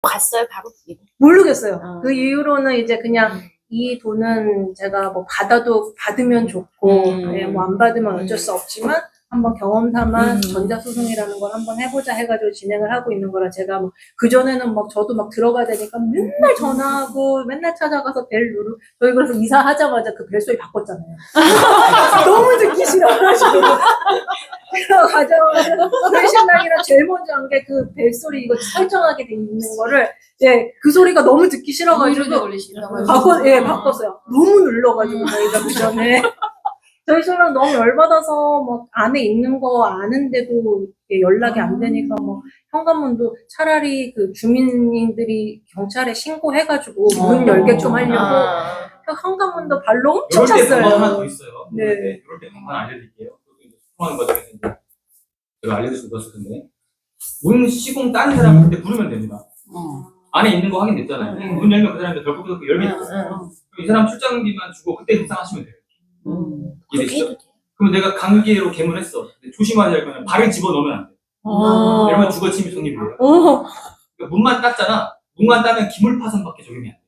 갔어요, 바로? 모르겠어요. 그 이후로는 이제 그냥 이 돈은 제가 뭐 받으면 좋고, 뭐 안 받으면 어쩔 수 없지만, 한번 경험 삼아 전자소송이라는 걸 한번 해보자 해가지고 진행을 하고 있는 거라 제가 뭐, 그전에는 막 저도 막 들어가야 되니까 맨날 전화하고, 맨날 찾아가서 벨 누르고, 저희 그래서 이사하자마자 그 벨소리 바꿨잖아요. 너무 듣기 싫어가지고. 들어가자마자, 저희 신랑이랑 제일 먼저 한 게 그 벨소리 이거 설정하게 돼 있는 거를, 예, 그 소리가 너무 듣기 싫어가지고. 바꿨어요. 너무 눌러가지고, 저희가 그 전에. 저희 신랑 너무 열받아서 막 안에 있는 거 아는데도 연락이 안 되니까 뭐 현관문도 차라리 그 주민들이 경찰에 신고해가지고 문 열게끔 하려고 현관문도 발로 엄청 이럴 때 찼어요. 방법 하나 더 있어요. 네. 이럴 때 방법 알려드릴게요. 소통하는 과정에서 제가 알려드릴 수 있었을 텐데 문 시공 다른 사람한테 부르면 됩니다. 안에 있는 거 확인됐잖아요. 문 열면 그 사람한테 덜컥덜컥 열겠죠. 이 사람 출장비만 주고 그때 협상하시면 돼요. 이해되시죠? 그럼 내가 강기로 개문했어. 조심하셔야 할 거는 발을 집어넣으면 안 돼. 이러면 주거침입 성립이에요. 그러니까 문만 땄잖아. 문만 따면 기물파손밖에 적용이 안 돼.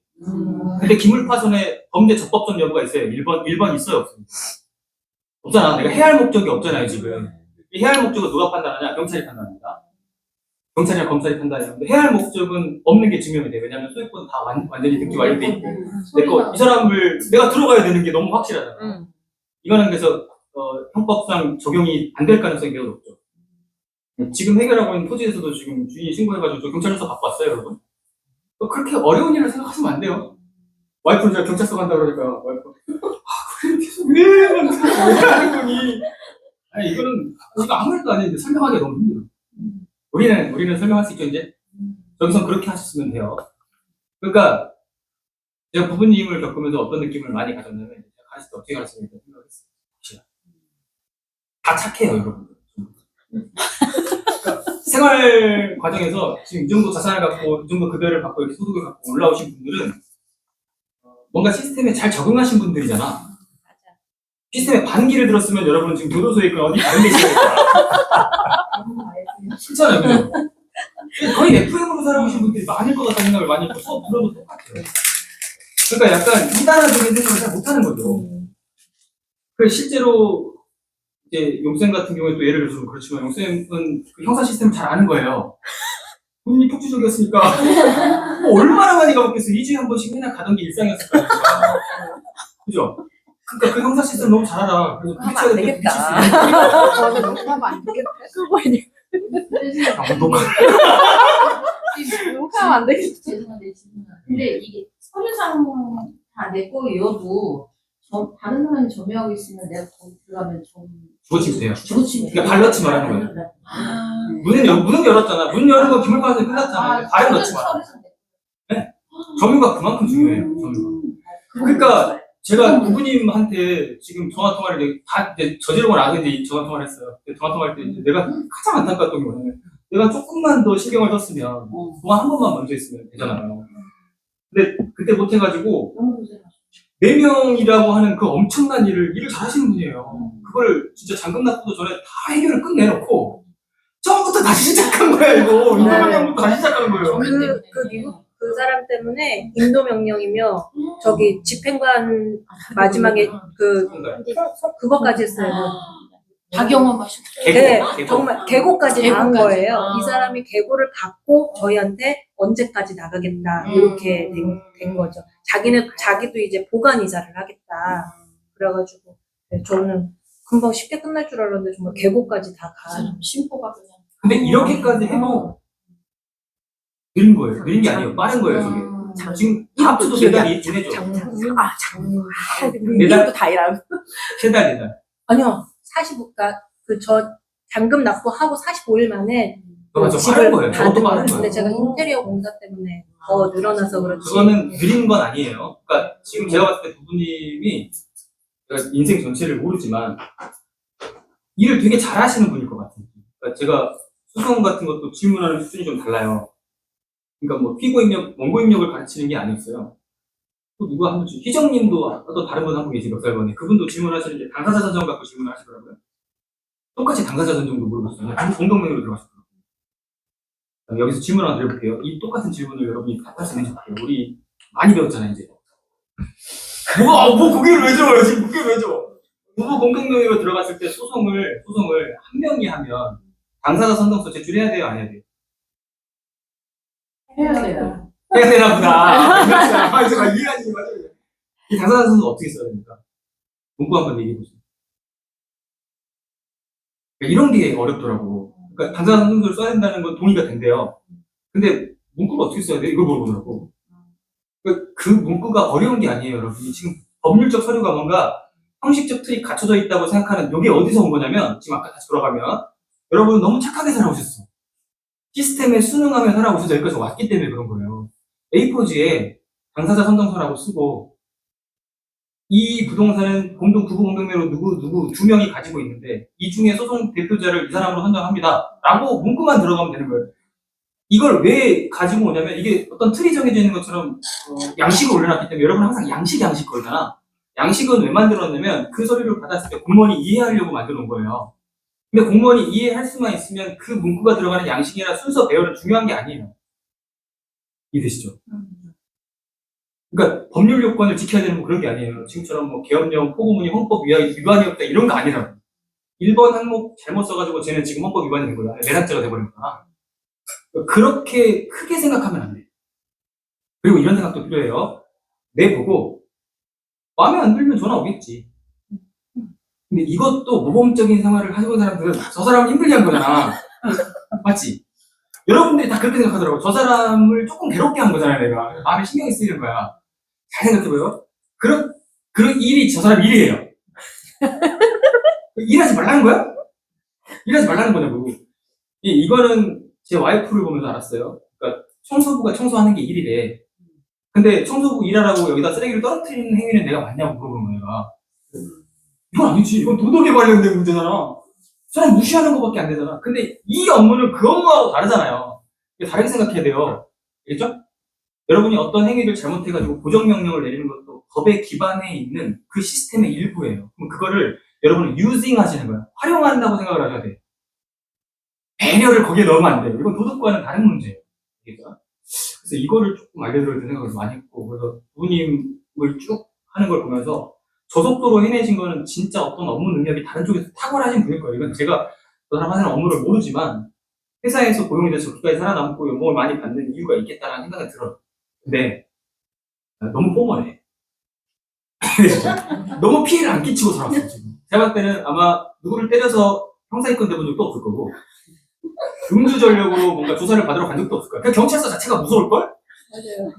근데 기물파손에 범죄 적법성 여부가 있어요. 1번 있어요, 없습니까? 없잖아. 내가 해야 할 목적이 없잖아요, 지금. 이 해야 할 목적은 누가 판단하냐? 경찰이 판단합니다. 경찰이나 검찰이 판단해요. 근데 해야 할 목적은 없는 게 증명이 돼. 왜냐면 소유권 다 완전히 등기 완료돼 있고. 이 사람을 내가 들어가야 되는 게 너무 확실하잖아. 이거는 그래서 형법상 적용이 안 될 가능성이 매우 높죠. 지금 해결하고 있는 토지에서도 지금 주인이 신고해가지고 저 경찰서 갖고 왔어요, 여러분. 그렇게 어려운 일을 생각하시면 안 돼요. 와이프는 제가 경찰서 간다 그러니까 와이프 그래 계속 왜 하는 거니? 아니 이거는 아무 일도 아닌데 설명하기가 너무 힘들어. 우리는 설명할 수 있죠 이제. 여기서 그렇게 하셨으면 돼요. 그러니까 제가 부부님을 겪으면서 어떤 느낌을 많이 가졌냐면 제가 가르칠 때 어떻게 가르치는지 생각했어요. 다 착해요, 여러분들. 생활 과정에서 지금 이 정도 자산을 갖고, 이 정도 급여를 받고, 이렇게 소득을 갖고 올라오신 분들은 뭔가 시스템에 잘 적응하신 분들이잖아. 시스템에 반기를 들었으면 여러분은 지금 교도소에 있거나 어디 다른 데 있어야겠다. 그렇잖아요, 그죠? 거의 FM으로 살아오신 분들이 많을 것 같다는 생각을 많이 했고, 수업 들어도 똑같아요. 그러니까 약간 이단화적인 생각을 잘 못하는 거죠. 그래서 실제로 이제 용쌤 같은 경우에 또 예를 들어서 그렇지만 용쌤은 그 형사 시스템을 잘 아는 거예요. 본인이 폭주적이었으니까 뭐 얼마나 많이 가봤겠어요. 2주에 한 번씩 맨날 가던 게 일상이었을 거예요. 그죠? 그러니까 그 형사 시스템 너무 잘 알아. 그래서 하면 안 되겠다. 저는 녹화하면 안 되겠다. 녹화하면 안 되겠다. 죄송한데. 근데 이게 서류상 다 내고 여도 다른 사람이 점유하고 있으면 내가 거기 들어가면 좀 주거침입 돼요. 주거침입. 그러니까 발 넣지 말라는 거예요. 문은 열었잖아. 문 여는 거 기물파손이 끝났잖아. 발은 넣지 마라. 네? 점유가 그만큼 중요해요. 점유가. 그러니까 제가 부부님한테 지금 전화 통화를 다 이제 저지르고 나서 이제 전화 통화를 했어요. 전화 통화할 때 이제 내가 가장 안타까웠던 게 뭐냐면 내가 조금만 더 신경을 썼으면 통화 한 번만 먼저 했으면 되잖아요. 근데 그때 못 해가지고 4명이라고 하는 그 엄청난 일을 잘하시는 분이에요. 그걸 진짜 잔금 납부도 전에 다 해결을 끝내놓고 처음부터 다시 시작한 거야 이거. 인도명령부터 다시 시작한 거예요. 그 미국 그 사람 때문에 인도명령이며 저기 집행관 마지막에 그거까지 했어요. 다 경험하셨죠. 네, 정말 계고까지 다 한 거예요. 이 사람이 계고를 받고 저희한테 언제까지 나가겠다 이렇게 된 거죠. 자기도 이제 보관 이사를 하겠다. 그래가지고 네, 저는 금방 쉽게 끝날 줄 알았는데 정말 계고까지 다 가. 심포가 그냥. 근데 이렇게까지 해도 느린 거예요. 느린 게 아니에요. 빠른 거예요, 저게. 지금 합쳐도 4달이 지내죠. 이름도 다 일하고. 3달. 아니요. 45가 저 잔금 납부하고 45일 만에 맞아, 집을 빠른 거예요. 받은 저것도 빠른 거예요. 근데 거예요. 제가 인테리어 공사 때문에 더 늘어나서 그렇지. 그거는 느린 건 아니에요. 그러니까 지금 제가 봤을 때 부부님이 제가 인생 전체를 모르지만 일을 되게 잘하시는 분일 것 같아요. 그러니까 제가 소송 같은 것도 질문하는 수준이 좀 달라요. 그러니까 뭐 피고 입력, 원고 입력을 가르치는 게 아니었어요. 또 누가 한 분, 희정님도 또 다른 분 한 분 계시고 역살번에 그분도 질문하시는데 당사자 선정 갖고 질문을 하시더라고요. 똑같이 당사자 선정도 모르겠어요. 공동명의로 들어가시더라고요. 여기서 질문 하나 드려볼게요. 이 똑같은 질문을 여러분이 답할 수 있는지 볼게요. 우리 많이 배웠잖아요, 이제. 뭐 고개를 왜 줘요? 지금 고개를 왜 줘? 부부 공동명의로 들어갔을 때 소송을 한 명이 하면 당사자 선동서 제출해야 돼요, 안 해야 돼요? 해야 돼요. 해야 되나 보다. 아, 제가 이해하지 맞아요. 이 당사자 선동 어떻게 써야 됩니까? 문구 한번 얘기해 보세요. 그러니까 이런 게 어렵더라고. 그러니까 당사자 선동서를 써야 된다는 건 동의가 된대요. 근데 문구를 어떻게 써야 돼? 이걸 물어보더라고. 그 문구가 어려운 게 아니에요, 여러분. 지금 법률적 서류가 뭔가 형식적 틀이 갖춰져 있다고 생각하는 이게 어디서 온 거냐면 지금 아까 다시 돌아가면 여러분은 너무 착하게 살아오셨어. 시스템에 순응하며 살아오셔서 여기까지 왔기 때문에 그런 거예요. A4지에 당사자 선정서라고 쓰고 이 부동산은 부부 공동매로 누구 두 명이 가지고 있는데 이 중에 소송 대표자를 이 사람으로 선정합니다. 라고 문구만 들어가면 되는 거예요. 이걸 왜 가지고 오냐면 이게 어떤 틀이 정해져 있는 것처럼 양식을 올려놨기 때문에 여러분 항상 양식 거잖아. 양식은 왜 만들었냐면 그 서류를 받았을 때 공무원이 이해하려고 만들어 놓은 거예요. 근데 공무원이 이해할 수만 있으면 그 문구가 들어가는 양식이나 순서 배열은 중요한 게 아니에요. 이해되시죠? 그러니까 법률 요건을 지켜야 되는 뭐 그런 게 아니에요. 지금처럼 뭐 계엄령, 포고문이 헌법 위반이었다 이런 거 아니라고. 1번 항목 잘못 써가지고 쟤는 지금 헌법 위반이 된 거야. 내란죄가 돼버린 거야. 그렇게 크게 생각하면 안 돼. 그리고 이런 생각도 필요해요. 내 보고 마음에 안 들면 전화 오겠지. 근데 이것도 모범적인 생활을 하는 사람들은 저 사람을 힘들게 한 거잖아. 맞지? 여러분들이 다 그렇게 생각하더라고. 저 사람을 조금 괴롭게 한 거잖아요, 내가. 마음에 신경이 쓰이는 거야. 잘 생각해보요. 그런 일이 저 사람 일이에요. 일하지 말라는 거야? 일하지 말라는 거냐고. 이거는 제 와이프를 보면서 알았어요. 그러니까 청소부가 청소하는 게 일이래. 근데 청소부 일하라고 여기다 쓰레기를 떨어뜨리는 행위는 내가 맞냐고 물어보는 거야, 내가. 이건 아니지. 이건 도덕에 관련된 문제잖아. 사람 무시하는 것밖에 안 되잖아. 근데 이 업무는 그 업무하고 다르잖아요. 다르게 생각해야 돼요. 알겠죠? 여러분이 어떤 행위를 잘못해가지고 고정명령을 내리는 것도 법에 기반해 있는 그 시스템의 일부예요. 그럼 그거를 여러분은 유징 하시는 거야. 활용한다고 생각을 하셔야 돼요. 배려를 거기에 넣으면 안 돼요. 이건 도덕과는 다른 문제예요. 알겠죠? 그래서 이거를 조금 알려드릴 때 생각을 많이 했고, 그래서 부모님을 쭉 하는 걸 보면서 저 속도로 해내신 거는 진짜 어떤 업무 능력이 다른 쪽에서 탁월하신 분일 거예요. 이건 제가 저 사람 하는 업무를 모르지만 회사에서 고용이 돼서 저기까지 살아남고 연봉을 많이 받는 이유가 있겠다라는 생각이 들어요. 근데 너무 뽀머해. 너무 피해를 안 끼치고 살았어, 지금. 제가 봤을 때는 아마 누구를 때려서 형사입건 돼본 적도 없을 거고 음주 전력으로 뭔가 조사를 받으러 간 적도 없을 거예요. 그냥 경찰서 자체가 무서울걸? 맞아요.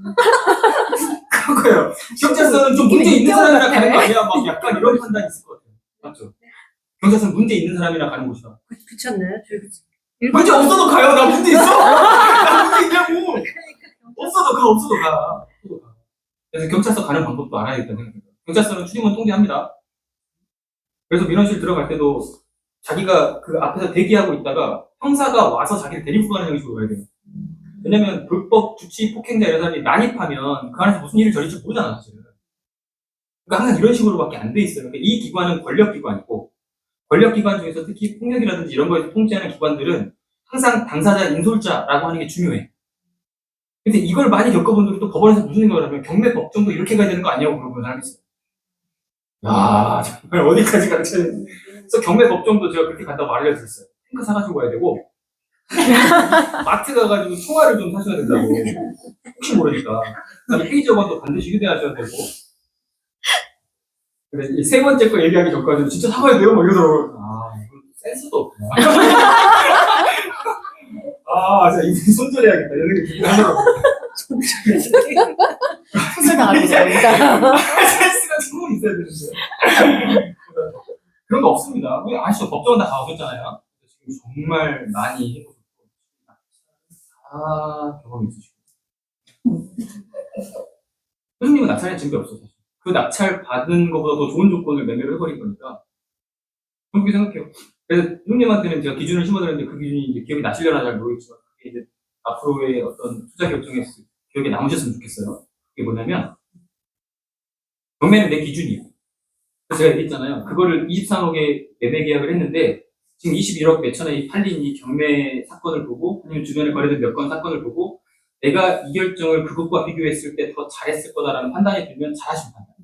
그런 거예요. 경찰서는 좀 문제 있는 사람이라 가는 거 아니야? 막 약간 이런 판단이 있을 것 같아요. 맞죠? 경찰서는 문제 있는 사람이라 가는 곳이다. 그쳤네. 문제 없어도 가요. 나 문제 있어? 나 문제 있냐고. 없어도 가, 없어도 가. 그래서 경찰서 가는 방법도 알아야겠다는 생각입니다. 경찰서는 출입문 통제합니다. 그래서 민원실 들어갈 때도 자기가 그 앞에서 대기하고 있다가 형사가 와서 자기를 데리고 가는 형식으로 가야 돼요. 왜냐면 불법 주치 폭행자 이런 사람이 난입하면 그 안에서 무슨 일을 저릴지 모르잖아, 사실은. 그러니까 항상 이런 식으로밖에 안 돼 있어요. 그러니까 이 기관은 권력기관이고, 권력기관 중에서 특히 폭력이라든지 이런 거에서 통제하는 기관들은 항상 당사자 인솔자라고 하는 게 중요해. 근데 이걸 많이 겪어본 분들이 또 법원에서 무슨 생각을 하면 경매 법정도 이렇게 가야 되는 거 아니냐고 물어보는 사람이 있어요. 야, 정말 어디까지 가르쳐야 되는지. 그래서 경매 법정도 제가 그렇게 간다고 알려드렸어요. 탱크 사가지고 가야 되고, 마트 가가지고 총알을 좀 사셔야 된다고. 혹시 모르니까. 그다음에 페이지어반도 반드시 휴대하셔야 되고. 그래, 이 세 번째 거 얘기하기 전까지 진짜 사가야 돼요? 막 이러더라고요. 아, 이거 센스도 없구나. 아, 진짜 이분 손절해야겠다. 이런 생각이 들긴 하더라고요. 수술 당하고 있습니다. 센스가 충분히 있어야 되는데. 그런 거 없습니다. 아시죠? 법정은 다 가보셨잖아요. 지금 정말 많이 해보셨고. 다 경험이 있으시고. 교수님은 낙찰할 준비 없어, 사실. 그 낙찰 받은 것보다 더 좋은 조건을 매매를 해버린 거니까. 그렇게 생각해요. 그래서 형님한테는 제가 기준을 심어드렸는데 그 기준이 이제 기억이 나시려나 잘 모르겠지만 그게 이제 앞으로의 어떤 투자 결정에서 기억에 남으셨으면 좋겠어요. 그게 뭐냐면 경매는 내 기준이에요. 그래서 제가 얘기했잖아요. 그거를 23억에 매매 계약을 했는데 지금 21억 몇천에 팔린 이 경매 사건을 보고 아니면 주변에 거래된 몇 건 사건을 보고 내가 이 결정을 그것과 비교했을 때 더 잘했을 거다라는 판단이 들면 잘하신 판단.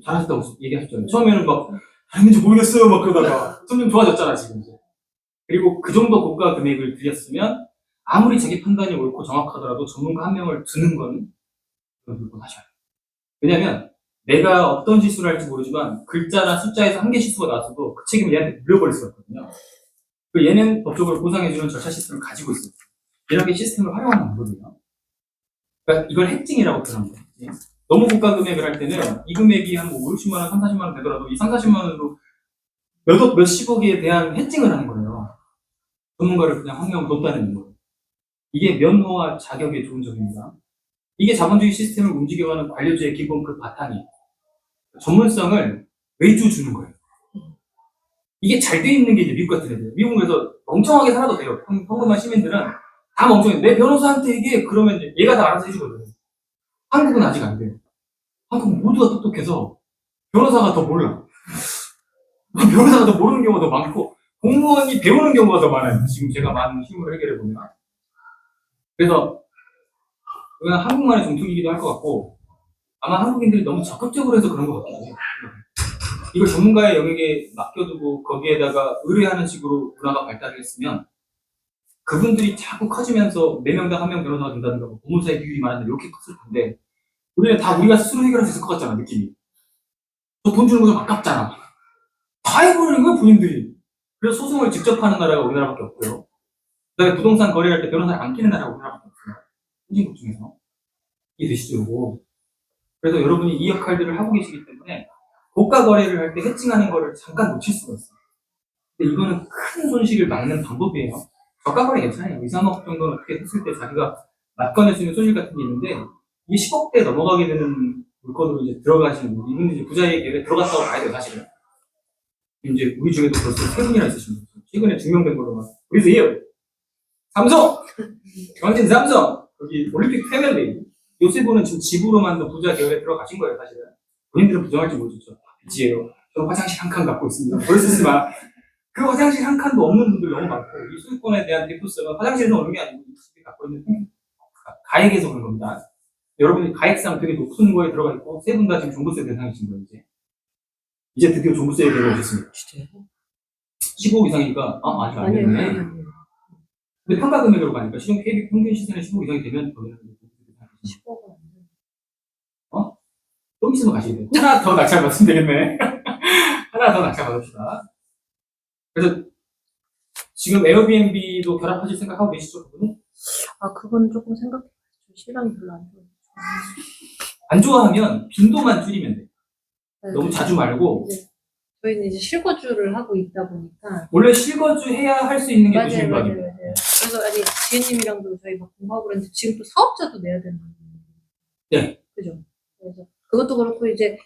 잘하셨다고 얘기하셨잖아요. 처음에는 막 잘했는지 모르겠어요 막 그러다가 점점 좋아졌잖아 지금 이제. 그리고 그 정도 고가 금액을 들였으면 아무리 자기 판단이 옳고 정확하더라도 전문가 한 명을 두는 건 무조건 하셔야 돼요. 왜냐면 내가 어떤 실수를 할지 모르지만 글자나 숫자에서 한 개 실수가 나서도 그 책임을 얘한테 물려버릴 수가 있거든요. 그 얘는 법적으로 보상해주는 절차 시스템을 가지고 있어요. 이렇게 시스템을 활용하면 안 거거든요. 그러니까 이걸 해칭이라고 표현합니다. 너무 고가 금액을 할 때는 이 금액이 한 5, 60만 원, 3, 40만 원 되더라도 이 3, 40만 원으로 몇십억에 대한 해칭을 하는 거예요. 전문가를 그냥 한 명을 뒀다는 거예요. 이게 면허와 자격의 좋은 점입니다. 이게 자본주의 시스템을 움직여가는 관료주의 기본 그 바탕이에요. 전문성을 외주 주는 거예요. 이게 잘 돼 있는 게 이제 미국 같은 애들. 미국에서 멍청하게 살아도 돼요. 평범한 시민들은 다 멍청해. 내 변호사한테 얘기해. 그러면 이제 얘가 다 알아서 해주거든. 한국은 아직 안 돼요. 한국은 모두가 똑똑해서 변호사가 더 몰라. 변호사가 더 모르는 경우가 더 많고 공무원이 배우는 경우가 더 많아요. 지금 제가 많은 실무를 해결해 보면. 그래서 그냥 한국만의 정통이기도 할 것 같고 아마 한국인들이 너무 적극적으로 해서 그런 것 같아요. 이걸 전문가의 영역에 맡겨두고 거기에다가 의뢰하는 식으로 문화가 발달을 했으면 그분들이 자꾸 커지면서 4명당 1명 변호사가 된다든가 법무사의 비율이 많은데 이렇게 컸을 텐데 우리는 다 우리가 스스로 해결할 수 있을 것 같잖아 느낌이. 저 돈 주는 거 좀 아깝잖아. 다 해버리는 거야 본인들이. 그래서 소송을 직접 하는 나라가 우리나라밖에 없고요. 그다음에 부동산 거래할 때 변호사를 안 끼는 나라가 우리나라밖에 없어요. 선진국 중에서. 이해되시죠? 이거? 그래서 여러분이 이 역할들을 하고 계시기 때문에 고가 거래를 할 때 해칭하는 거를 잠깐 놓칠 수가 있어요. 근데 이거는 큰 손실을 막는 방법이에요. 저가 거래 괜찮아요. 2, 3억 정도는 어떻게 했을 때 자기가 맞거낼 수 있는 손실 같은 게 있는데 이게 10억대 넘어가게 되는 물건으로 이제 들어가시는 분, 이분은 이제 부자의 계획에 들어갔다고 봐야 돼요, 사실은. 이제 우리 중에도 벌써 3분이나 있으신 분들. 최근에 증명된 걸로만. 우리도요. 삼성! 경진 삼성! 여기 올림픽 패밀리. 요 세 분은 지금 집으로 만든 부자 계열에 들어가신 거예요, 사실은. 본인들은 부정할지 모르죠. 빚이에요. 저는 화장실 한 칸 갖고 있습니다. 버리시지만 그 화장실 한 칸도 없는 분들 너무 많고 이 소유권에 대한 대표성은 화장실은 어느 게 아니고 집이 갖고 있는 가액에서 그런 겁니다. 여러분이 가액상 되게 높은 거에 들어가 있고 세 분 다 지금 종부세 대상이신 거예요, 이제 드디어 종부세에 대응하셨습니다. 15억 이상이니까 아직 안 되네. 근데 평가 금액으로 가니까 신용 KB 평균 시세는 15억 이상이 되면 거기는 15억 안 돼. 좀 있으면 가셔야 돼요. 하나 더 낙찰 받으면 되겠네. 하나 더 낙찰 받읍시다. 그래서 지금 에어비앤비도 결합하실 생각하고 계시죠, 그분은? 아, 그건 조금 생각해봐요. 신랑이 별로 안 좋아해요. 안 좋아하면 빈도만 줄이면 돼. 네, 너무 자주 말고. 이제 저희는 이제 실거주를 하고 있다 보니까. 원래 실거주 해야 할 수 있는 게 맞아요. 도시인방이에요. 그래서 아니 지혜님이랑도 저희 막 공부하고 그랬는데 지금 또 사업자도 내야 되는 거예요. 네. 그죠? 그래서 그것도 그렇고 이제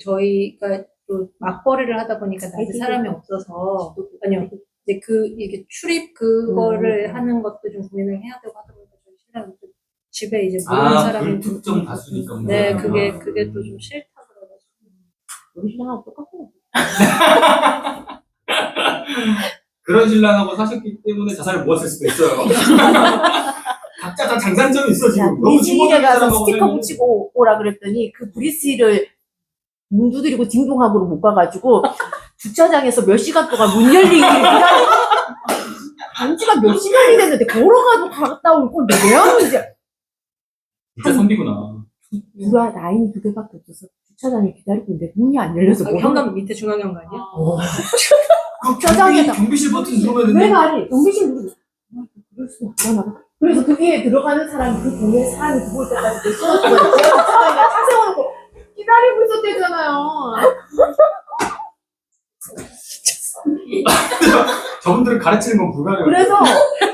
저희가 또 맞벌이를 하다 보니까 나한테 사람이 없어서 아니요 이제 이게 출입 그거를 하는 것도 좀 고민을 해야 되고 하다 보니까 저희 신랑은 또 집에 이제 모르는 사람이 불특정 다수니까. 네 그게 또 좀 싫다 그래가지고 우리 신랑하고 똑같아요. 그런 신랑하고 사셨기 때문에 자살을 모았을 수도 있어요. 각자 다 장단점이 있어 지금. 너무 브리스일에 가서 사람하고 스티커 살면 붙이고 오라 그랬더니 그 브리스일을 문 두드리고 딩동함으로 못 가가지고 주차장에서 몇 시간 동안 문 열리기를 기다리고 단지가 몇 시간이 됐는데 걸어가지고 갔다 올 건데 왜 하는지 진짜 선비구나. 누가 라인이 2개밖에 없어서 주차장에 기다리고 있는데 문이 안 열려서 뭐 현관 밑에 중앙현관이야? 그 저장에다. 경비실 버튼 누르면 내 되는데. 말이 용비실 누르고 그럴 수 없잖아. 그래서 거기에 들어가는 사람이 그 동네 사람이 들어올 때까지 몇 시간 동안 제가 주차장에 차 세워놓고 기다리고 있었대잖아요. 저분들은 가르치는 건 불가능해요. 그래서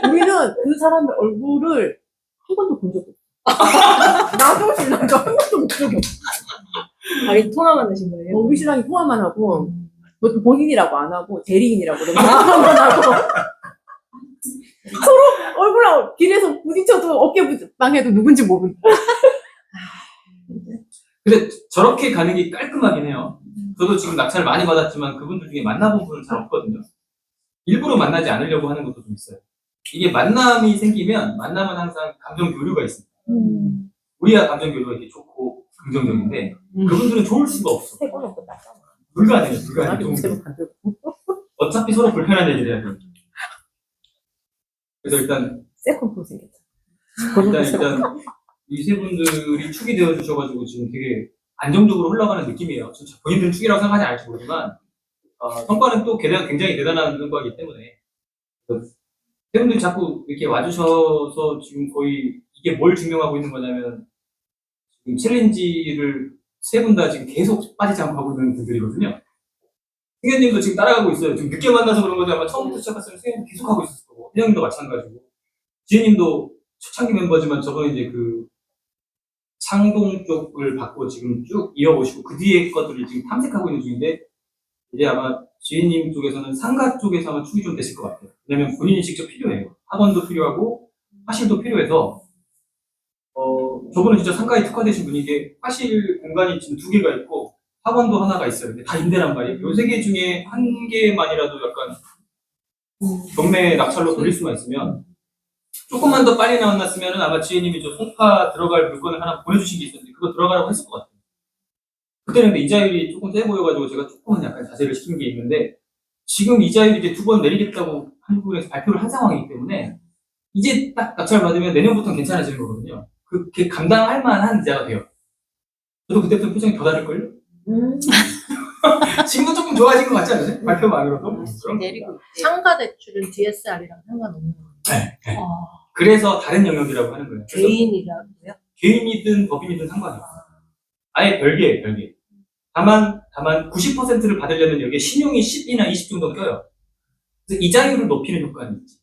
우리는 그 사람의 얼굴을 한 번도 본 적이 없어. 나도 신랑도 한 번도 본 적이 없어. 아니 통화만 하신 거예요? 우리 신랑이 통화만 하고 뭐 본인이라고 안 하고 대리인이라고 그러면 통화만 하고 서로 얼굴하고 길에서 부딪혀도 어깨방해도 누군지 모른다. 근데 저렇게 가는 게 깔끔하긴 해요. 저도 지금 낙찰을 많이 받았지만 그분들 중에 만나본 분은 잘 없거든요. 일부러 만나지 않으려고 하는 것도 좀 있어요. 이게 만남이 생기면 만남은 항상 감정 교류가 있습니다. 우리가 감정 교류가 이렇게 좋고 긍정적인데 그분들은 좋을 수가 없어. 세 번은 끝났잖아. 불가능해, 불가능해. 나도 세번 안 되고. 어차피 서로 불편한 얘기를 해야 돼. 그래서 일단 세컨 생겼다. 일단 이 세 분들이 축이 되어 주셔가지고 지금 되게 안정적으로 흘러가는 느낌이에요. 진짜 본인들은 축이라고 생각하지 않을지 모르지만 성과는 또 굉장히 대단한 성과이기 때문에 세 분들이 자꾸 이렇게 와주셔서 지금 거의 이게 뭘 증명하고 있는 거냐면 지금 챌린지를 세 분 다 지금 계속 빠지지 않고 하고 있는 분들이거든요. 승현님도 지금 따라가고 있어요. 지금 늦게 만나서 그런 거지 아마 처음부터 시작했으면 승현님 계속 하고 있었을 거고 회장님도 마찬가지고 지혜님도 초창기 멤버지만 저번에 이제 그 창동 쪽을 받고 지금 쭉 이어오시고 그 뒤에 것들을 지금 탐색하고 있는 중인데 이제 아마 지혜님 쪽에서는 상가 쪽에서 아마 축이 좀 되실 것 같아요. 왜냐면 본인이 직접 필요해요. 학원도 필요하고 화실도 필요해서 저분은 진짜 상가에 특화되신 분이 이게 화실 공간이 지금 2개가 있고 학원도 하나가 있어요. 근데 다 임대란 말이에요. 요 3개 중에 한 개만이라도 약간 경매 낙찰로 돌릴 수만 있으면 조금만 더 빨리 나왔으면 아마 지혜님이 저 송파 들어갈 물건을 하나 보내주신 게 있었는데 그거 들어가라고 했을 것 같아요. 그때는 근데 이자율이 조금 세 보여가지고 제가 조금은 약간 자제를 시킨 게 있는데 지금 이자율이 이제 2번 내리겠다고 한국은행에서 발표를 한 상황이기 때문에 이제 딱 낙찰 받으면 내년부터는 괜찮아지는 거거든요. 그게 감당할 만한 이자가 돼요. 저도 그때부터 표정이 더 다를걸요? 지금도 조금 좋아진 것 같지 않으세요? 발표만으로도? 내리고 상가 대출은 DSR이랑 상관없는 거예요. 네. 그래서 다른 영역이라고 하는 거예요. 그래서 개인이라고요? 개인이든 법인이든 상관이 없어요. 아예 별개예요, 별개. 다만 90%를 받으려면 여기에 신용이 10이나 20 정도 껴요. 그래서 이자율을 높이는 효과는 있지.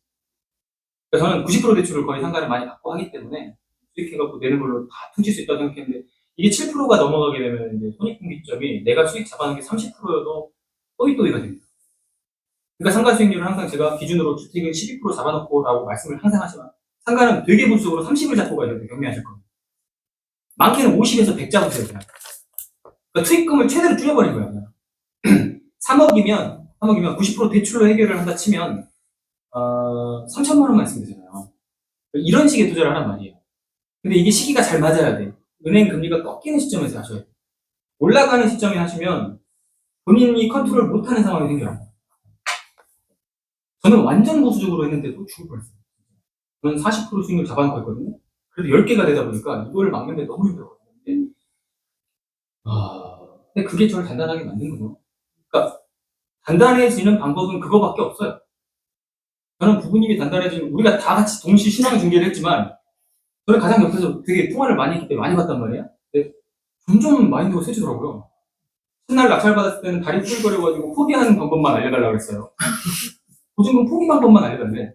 그래서 저는 90% 대출을 거의 상가를 많이 받고 하기 때문에 수익해갖고 내는 걸로 다 퉁칠 수 있다고 생각했는데 이게 7%가 넘어가게 되면 이제 손익분기점이 내가 수익 잡아놓은 게 30%여도 또이또이가 됩니다. 그러니까 상가 수익률은 항상 제가 기준으로 주택은 12% 잡아놓고라고 말씀을 항상 하지만 상가는 되게 보수적으로 30을 잡고 가야 돼요. 경매하실 겁니다. 많게는 50에서 100 잡으세요. 그냥. 그러니까 투입금을 최대로 줄여버린 거예요. 그냥. 3억이면 90% 대출로 해결을 한다 치면 3천만 원만 있으면 되잖아요. 이런 식의 투자를 하란 말이에요. 근데 이게 시기가 잘 맞아야 돼. 은행 금리가 꺾이는 시점에서 하셔야 돼요. 올라가는 시점에 하시면 본인이 컨트롤 못하는 상황이 생겨요. 저는 완전 보수적으로 했는데도 죽을 뻔했어요. 저는 40% 수익률 잡아놓고 했거든요. 그래도 10개가 되다 보니까 이거를 막는데 너무 힘들었거든요. 근데 그게 저를 단단하게 만든 거죠. 그러니까 단단해지는 방법은 그거밖에 없어요. 저는 부부님이 단단해지면 우리가 다 같이 동시 신앙 중계를 했지만 저는 가장 옆에서 되게 통화를 많이 했기 때문에 많이 봤단 말이에요. 근데 점점 마인드가 세지더라고요. 첫날 낙찰 받았을 때는 다리 뿔거려가지고 포기하는 방법만 알려달라고 했어요. 보증금 포기 방법만 알려달래.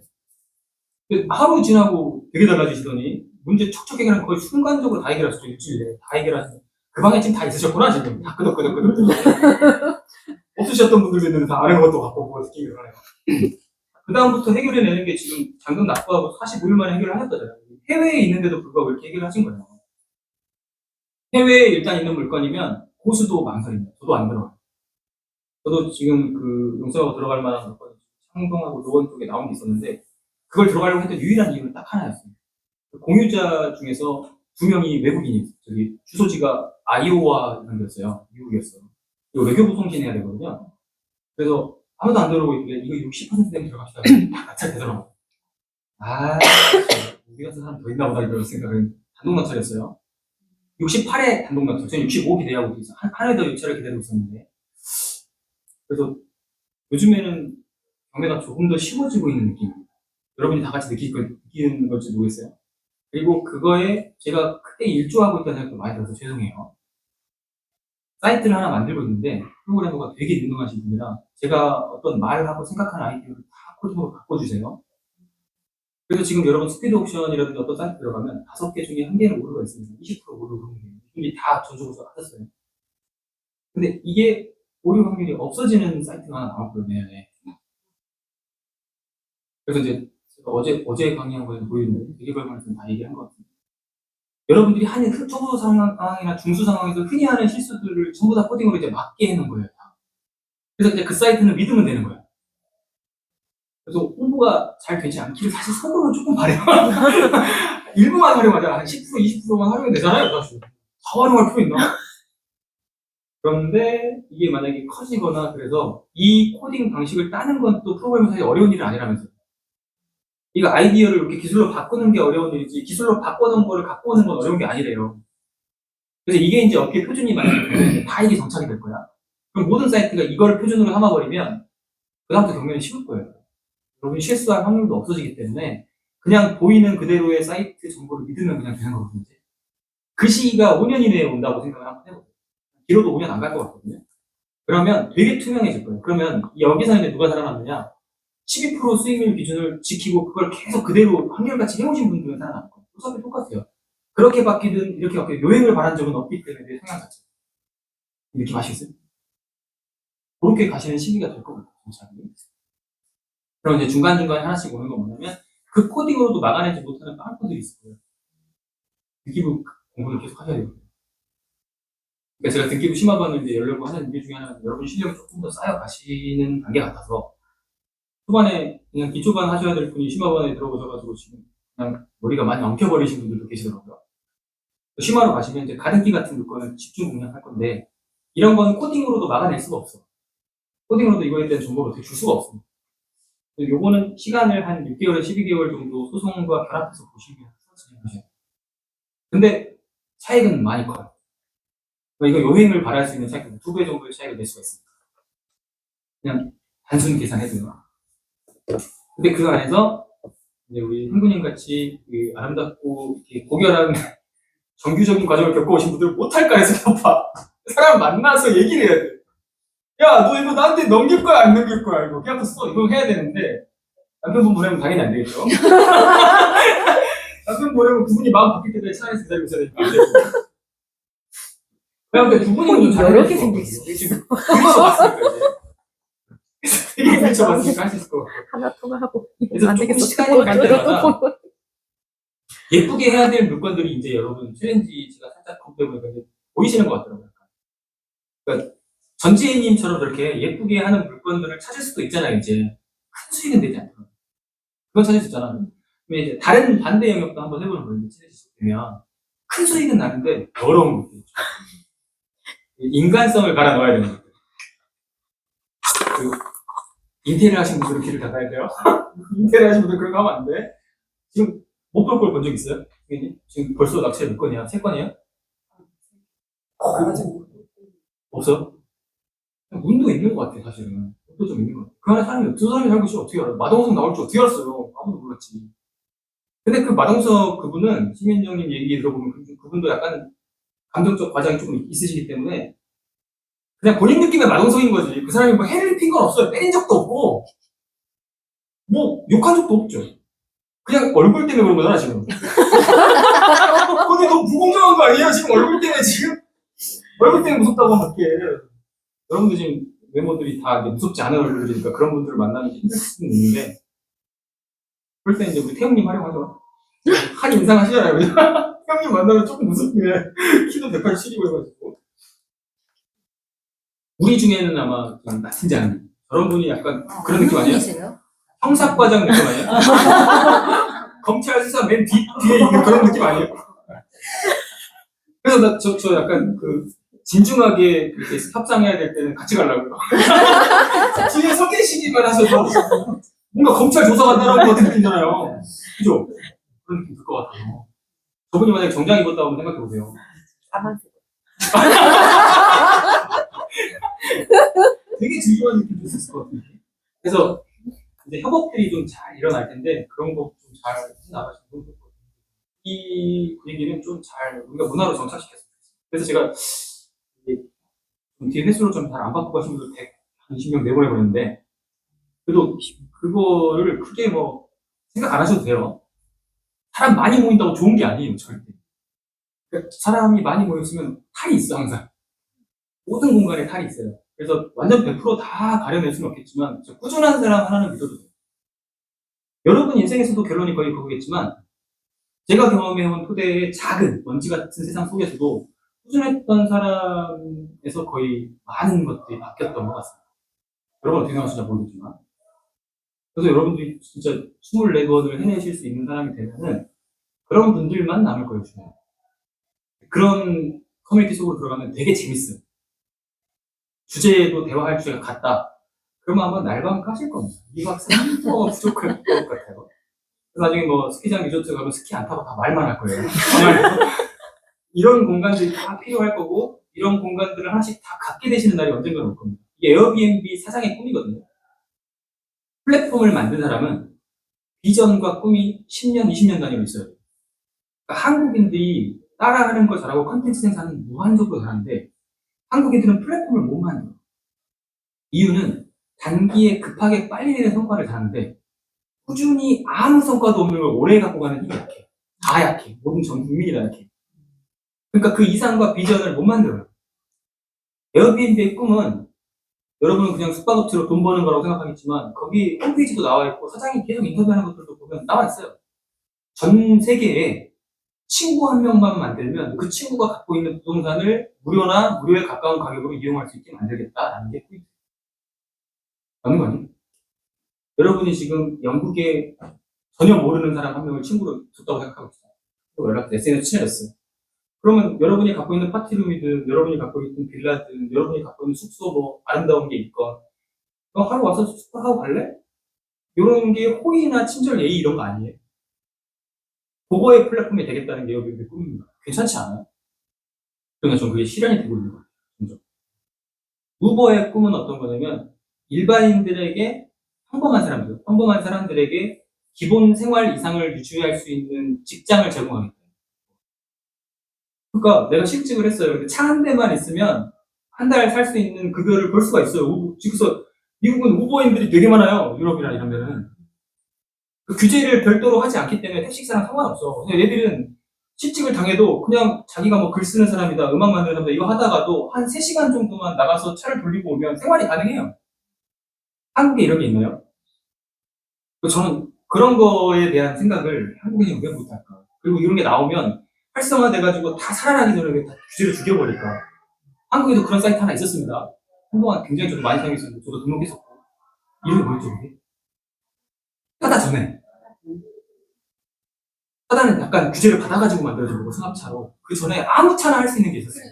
근데 하루 지나고 되게 달라지시더니 문제 척척 해결하는 거의 순간적으로 다 해결하셨죠. 일주일에 다 해결하시고 그 방에 지금 다 있으셨구나 지금 다 끄덕끄덕끄덕 없으셨던 분들도 있는데 다 아는 것도 갖고 오고 느끼기 그러네요. 그 다음부터 해결해내는 게 지금 잔금 납부하고 45일 만에 해결을 하셨다잖아요. 해외에 있는데도 불구하고 이렇게 해결을 하신 거예요. 해외에 일단 있는 물건이면 고수도 망설입니다. 저도 안 들어가요. 저도 지금 그 용서하고 들어갈 만한 물건이 창동하고 노원 쪽에 나온 게 있었는데 그걸 들어가려고 했던 유일한 이유는 딱 하나였어요. 공유자 중에서 2명이 외국인이에요. 저기 주소지가 아이오와 이런 데였어요. 미국이었어요. 이거 외교부 송신해야 되거든요. 그래서 아무도 안 들어오고 있길래 이거 60% 되면 들어갑시다. 딱 낙찰되더라고요. 우리 같은 사람 더 있나 보다 이런 생각은 단독 낙찰이었어요. 68회 단독 낙찰. 저는 65 기대하고 있어요. 하루에 더 유찰을 기다리고 있었는데 그래서 요즘에는 경매가 조금 더 쉬워지고 있는 느낌입니다. 여러분이 다 같이 느끼는 걸지 모르겠어요. 그리고 그거에 제가 크게 일조하고 있다는 생각도 많이 들어서 죄송해요. 사이트를 하나 만들고 있는데 프로그래머가 되게 유능하신 분이라 제가 어떤 말을 하고 생각하는 아이디어를 다 코딩으로 바꿔주세요. 그래서 지금 여러분 스피드 옵션이라든지 어떤 사이트 들어가면 5개 중에 1개는 오류가 있습니다. 20% 오류 확률이. 이분이 다 전적으로 하셨어요. 근데 이게 오류 확률이 없어지는 사이트가 하나 나왔거든요. 그래서 이제 제가 어제 강의한 거에 보이는데 되게 별말씀 다 얘기한 것 같습니다. 여러분들이 하는 초보 상황이나 중수 상황에서 흔히 하는 실수들을 전부 다 코딩으로 이제 맞게 해놓은 거예요. 그래서 이제 그 사이트는 믿으면 되는 거예요. 그래서 홍보가 잘 되지 않기를 사실 속으로는 조금 바래요. 일부만 활용하자. 한 10%, 20%만 활용이 되잖아요, 사실. 다 활용할 필요 있나? 그런데 이게 만약에 커지거나 그래서 이 코딩 방식을 따는 건 또 프로그래머 사실 어려운 일은 아니라면서요. 이거 아이디어를 이렇게 기술로 바꾸는 게 어려운 일이지 기술로 바꿔놓은 거를 갖고 오는 건 어려운 게 아니래요. 그래서 이게 이제 업계 표준이 만약에 되면 다 이게 정착이 될 거야. 그럼 모든 사이트가 이걸 표준으로 삼아버리면 그다음부터 경매는 쉬울 거예요. 여러분이 실수할 확률도 없어지기 때문에 그냥 보이는 그대로의 사이트 정보를 믿으면 그냥 되는 거거든요. 그 시기가 5년 이내에 온다고 생각을 한번 해보세요. 길어도 5년 안 갈 것 같거든요. 그러면 되게 투명해질 거예요. 그러면 여기서 이제 누가 살아남느냐? 12% 수익률 기준을 지키고 그걸 계속 그대로 한결같이 해오신 분들은 살아남을 거예요. 어차피 똑같아요. 그렇게 바뀌든 이렇게 바뀌든 요행을 바란 적은 없기 때문에 내 성향 자체. 이렇게 마시겠어요? 그렇게 가시는 시기가 될 거거든요. 그럼 이제 중간중간에 하나씩 오는 건 뭐냐면 그 코딩으로도 막아내지 못하는 빵코들이 있을 거예요. 듣기부 공부를 계속 하셔야 돼요. 그러니까 제가 듣기부 심화반을 이제 열려고 하는 이유 중에 하나는 여러분 실력이 조금 더 쌓여가시는 단계 같아서 초반에 그냥 기초반 하셔야 될 분이 심화반에 들어오셔가지고 지금 그냥 머리가 많이 엉켜버리신 분들도 계시더라고요. 심화로 가시면 이제 가등기 같은 물건을 집중 공략할 건데 이런 건 코딩으로도 막아낼 수가 없어. 코딩으로도 이거에 대한 정보를 어떻게 줄 수가 없습니다. 요거는 시간을 한 6개월에서 12개월 정도 소송과 결합해서 보시면 진행하셔야 돼요. 근데 차익은 많이 커요. 그러니까 이거 요행을 바랄 수 있는 차익은 2배 정도의 차익을 낼 수가 있습니다. 그냥 단순 계산해도요. 근데 그 안에서 이제 우리 흥구님 같이 그 아름답고 이렇게 고결한 정규적인 과정을 겪어오신 분들은 못할까 해서 겹파. 사람 만나서 얘기를 해야 돼. 야, 너 이거 나한테 넘길 거야, 안 넘길 거야, 이거. 그냥 써. 이거 해야 되는데, 남편분 보내면 당연히 안 되겠죠. 남편 보내면 그분이 마음 바뀔 때까지 차 안에서 기다리고 있어야 되니까 안 되죠. 근데 두 분이 여러 개 생겼어. 지금 부딪혀봤으니까, 이제. 되게 부딪혀봤으니까 할 수 있을 것 같아요. 하나 통화하고 그래서 안 조금 되겠어. 시간이 갈 때마다 또 보고. 예쁘게 해야 될 물건들이 이제 여러분 챌린지가 살짝 컴퓨터 보니까 이제 보이시는 것 같더라고요. 그러니까 전지혜님처럼 저렇게 예쁘게 하는 물건들을 찾을 수도 있잖아요, 이제. 큰 수익은 되지 않더라고요. 그건 찾을 수 있잖아. 그러면 이제 다른 반대 영역도 한번 해보는 거예요, 챌린지 되면. 큰 수익은 나는데 어려운 것들 있죠. 인간성을 갈아 넣어야 되는 것들. 그리고 인테리어 하신 분들은 귀를 닫아야 돼요. 인테리어 하신 분들 그런 거 하면 안 돼. 지금 못 볼 걸 본 적 있어요? 지금 벌써 납치를 몇 건이야? 3건이야? 없어요? 운도 있는 것 같아, 사실은. 운도 좀 있는 것 같아. 그 안에 사람이, 두 사람이 살고 있으면 어떻게 알아? 마동석 나올 줄 어떻게 알았어요? 아무도 몰랐지. 근데 그 마동석 그분은, 심현정님 얘기 들어보면 그분도 약간 감정적 과장이 조금 있으시기 때문에 그냥 본인 느낌의 마동석인 거지. 그 사람이 뭐 해를 핀 건 없어요. 때린 적도 없고, 뭐, 욕한 적도 없죠. 그냥 얼굴 때문에 그런 거잖아, 지금. 근데 너무 무공정한 거 아니에요? 지금 얼굴 때문에 지금? 얼굴 때문에 무섭다고 하면 어떡해. 여러분들 지금 외모들이 다 무섭지 않은 얼굴이니까 그런 분들을 만나는 게 힘들 수는 있는데, 그럴 때 이제 우리 태웅님 활용하죠. 한 인상 하시잖아요. 태웅님 만나면 조금 무섭긴 해. 키도 187이고 해가지고. 우리 중에는 아마 나틴지 않은 저런 분이 약간 그런 느낌 아니에요? 분이세요? 형사과장 느낌 아니에요? 검찰 수사 맨 뒤에 있는 그런 느낌 아니에요? 그래서 저 약간 진중하게 그렇게 협상해야 될 때는 같이 가려고요. 뒤에 서 계시기만 하셔도 뭔가 검찰 조사가 따라온 것 같은 느낌이잖아요. 그죠? 그런 느낌 들 것 같아요. 저분이 만약에 정장 입었다고 한번 생각해보세요. 까만색. 되게 즐거운 느낌이 있을 것 같아요. 그래서 이제 협업들이 좀 잘 일어날 텐데 그런 거 좀 잘 나가시면 좋겠거든요. 이 분위기는 좀 잘 우리가 문화로 정착시켰습니다. 그래서 제가 좀 뒤에 횟수로 좀 잘 안 바꾸고 하신 분들 120명 내보내버렸는데 그래도 그거를 크게 뭐 생각 안 하셔도 돼요. 사람 많이 모인다고 좋은 게 아니에요, 절대. 그러니까 사람이 많이 모였으면 탈이 있어, 항상. 모든 공간에 탈이 있어요. 그래서 완전 100%다 가려낼 수는 없겠지만 꾸준한 사람 하나는 믿어도 돼요. 여러분 인생에서도 결론이 거의 그거겠지만 제가 경험해온 토대의 작은 먼지 같은 세상 속에서도 꾸준했던 사람에서 거의 많은 것들이 바뀌었던 것 같습니다. 여러분 어떻게 생각하시는지 모르겠지만 그래서 여러분들이 진짜 24번을 해내실 수 있는 사람이 되면은 그런 분들만 남을 거예요, 주변에. 그런 커뮤니티 속으로 들어가면 되게 재밌어요. 주제도 대화할 주제가 같다. 그러면 아마 날밤 까실 겁니다. 2박 3일 동안 부족할 것 같아요. 그래서 나중에 뭐 스키장 리조트 가면 스키 안 타고 다 말만 할 거예요. 이런 공간들이 다 필요할 거고, 이런 공간들을 하나씩 다 갖게 되시는 날이 언젠가 올 겁니다. 이게 에어비앤비 사장의 꿈이거든요. 플랫폼을 만든 사람은 비전과 꿈이 10년, 20년 단위로 있어요. 그러니까 한국인들이 따라하는 걸 잘하고 컨텐츠 생산은 무한적으로 잘하는데 한국인들은 플랫폼을 못 만들어요. 이유는 단기에 급하게 빨리 내는 성과를 잘하는데 꾸준히 아무 성과도 없는 걸 오래 갖고 가는 힘이 약해. 다 약해. 모든 전 국민이 다 약해. 그러니까 그 이상과 비전을 못 만들어요. 에어비앤비의 꿈은 여러분은 그냥 숙박업체로 돈 버는 거라고 생각하겠지만 거기 홈페이지도 나와 있고 사장이 계속 인터뷰하는 것들도 보면 나와 있어요. 전 세계에 친구 한 명만 만들면 그 친구가 갖고 있는 부동산을 무료나 무료에 가까운 가격으로 이용할 수 있게 만들겠다라는 게 포인트예요. 맞는 거 아니에요? 여러분이 지금 영국에 전혀 모르는 사람 한 명을 친구로 줬다고 생각하고 있어요. 연락 SNS 친해졌어요. 그러면 여러분이 갖고 있는 파티룸이든 여러분이 갖고 있는 빌라든 여러분이 갖고 있는 숙소 뭐 아름다운 게 있건 그럼 하루 와서 숙박하고 갈래? 이런 게 호의나 친절 예의 이런 거 아니에요? 그거의 플랫폼이 되겠다는 게 여기 꿈입니다. 괜찮지 않아요? 그러니까 전 그게 실현이 되고 있는 거예요. 점점. 우버의 꿈은 어떤 거냐면 일반인들에게 평범한 사람들에게 기본 생활 이상을 유지할 수 있는 직장을 제공하겠다. 그러니까 내가 실직을 했어요. 근데 차 한 대만 있으면 한 달 살 수 있는 급여를 벌 수가 있어요. 그래서 미국은 우버인들이 되게 많아요. 유럽이나 이런 데는. 그 규제를 별도로 하지 않기 때문에 택시기사랑 상관없어. 그냥 얘들은 실직을 당해도 그냥 자기가 뭐 글 쓰는 사람이다, 음악 만드는 사람이다, 이거 하다가도 한 3시간 정도만 나가서 차를 돌리고 오면 생활이 가능해요. 한국에 이런 게 있나요? 저는 그런 거에 대한 생각을 한국인이 왜 못할까? 그리고 이런 게 나오면 활성화돼가지고 다 살아나기 전에 다 규제를 죽여버릴까? 한국에도 그런 사이트 하나 있었습니다. 한동안 굉장히 저도 많이 사용했었는데 저도 등록했었고 이름이 뭐였죠 그게? 하다 전에 하다는 약간 규제를 받아가지고 만들어진 거고 승합차로 그 전에 아무 차나 할 수 있는 게 있었어요.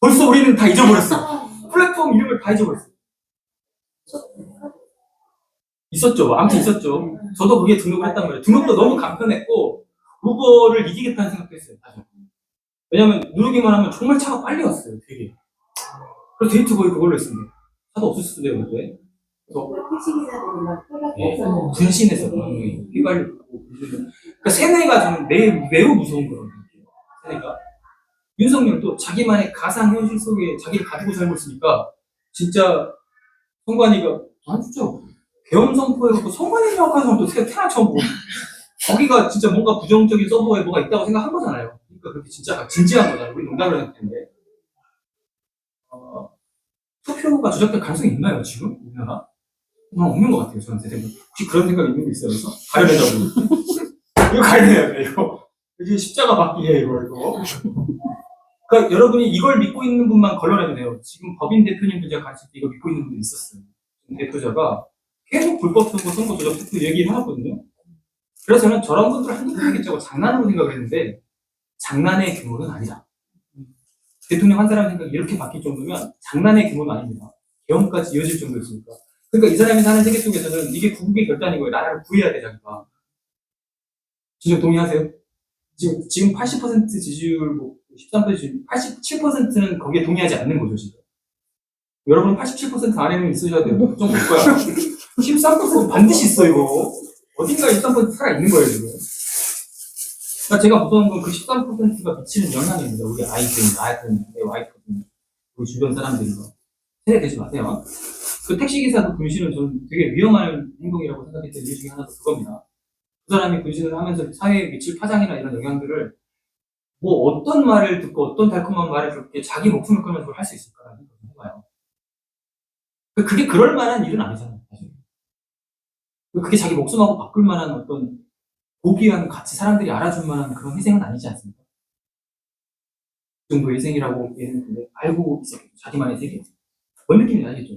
벌써 우리는 다 잊어버렸어. 플랫폼 이름을 다 잊어버렸어. 있었죠. 아무튼 있었죠. 저도 그게 등록을 했단 말이에요. 등록도 너무 간편했고 우버를 이기겠다는 생각도 했어요. 왜냐면 누르기만 하면 정말 차가 빨리 왔어요. 되게. 그래서 데이트 거의 그걸로 했습니다. 차도 없을 때요 그때. 그래서 분신해서 휘발유. 그러니까 세뇌가 저는 매우 무서운 거라고 생각해요. 세뇌가. 윤석열도 자기만의 가상 현실 속에 자기를 가지고 살고 있으니까 진짜 성관이가 진짜 계엄 선포해놓고 성관이 명확한 사람도 태어나 처음 보고 거기가 진짜 뭔가 부정적인 서버에 뭐가 있다고 생각한 거잖아요. 그러니까 그렇게 진짜 진지한 거잖아요. 우리 농담을 생각했는데 투표가 조작될 가능성이 있나요 지금 우리나라? 없는 것 같아요. 저는 제 생각. 혹시 그런 생각 있는 게 있어요? 그래서 가려내자고. 이거 가려내야 돼. 이거 이제 십자가 받기에 이거. 그러니까 여러분이 이걸 믿고 있는 분만 걸러내도 돼요. 지금 법인 대표님들 제가 가르칠 때 이거 믿고 있는 분들이 있었어요. 대표자가 계속 불법 선거, 선거 조작 투표 얘기를 해놨거든요. 그래서 저는 저런 분들 한두 분이겠죠. 장난으로 생각을 했는데 장난의 규모는 아니다. 대통령 한 사람 생각이 이렇게 바뀔 정도면 장난의 규모는 아닙니다. 계엄까지 이어질 정도였으니까. 그러니까 이 사람이 사는 세계 속에서는 이게 국국의 결단인 거예요. 나라를 구해야 돼, 자기가. 지금 동의하세요? 지금 80% 지지율, 뭐 13% 지지율, 87%는 거기에 동의하지 않는 거죠, 지금. 여러분 87% 안에는 있으셔야 돼요. 좀 볼 거야. 13% 반드시 있어, 이거. 어딘가에 13% 살아있는 거예요, 지금. 그러니까 제가 무서운 건 그 13%가 미치는 영향입니다. 우리 아이들, 내 와이프들, 우리 주변 사람들과. 세뇌되지 마세요. 그 택시기사도 분신은 저는 되게 위험한 행동이라고 생각했던 이유 중에 하나도 그겁니다. 그 사람이 분신을 하면서 사회에 미칠 파장이나 이런 영향들을 뭐 어떤 말을 듣고 어떤 달콤한 말을 그렇게 자기 목숨을 걸면서 그걸 할 수 있을까라는 생각을 해봐요. 그게 그럴 만한 일은 아니잖아요. 사실. 그게 자기 목숨하고 바꿀 만한 어떤 고귀한 가치, 사람들이 알아줄 만한 그런 희생은 아니지 않습니까? 그 정도 희생이라고 얘는 근데 알고 있었겠죠. 자기만의 세계. 뭔 느낌인지 알겠죠?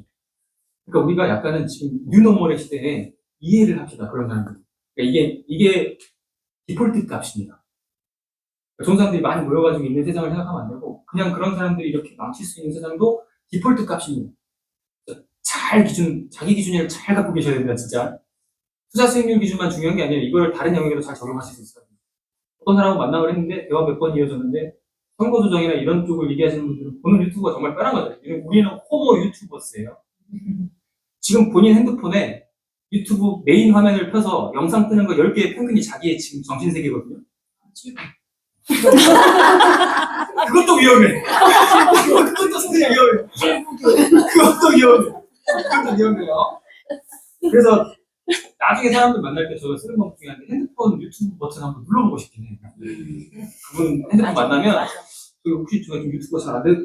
그러니까 우리가 약간은 지금 뉴노멀의 시대에 이해를 합시다. 그런 사람들. 그러니까 이게 디폴트 값입니다. 좋은 사람들이 많이 모여가지고 있는 세상을 생각하면 안 되고 그냥 그런 사람들이 이렇게 망칠 수 있는 세상도 디폴트 값입니다. 자기 기준을 잘 갖고 계셔야 됩니다. 진짜. 투자 수익률 기준만 중요한 게 아니라 이걸 다른 영역에도 잘 적용하실 수 있어요. 어떤 사람하고 만나고 했는데 대화 몇 번 이어졌는데 선거 조정이나 이런 쪽을 얘기하시는 분들은 보는 유튜브가 정말 뻔한 거죠. 우리는 호모 유튜버스예요. 지금 본인 핸드폰에 유튜브 메인 화면을 펴서 영상 뜨는 거 10개의 평균이 자기의 지금 정신세계거든요. 그것도 위험해. 그것도 상당히 위험해. 그것도 위험해요. 그래서 나중에 사람들 만날 때 저도 쓰는 방법 중에 하나인데 핸드폰 유튜브 버튼 한번 눌러보고 싶긴 해요. 그분 핸드폰 만나면 혹시 제가 좀 유튜브가 잘 안 되는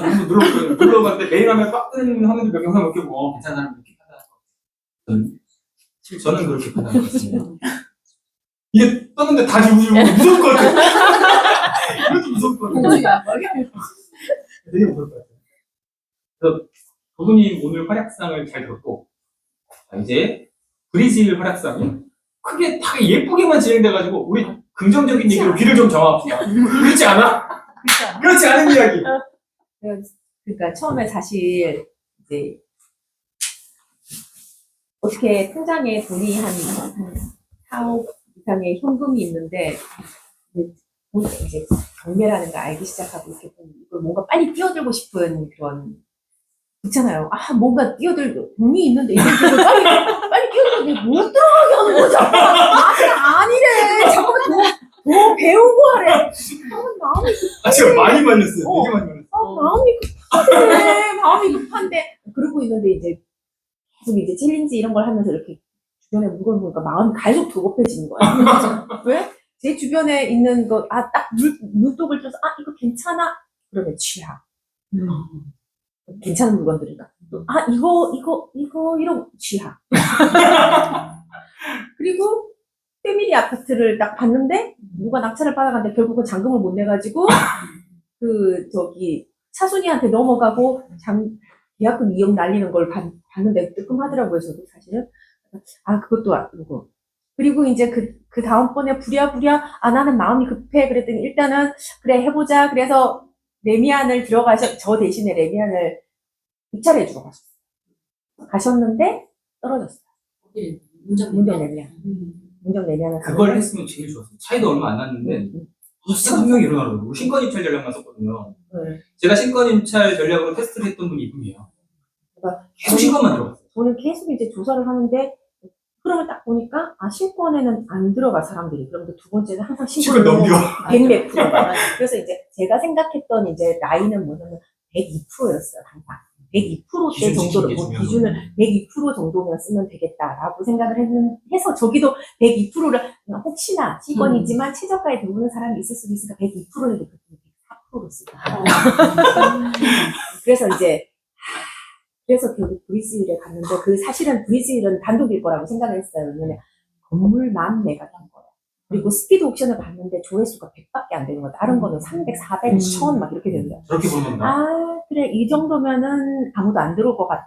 한번 눌러봤는데 메인 화면 빡 뜨는 화면들 몇 영상 몇 개 보고 괜찮은 사람 이렇게 판단하는 거. 저는 그렇게 판단했습니다. 이게 떴는데 다 지우고 무서울 것 같아요. 이것도 무서울 것 같아요. 되게 무서울 것 같아요. 그래서 그분이 오늘 활약상을 잘 들었고 이제 브리질 활약상이 크게 다 예쁘게만 진행돼가지고 우리 긍정적인 얘기로 귀를 좀 정합시다. 그렇지 않아? 그렇지 않은 이야기. 그러니까 처음에 사실 이제 어떻게 통장에 돈이 한 4억 이상의 현금이 있는데 이제 경매라는 걸 알기 시작하고 이렇게 이걸 뭔가 빨리 뛰어들고 싶은 그런 있잖아요. 뭔가 돈이 있는데 이걸 빨리 뛰어들고 못 들어가게 하는 거죠. 아니래. 잠깐만 더 배우고 하래. 마음이 제가 많이 말렸어요. 되게 많이 말렸어요. 마음이 급한데 그러고 있는데 이제 계속 이제 챌린지 이런 걸 하면서 이렇게 주변에 물건 보니까 마음이 계속 조급해지는 거예요. 왜? 제 주변에 있는 거, 딱 눈독을 떠서, 이거 괜찮아? 그러면 취하. 괜찮은 물건들이다. 이런 취하. 그리고, 패밀리 아파트를 딱 봤는데, 누가 낙찰을 받아갔는데, 결국은 잔금을 못 내가지고, 차순이한테 넘어가고, 계약금 2억 날리는 걸 봤는데, 뜨끔하더라고요, 저도 사실은. 그것도 아니고. 그리고 이제 그 다음번에 부랴부랴, 나는 마음이 급해. 그랬더니 일단은, 그래, 해보자. 그래서 레미안을 저 대신에 레미안을 입찰해주고 가셨는데, 떨어졌어요. 문정 레미안. 문정 레미안을. 그걸 했으면 제일 좋았어요. 차이도 얼마 안 났는데, 진짜 한 명이 일어나더라고요. 신권 입찰 전략만 썼거든요. 제가 신권 입찰 전략으로 테스트를 했던 분이 이분이에요. 계속 신권만 들어갔어요. 저는 계속 이제 조사를 하는데, 흐름을 딱 보니까, 신권에는 안 들어가, 사람들이. 그런데 두 번째는 항상 신권을 넘겨. 100몇 프로. 그래서 이제 제가 생각했던 이제 나이는 뭐냐면 102%였어요, 항상. 102%대 정도로, 기준을 102% 정도면 쓰면 되겠다라고 생각을 해서 저기도 102%를, 혹시나 신권이지만 최저가에 들어오는 사람이 있을 수도 있으니까 102%를 104%로 쓰고. 그래서 결국 브리즈힐에 갔는데, 사실은 브리즈힐은 단독일 거라고 생각을 했어요. 왜냐면, 건물만 매각한 거예요. 그리고 스피드 옥션을 봤는데, 조회수가 100밖에 안 되는 거예요. 다른 거는 300, 400, 1000 막 이렇게 되는 거예요. 저렇게 보는 건가? 그래, 이 정도면은 아무도 안 들어올 것 같아.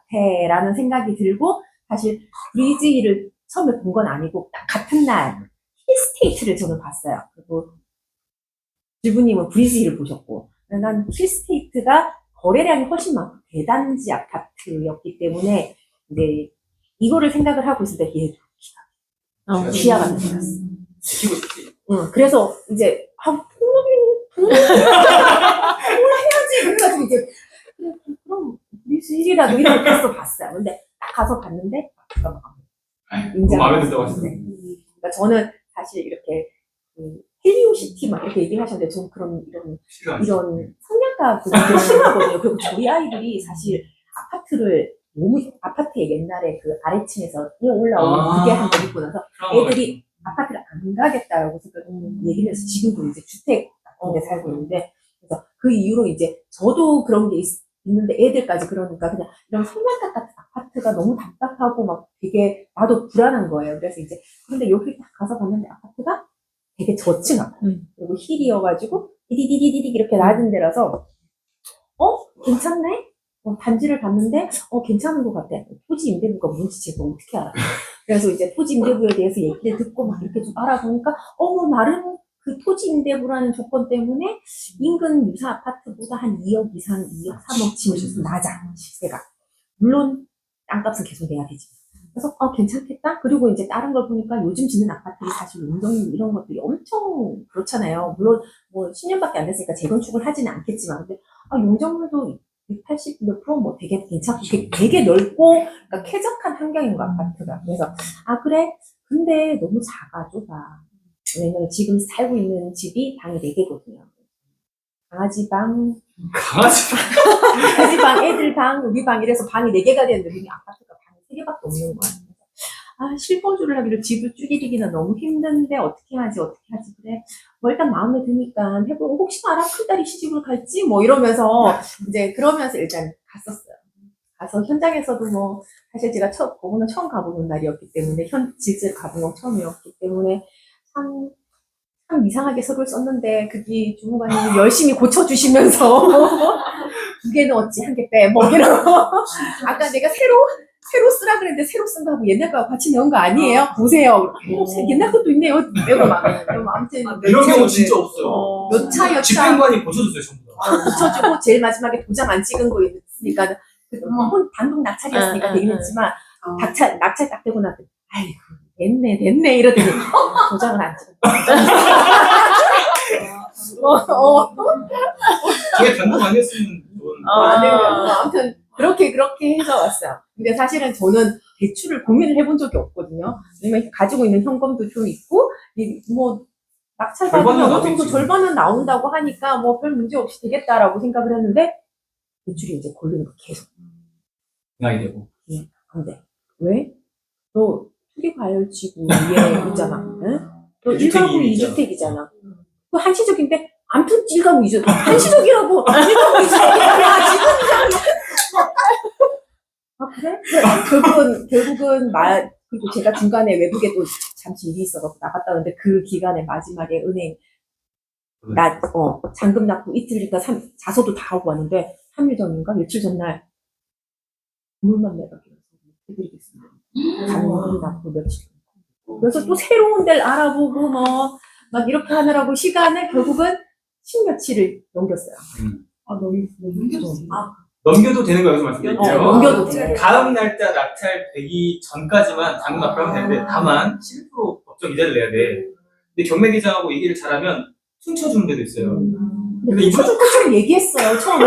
라는 생각이 들고, 사실 브리즈힐을 처음에 본 건 아니고, 딱 같은 날, 힐스테이트를 저는 봤어요. 그리고, 주부님은 브리즈힐을 보셨고, 난 힐스테이트가 거래량이 훨씬 많고 대단지 아파트였기 때문에 이제 이거를 생각을 하고 있을 때 얘도 기아가 생겼어. 지키고 싶지. 그래서 이제 뭘 해야지. 그래가지고 이제 그럼 브리즈힐이라도 이렇게 가서 봤어요. 근데 딱 가서 봤는데 마음에 든다고 하시더라고요. 그러니까 저는 사실 이렇게 헬리오시티 막 이렇게 얘기하셨는데 전 이런 성냥가 되게 싫어하거든요. 그리고 저희 아이들이 사실 아파트에 옛날에 그 아래층에서 올라오는 그게 한 번 있고 나서 애들이 아파트를 안 가겠다라고 얘기를 해서 지금도 이제 주택 같은 데 살고 있는데, 그래서 그 이후로 이제 저도 그런 게 있는데 애들까지 그러니까 그냥 이런 성냥가 같은 아파트가 너무 답답하고 막 되게 나도 불안한 거예요. 그래서 이제 근데 여기 딱 가서 봤는데 아파트가 되게 저층 아파트. 그리고 힐이어가지고, 디디디디디 이렇게 낮은 데라서, 괜찮네? 단지를 봤는데, 괜찮은 것 같아. 토지 임대부가 뭔지 제가 어떻게 알아? 그래서 이제 토지 임대부에 대해서 얘기를 듣고 막 이렇게 좀 알아보니까, 나름 그 토지 임대부라는 조건 때문에 인근 유사 아파트보다 한 2억 이상, 2억, 3억 치면 낮아, 시세가. 물론, 땅값은 계속 내야 되지. 그래서, 괜찮겠다? 그리고 이제 다른 걸 보니까 요즘 짓는 아파트들이 사실 용적률 이런 것들이 엄청 그렇잖아요. 물론, 뭐, 10년밖에 안 됐으니까 재건축을 하지는 않겠지만, 근데, 용적률도 180 몇 프로 뭐 되게 괜찮고, 되게 넓고, 그러니까 쾌적한 환경인 거, 아파트가. 그래서, 그래? 근데 너무 작아, 좁아. 왜냐면 지금 살고 있는 집이 방이 4개거든요. 강아지 방, 애들 방, 우리 방 이래서 방이 4개가 되는데 우리 아파트가 방이 3개밖에 없는 거야. 실거주를 하기로 집을 줄이기는 너무 힘든데 어떻게 하지 그래. 뭐 일단 마음에 드니까 해보고 혹시나 알아 큰딸이 시집을 갈지 뭐 이러면서 이제 그러면서 일단 갔었어요. 가서 현장에서도 뭐 사실 제가 그거는 처음 가보는 날이었기 때문에 실제 가본 건 처음이었기 때문에 참 이상하게 서류를 썼는데 그게 주무관님이 열심히 고쳐주시면서 2개 넣었지 1개 빼 뭐 이러고 아까 내가 새로 쓰라 그랬는데 새로 쓴 거하고 옛날 거하고 같이 넣은 거 아니에요? 보세요. 옛날 것도 있네요. 이러고 막 아무튼 이런 경우 진짜 없어요. 몇 차였다. 집행관이 고쳐줬어요, 전부 다. 고쳐주고 제일 마지막에 도장 안 찍은 거 있으니까 단독 낙찰이었으니까 되긴 했지만 낙찰 딱 되고 나서 아이고 됐네 이러더니 도장을 안 찍어. 저게 단독 아니었으면 좋은. 아무튼 그렇게 해서 왔어요. 근데 사실은 저는 대출을 고민을 해본 적이 없거든요. 왜냐면 가지고 있는 현금도 좀 있고 뭐 낙찰 받으면 어느 정도 절반은 나온다고 하니까 뭐 별 문제 없이 되겠다라고 생각을 했는데 대출이 이제 걸리는 거 계속. 나이 되고. 근데 왜? 너 투기과열지구 위에 있잖아. 응? 너 1가구 2주택이잖아. 그 한시적인데 아무튼 1가구 2주택. 한시적이라고 1가구 2주택이야. 지금 그래? 결국은 그리고 제가 중간에 외국에 또 잠시 일이 있어서 나갔다 오는데 그 기간에 마지막에 은행 잔금 납부 이틀이니까 자서도 다 하고 왔는데 3일 전인가 며칠 전날 물만 내가기로 해드리겠습니다. 잔금 납부 며칠. 그래서 또 새로운 데를 알아보고 막 이렇게 하느라고 시간을 결국은 10며칠을 넘겼어요. 넘겨도 되는 거 여기서 말씀드릴게요. 넘겨도 돼요. 다음 날짜 낙찰되기 전까지만 잔금 납부하면 되는데 다만 11% 법정 이자를 내야 돼. 근데 경매기장하고 얘기를 잘하면 퉁쳐주는 데도 있어요. 근데 이거 좀 얘기했어요 처음에.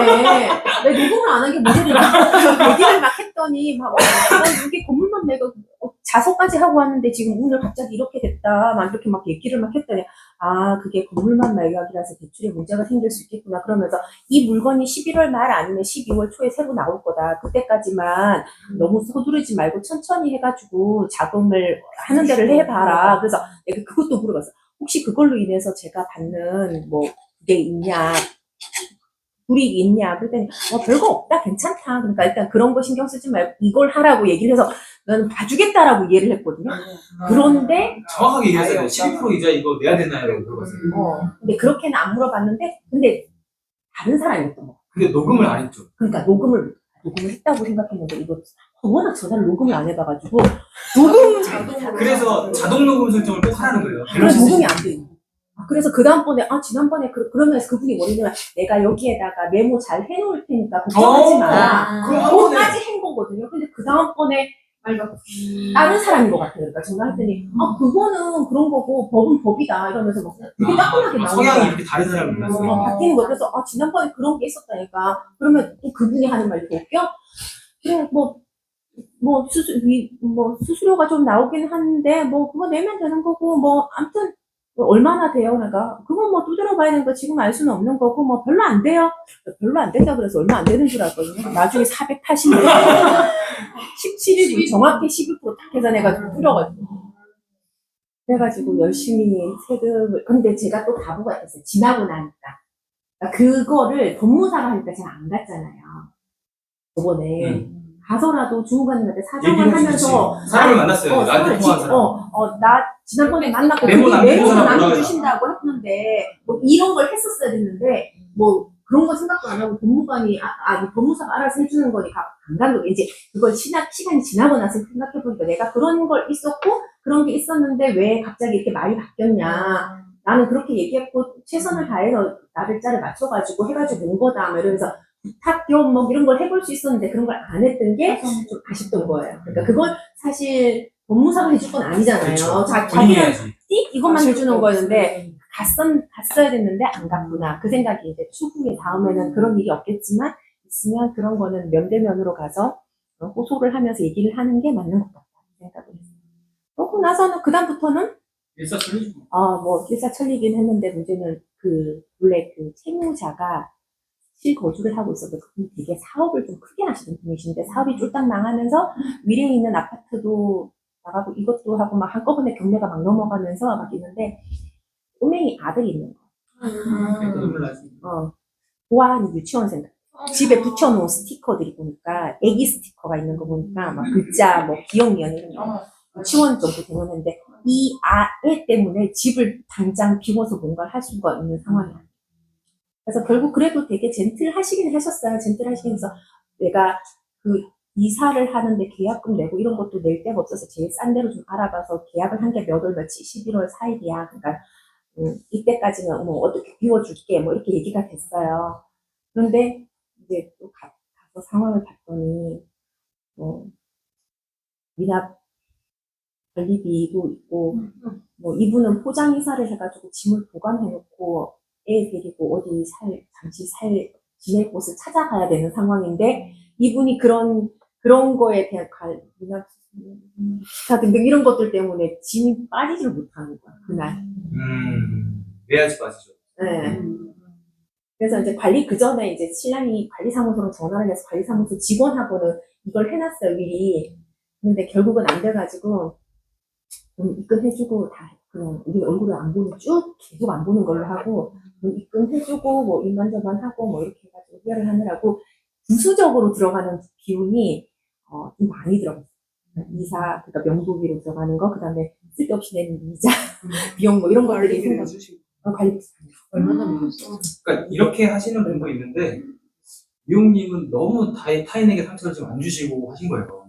내 녹음을 안 한 게 문제를 얘기를 막 했더니 이게 건물만 내가 자서까지 하고 왔는데 지금 오늘 갑자기 이렇게 됐다 막 이렇게 막 얘기를 막 했더니 그게 건물만 매각이라서 대출에 문제가 생길 수 있겠구나 그러면서 이 물건이 11월 말 아니면 12월 초에 새로 나올 거다 그때까지만 너무 서두르지 말고 천천히 해가지고 자금을 하는 데를 해봐라. 그래서 내가 그것도 물어봤어. 혹시 그걸로 인해서 제가 받는 그게 있냐, 불이익이 있냐, 그랬더니, 별거 없다, 괜찮다. 그러니까 일단 그런 거 신경 쓰지 말고 이걸 하라고 얘기를 해서 나는 봐주겠다라고 이해를 했거든요. 그런데, 정확하게 얘기했어야 돼. 12% 이자 이거 내야 되나요? 라고 물어봤어요. 근데 그렇게는 안 물어봤는데, 근데 다른 사람이었던 거. 근데 녹음을 안 했죠. 그러니까 녹음을 했다고 생각했는데, 이거 워낙 저달 녹음을 안 해봐가지고, 그래서 자동 녹음 설정을 꼭 하라는 거예요. 그래서 녹음이 안 돼. 그래서 그 다음번에 지난번에 그러면서 그분이 뭐냐면 내가 여기에다가 메모 잘 해놓을 테니까 걱정하지 마. 그거까지 한 거거든요. 근데 그 다음번에 다른 사람인 것 같아요. 그러니까 전화했더니 그거는 그런 거고 법은 법이다 이러면서 막 되게 따끔하게 나오는 성향이 거야. 이렇게 다른 사람이었어요. 바뀌는 거야. 그래서 지난번에 그런 게 있었다니까. 그러면 또 그분이 하는 말이 더 웃겨? 그래 수수료가 좀 나오긴 하는데 그거 내면 되는 거고 아무튼 얼마나 돼요? 내가 그거 두드려 봐야 되는 거 지금 알 수는 없는 거고 별로 안 돼요. 별로 안 된다 그래서 얼마 안 되는 줄 알거든요. 나중에 480만 17일 정확히 12%딱 계산해가지고 뿌려가지고 그래가지고 열심히 세금을 근데 제가 또 바보 같았어요. 지나고 나니까 그거를 법무사가 하니까 제가 안 갔잖아요. 저번에 가서라도 주무관님한테 사정을 하면서 사람을 만났어요. 나한테 통화한 사람. 나 지난번에 만났고 메모 메모 남겨주신다고 남겨주신다고 했는데 이런 걸 했었어야 됐는데 그런 거 생각도 안 하고 법무관이 이 법무사가 알아서 해주는 거니까 안 간 거. 이제 그걸 시간이 지나고 나서 생각해 보니까 내가 그런 걸 있었고 그런 게 있었는데 왜 갑자기 이렇게 말이 바뀌었냐. 나는 그렇게 얘기했고 최선을 다해서 날짜를 맞춰가지고 해가지고 온 거다. 막 이러면서 부탁 겸 뭐 이런 걸 해볼 수 있었는데 그런 걸 안 했던 게 좀 아쉽던 거예요. 그러니까 그건 사실 법무사가 해줄 건 아니잖아요. 그렇죠. 본인이 자기는 해야지. 띡 이것만 해주는 거였는데 갔어야 됐는데 안 갔구나. 그 생각이 이제 추후에 다음에는 그런 일이 없겠지만 있으면 그런 거는 면대면으로 가서 호소를 하면서 얘기를 하는 게 맞는 것 같다. 생각을 했어요. 그러고 나서는 그다음부터는 일사천리죠. 뭐 일사천리긴 했는데 문제는 원래 그 채무자가 실거주를 하고 있어도 그분이 되게 사업을 좀 크게 하시는 분이신데 사업이 쫄딱 망하면서 위례에 있는 아파트도 나가고 이것도 하고 막 한꺼번에 경매가 막 넘어가면서 막 있는데 꼬맹이 아들이 있는 거야. 눈물 나지. 보안 유치원생 집에 붙여놓은 스티커들이 보니까 애기 스티커가 있는 거 보니까 막 글자 뭐 기억니언 이런 거 유치원 정도 되는 건데 이 애 때문에 집을 당장 비워서 뭔가를 할 수가 있는 상황이야. 그래서 결국 그래도 되게 젠틀하시긴 하셨어요. 젠틀하시긴 해서 내가 그 이사를 하는데 계약금 내고 이런 것도 낼 데가 없어서 제일 싼 데로 좀 알아봐서 계약을 한 게 몇 월 며칠 11월 4일이야. 그러니까 이때까지는 뭐 어떻게 비워줄게 뭐 이렇게 얘기가 됐어요. 그런데 이제 또 가서 상황을 봤더니 미납 관리비도 있고 뭐 이분은 포장 이사를 해가지고 짐을 보관해놓고 애 데리고 어디 잠시 지낼 곳을 찾아가야 되는 상황인데 이분이 그런 거에 대한 미납 기타 등등 이런 것들 때문에 짐이 빠지지를 못하는 거야 그날. 왜야지 빠지죠. 네. 그래서 이제 그 전에 이제 신랑이 관리사무소로 전화를 해서 관리사무소 직원하고는 이걸 해놨어요, 미리. 근데 결국은 안 돼가지고, 입금해주고, 그냥 우리 얼굴을 안 보는, 계속 안 보는 걸로 하고, 입금해주고, 뭐, 이만저만 하고, 뭐, 이렇게 해가지고 해결을 하느라고, 부수적으로 들어가는 비용이, 좀 많이 들어갔어요. 그러니까 명부비로 들어가는 거, 그 다음에 쓸데없이 내는 이자, 비용 뭐, 이런 것들이 관리 얼마나 밀렸어? 그러니까 이렇게 하시는 분도 있는데 미용님은 너무 타인에게 상처를 좀 안 주시고 하신 거예요.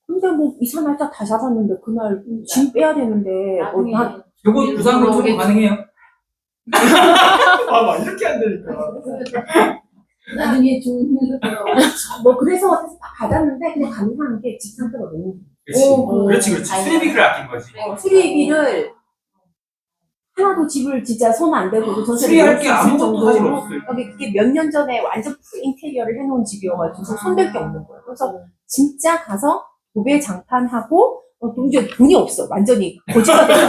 근데 뭐 이사 날짜 다 잡았는데 그날 짐 빼야 되는데 요거 부상으로 조금 가능해요? 막 이렇게 안 되니까. 나중에 좋은 일을 뭐 그래서 받았는데 그냥 감사한 게 집 상태가 너무 그렇지. 수리비를 아낀 거지. 수리비를 하나도 집을 진짜 손 안 대고 수리할 게 아무것도 사실 없어요. 그게 몇 년 전에 완전 풀 인테리어를 해놓은 집이어가지고 손댈 게 없는 거예요. 그래서 진짜 가서 도배 장판하고 또 이제 돈이 없어. 완전히 거지가 돼서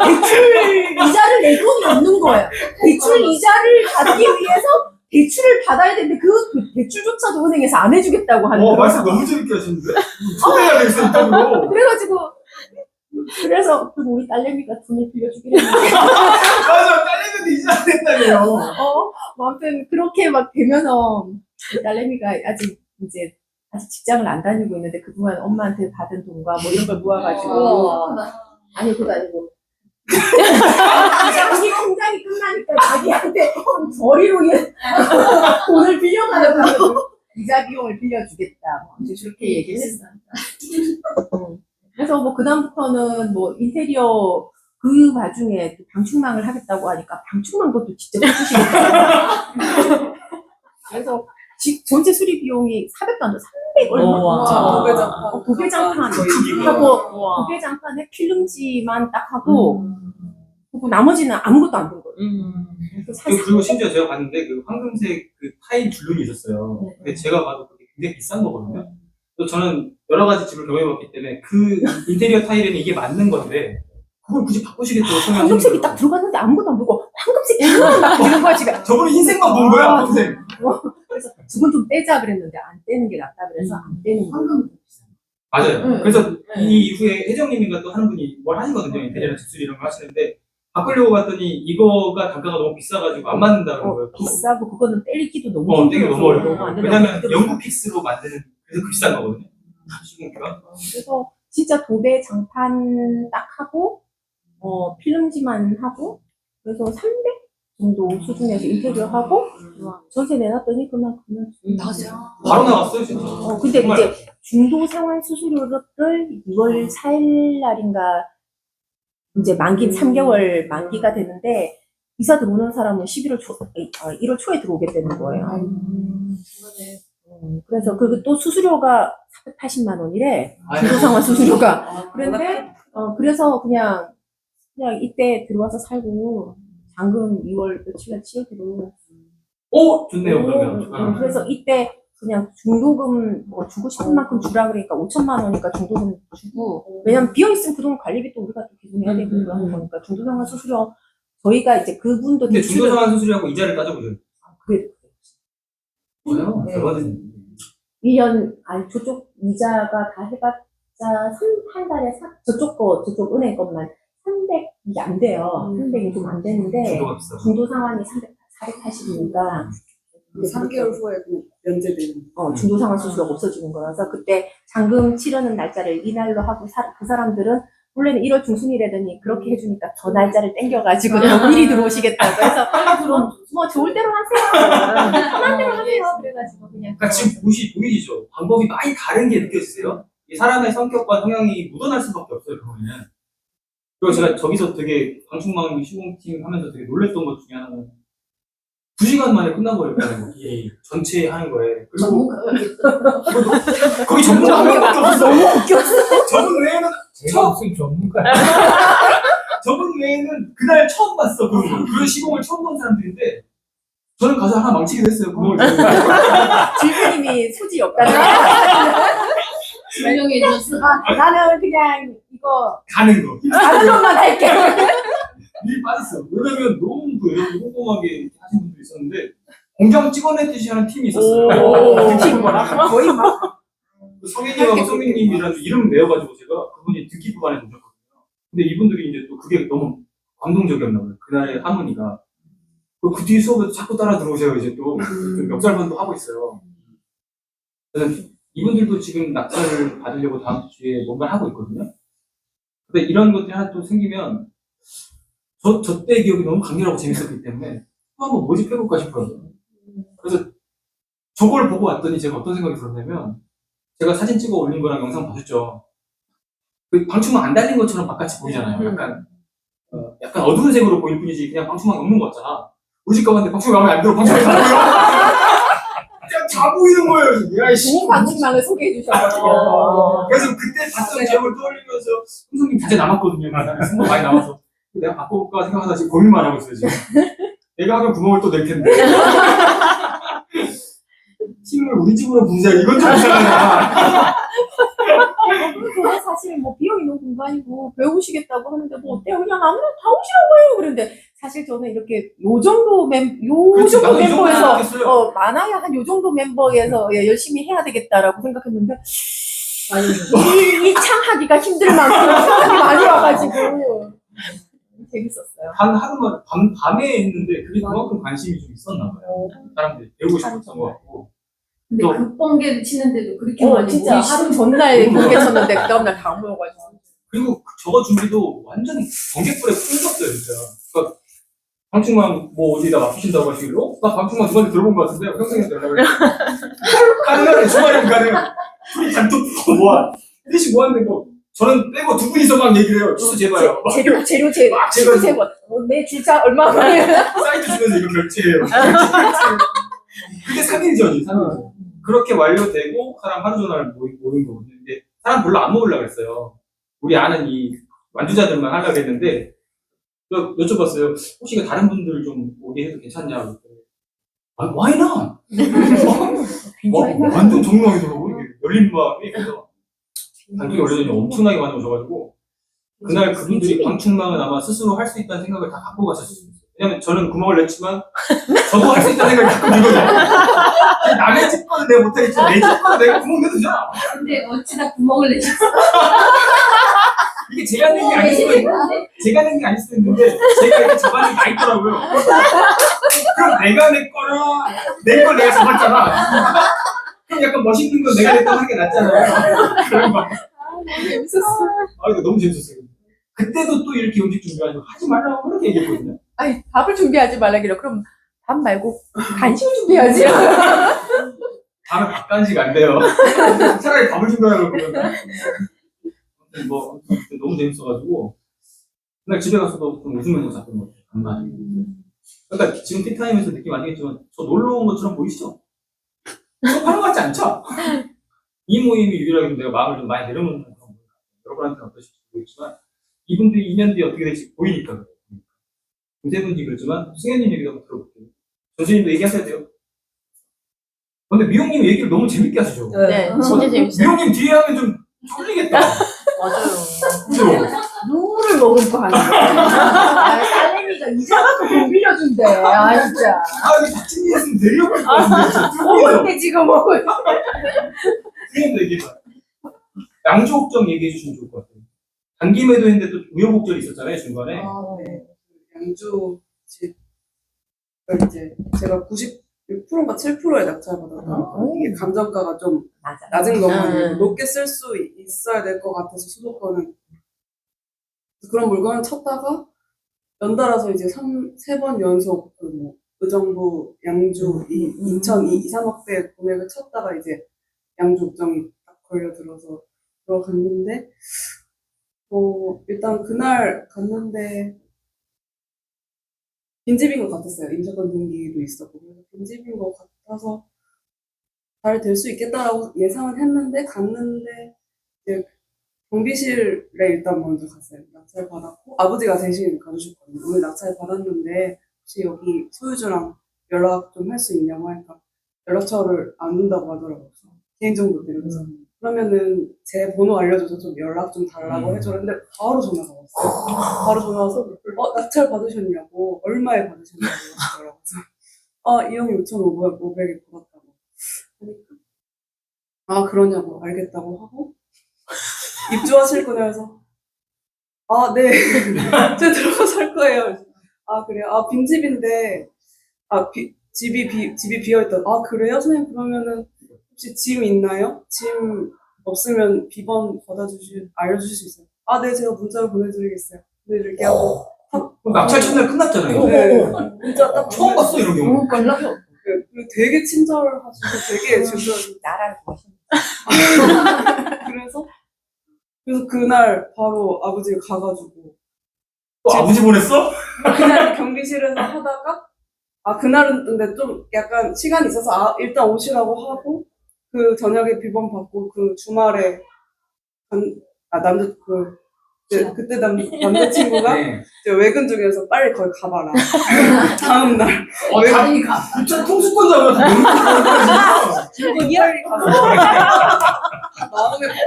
대출 이자를 낼 돈이 없는 거예요. 대출 이자를 받기 위해서 대출을 받아야 되는데 그 대출조차도 은행에서 안 해주겠다고 하는 거예요. 말씀 너무 재밌게 하시는데? 초대해야 되겠어, 인터뷰로. 그래서 우리 딸내미가 돈을 빌려주기로 했는데 맞아, 딸내미도 이자 안 했다며요. 아무튼 그렇게 막 되면서 딸내미가 아직 직장을 안 다니고 있는데 그동안 엄마한테 받은 돈과 뭐 이런 걸 모아가지고 아니 그거 아니고 자기 통장이 끝나니까 자기한테 저리로 돈을 빌려가려고 이자 비용을 빌려주겠다 뭐 그렇게 얘기를 했어. 그래서 뭐 그다음부터는 뭐 인테리어 그 와중에 방충망을 하겠다고 하니까 방충망도 또 직접 해주시겠다. 그래서 집 전체 수리 비용이 400도 안 돼, 300 얼마? 도배장판 하고 도배장판에 필름지만 딱 하고 그리고 나머지는 아무것도 안 된 거예요. 그리고 심지어 제가 봤는데 그 황금색 그 타일 줄눈이 있었어요. 근데 제가 봐도 그게 굉장히 비싼 거거든요. 또 저는 여러 가지 집을 경험해봤기 때문에 그 인테리어 타일에는 이게 맞는 건데 그걸 굳이 바꾸시겠다고 생각하시는 황금색이 딱 들어갔는데 아무것도 안 보고 황금색 하나만 딱 보는 거야 집에. 저분은 흰색만 본 거야, 황금색. 그래서 저건 좀 떼자 그랬는데 안 떼는 게 낫다 그래서 안 떼는 거예요. 맞아요. 그래서 이 이후에 혜정님인가 또 하는 분이 뭘 하시거든요. 인테리어나 집수리 이런 거 하시는데 바꾸려고 봤더니 이거가 단가가 너무 비싸가지고 안 맞는다는 거예요. 비싸고 그거는 떼기도 너무 되게 너무 어려워요. 안 된다고. 왜냐면 영국 픽스로 만드는 그래서 비싼 거거든요. 시공기가. 그래서 진짜 도배 장판 딱 하고 필름지만 하고 그래서 300 정도 수준에서 인테리어하고 전세 내놨더니 그만큼은 바로 나갔어요, 진짜. 근데 정말. 이제 중도 상환 수수료를 2월 4일 날인가 이제 만기 3개월 만기가 되는데 이사 들어오는 사람은 1월 초에 들어오게 되는 거예요. 그래서 그 또 수수료가 480만 원이래. 중도 상환 수수료가. 그런데 그래서 그냥 이때 들어와서 살고 잔금 2월 며칠에 치우기로. 오! 좋네요, 그러면. 그래서 이때 그냥 중도금 주고 싶은 만큼 주라 그러니까 5천만 원이니까 중도금 주고 왜냐면 비어있으면 그동 관리비 또 우리가 또 계속해야 되고 하는 거니까 중도상환 수수료 저희가 이제 그분도 근데 중도상환 수수료하고 이자를 따져보세요. 그래. 뭐요? 네. 대박이네. 1년, 저쪽 이자가 다 해봤자 한 달에 저쪽 은행 것만 300이 안 돼요. 300이 좀 안 되는데 중도가 비싸. 중도 상환이 480이니까 3개월 후에 면제되는. 중도 상환 수수료가 없어지는 거라서 그때 잔금 치르는 날짜를 이날로 하고 그 사람들은 원래는 1월 중순이라더니 그렇게 해주니까 저 날짜를 땡겨가지고 더 미리 들어오시겠다고 해서 뭐 좋을 대로 하세요. 편한 대로 하세요. 그래가지고 그냥 그러니까 지금 보이시죠? 방법이 많이 다른 게 느껴지세요? 이 사람의 성격과 성향이 묻어날 수밖에 없어요, 그거는. 그리고 제가 저기서 되게 방충망 시공팀 하면서 되게 놀랬던 것 중에 하나는 2시간 만에 끝나버렸다는 거, 이 전체 하는 거에. 그리고 거기 전문가 한 명밖에 없어. 너무 웃겼어. 저분 외에는 제가 무슨 전문가야. 저분 외에는 그날 처음 봤어. 그런 시공을 처음 본 사람들인데 저는 가서 하나 망치기도 했어요. 그걸. 질문님이 소질이 없다는 유명해졌어. 나는 그냥 이거 가는 거. 다른 것만 할게. 일이 빠졌어. 왜냐면 너무 그 여러분 꼼꼼하게 하신 분들이 있었는데 공장 찍어내듯이 하는 팀이 있었어요. 듣기 부반하고 거의 막 성현님하고 성민님이라는 이름 외워가지고 제가 그분이 듣기 부반에 오셨거든요. 근데 이분들이 이제 또 그게 너무 감동적이었나 봐요. 그날의 하모니가. 그 뒤에 수업에도 자꾸 따라 들어오세요. 이제 또 좀 멱살반도 하고 있어요. 그래서 이분들도 지금 낙찰을 받으려고 다음 주에 뭔가를 하고 있거든요. 근데 이런 것들이 하나 또 생기면 저 때 기억이 너무 강렬하고 재밌었기 때문에 또 한번 모집해볼까 싶어요. 그래서 저걸 보고 왔더니 제가 어떤 생각이 들었냐면 제가 사진 찍어 올린 거랑 영상 보셨죠? 그 방충망 안 달린 것처럼 바깥이 보이잖아요. 약간 어두운 색으로 보일 뿐이지 그냥 방충망이 없는 거 같잖아. 우리 집 가봤는데 방충망이 마음에 안 들어. 방충망이 다 보여. 그냥 다 보이는 거예요. 야, 씨. 좋은 방충망을 소개해 주셔가지고. 그래서 그때 봤던 기억을 떠올리면서 형님 자제 남았거든요. 승부 많이 남아서 내가 바꿔볼까 생각하다 지금 고민만 하고 있어요. 지금. 내가 하면 구멍을 또 낼 텐데. 팀을 우리 집으로 부르자 이건 좀 이상하다. 그건 사실 뭐 비어있는 공간이고 배우시겠다고 하는데 뭐 어때요? 그냥 아무나 다 오시라고 해요. 그런데 사실 저는 이렇게 요 정도 그렇지, 정도 나도 이 정도 멤버에서 생각했어요. 많아야 한 요 정도 멤버에서 열심히 해야 되겠다라고 생각했는데 이 창하기가 힘들 만큼 사람이 많이 와가지고 재밌었어요. 한 하루만 밤에 했는데 그게 그만큼 관심이 좀 있었나 봐요. 사람들이 배우고 싶었던 것 같고. 근데 또- 급번개를 치는데도 그렇게 많이 진짜 모이시고. 하루 전날 경계 쳤는데 그 다음날 다 모여가지고 그리고 저거 준비도 완전 전객불에 풍졌어요, 진짜. 그러니까 방충망 뭐 어디다 맡기신다고 하시길로 나 방충망 누구한테 들어본 것 같은데 형님한테 연락을 가능하네, 주말이면 가능. 둘이 단톡 모아. 셋이 모았는데 뭐 저는 빼고 두 분이서 막 얘기를 해요. 주소 제발요. 막 재료 막 제가 세번 내 줄자 얼마나 사이트 주면서 이거 결제해요. 그게 3일 전이에요, 3일 전. 그렇게 완료되고 사람 하루 전날 모인 거거든요. 근데 사람 별로 안 모으려고 그랬어요. 우리 아는 이 완주자들만 하려고 했는데 여쭤봤어요. 혹시 이거 다른 분들 좀 오게 해도 괜찮냐? 그랬더니 why not? 완전 정당하더라고요. 이게 열린 마음이. 그래서 단톡에 올려더니 엄청나게 많이 오셔가지고 그날 그분들이 방충망은 아마 스스로 할 수 있다는 생각을 다 갖고 가셨을 수 있어요. 왜냐면 저는 구멍을 냈지만 저도 할 수 있다는 생각을 갖고 들거든요. 남의 집 거는 내가 못하겠지만 내 집 거는 내가 구멍 내도 되잖아. 근데 어찌나 구멍을 내셨어. 이게 제가 낸 게 아닐 수도 있고 제가 낸 게 아닐 수도 있는데 제가 이렇게 잡아낸 게 다 있더라고요. 그럼 내가 내 거랑 내 걸 내가 잡았잖아. 그럼 약간 멋있는 건 내가 냈다고 하는 게 낫잖아요. 그런 거. 재밌었어. 이거 너무 재밌었어요. 그때도 또 이렇게 음식 준비하고 하지 말라고 그렇게 얘기했거든요. 아니, 밥을 준비하지 말라기래. 그럼 밥 말고 간식을 준비해야지. 밤에 밥간식 안 돼요. 차라리 밥을 준비하라고 그러면. 아무튼 뭐 아무튼 너무 재밌어가지고 그날 집에 가서도 좀 웃으면서 잤던 것 같아요. 간만에. 그러니까 지금 티타임에서 느낌 아시겠지만 저 놀러 온 것처럼 보이시죠? 수업하는 것 같지 않죠? 이 모임이 유일하게 내가 마음을 좀 많이 내려놓는 그런 모임. 여러분한테는 어떠실지 모르겠지만 이분들이 2년 뒤에 어떻게 될지 보이니까 그래요. 세 분이 그렇지만 승현님 얘기도 한번 들어볼게요. 전수님도 얘기하셔야 돼요. 근데 미용님 얘기를 너무 재밌게 하시죠? 네, 진짜 재밌어요. 미용님 뒤에 하면 좀 쫄리겠다. 맞아요. 그죠? 눈물을 머금고 하는 거야. 딸내미가 이자 갖고 돈 빌려준대. 아, 진짜. 아, 이거 박진희 했으면 내려버릴 것 같은데. 진짜 먹었대, 지금 먹을. 승현도 얘기해봐. 양조국정 얘기해 주시면 좋을 것 같아요. 단기매도 했는데 또 우여곡절이 있었잖아요, 중간에. 네. 양주 집 이제 제가 96%인가 7%의 낙찰 받았다. 이게 감정가가 좀 맞아. 낮은 것만 높게 쓸 수 있어야 될 것 같아서 수도권은 그런 물건을 찾다가 연달아서 이제 3번 연속 그뭐 의정부, 양주, 인천 이 2, 3억대 금액을 찾다가 이제 양주 옥정이 딱 걸려들어서 들어갔는데 일단 그날 갔는데 빈집인 것 같았어요. 임차권 등기도 있었고 그래서 빈집인 것 같아서 잘 될 수 있겠다라고 예상은 했는데 갔는데 이제 경비실에 일단 먼저 갔어요. 낙찰 받았고 아버지가 대신 가주셨거든요. 오늘 낙찰 받았는데 혹시 여기 소유주랑 연락 좀 할 수 있냐고 하니까 연락처를 안 준다고 하더라고요. 개인정보 때문에. 그러면은 제 번호 알려줘서 좀 연락 좀 달라고 해줬는데 바로 전화가 왔어요. 바로 전화 와서 낙찰 받으셨냐고 얼마에 받으셨냐고 하시더라고요. 이 형이 5,500에 받았다고 하니까 그러냐고 알겠다고 하고 입주하실 거냐면서 네. 제가 들어가서 할 거예요. 그래요? 빈집인데 집이 비어있다. 그래요? 선생님 그러면은 혹시 짐 있나요? 짐 없으면 비번 알려주실 수 있어요? 네, 제가 문자로 보내드리겠어요. 보내드릴게요 하고. 그럼 낙찰 첫날 끝났잖아요. 네. 문자 딱 처음 봤어, 이런 경우. 연락이 그리고 되게 친절하시고 되게 진짜 나라를 좋아하시는 그래서 그날 바로 아버지가 가가지고 또 아버지 보냈어? 그날 경비실에서 하다가 그날은 근데 좀 약간 시간이 있어서 일단 오시라고 하고 그 저녁에 비번 받고 그 주말에 그때 남자친구가 네. 이제 외근 중에서 빨리 거기 가봐라. 다음 날 다행히 가. 진짜 통수권자가 다 빨리 가서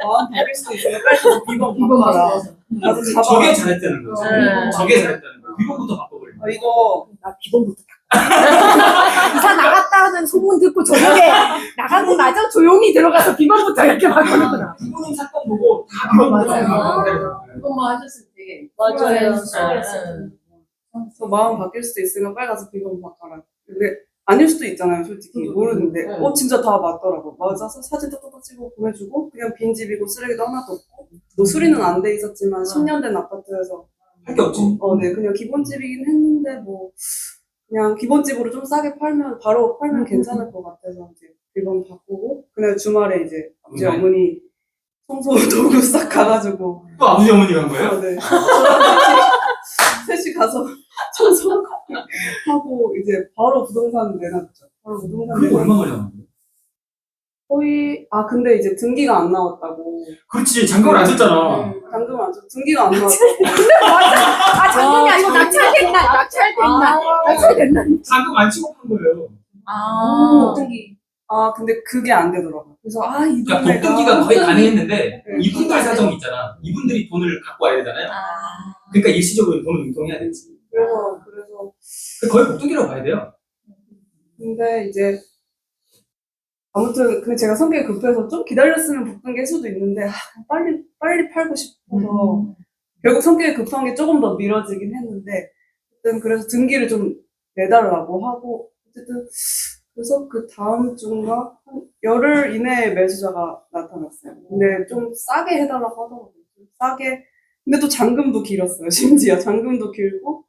마음 바뀔 수도 있으니까 빨리 가서 비번 바꿔라. 가서 저게 가봐라. 잘했다는 거지. 네. 저게 잘했다는 거야. 비번부터 바꿔버린 거야. 이거 나 비번부터 이사 나갔다는 소문 듣고 저녁에 나가고 나서 조용히 들어가서 비번부터 이렇게 바꾸는구나. 부모님 사건 보고 다 비번부터 맞아요. 바꿔버린 그것만 하셨을 때 맞아요. 그래서 마음 바뀔 수도 있으니까 빨리 가서 비번 바꿔라. 근데 아닐 수도 있잖아요, 솔직히. 모르는데. 진짜 다 맞더라고. 맞아서 사진 톡톡 찍고 보내주고, 그냥 빈집이고 쓰레기도 하나도 없고, 뭐 수리는 안 돼 있었지만, 10년 된 아파트에서. 할게 없지. 네, 그냥 기본집이긴 했는데, 그냥 기본집으로 좀 싸게 바로 팔면 괜찮을 것 같아서, 이제 비번 바꾸고, 그날 주말에 이제, 아버지 어머니 청소 도구 싹 가가지고. 또 아버지 어머니 간 거예요? 네. 셋이 가서 청소하고 이제 바로 부동산 내놨죠. 바로 부동산 그리고 내놨 얼마 만에 나온 거예요? 거의 근데 이제 등기가 안 나왔다고. 그렇지, 잔금을 안 줬잖아. 잔금 안 줬. 등기가 안 나왔다고. 장난이 아니고 낙찰됐나. 잔금 안 치고 판 거예요. 등기. 근데 그게 안 되더라고요. 그래서 이 그러니까 동네가 복등기가 거의 가능했는데 네. 이분들 사정이 있잖아. 이분들이 돈을 갖고 와야 되잖아요. 그러니까 일시적으로 돈을 융통해야 되지. 그래서 거의 복등기라고 봐야 돼요. 근데 이제 아무튼 근데 제가 성격이 급해서 좀 기다렸으면 복등기 할 수도 있는데 빨리 팔고 싶어서 결국 성격이 급한 게 조금 더 미뤄지긴 했는데 어쨌든 그래서 등기를 좀 내달라고 하고 어쨌든 그래서 그 다음 주인가 한 열흘 이내에 매수자가 나타났어요. 근데 좀 싸게 해달라고 하더라고요. 싸게. 근데 또 잔금도 길었어요. 심지어 잔금도 길고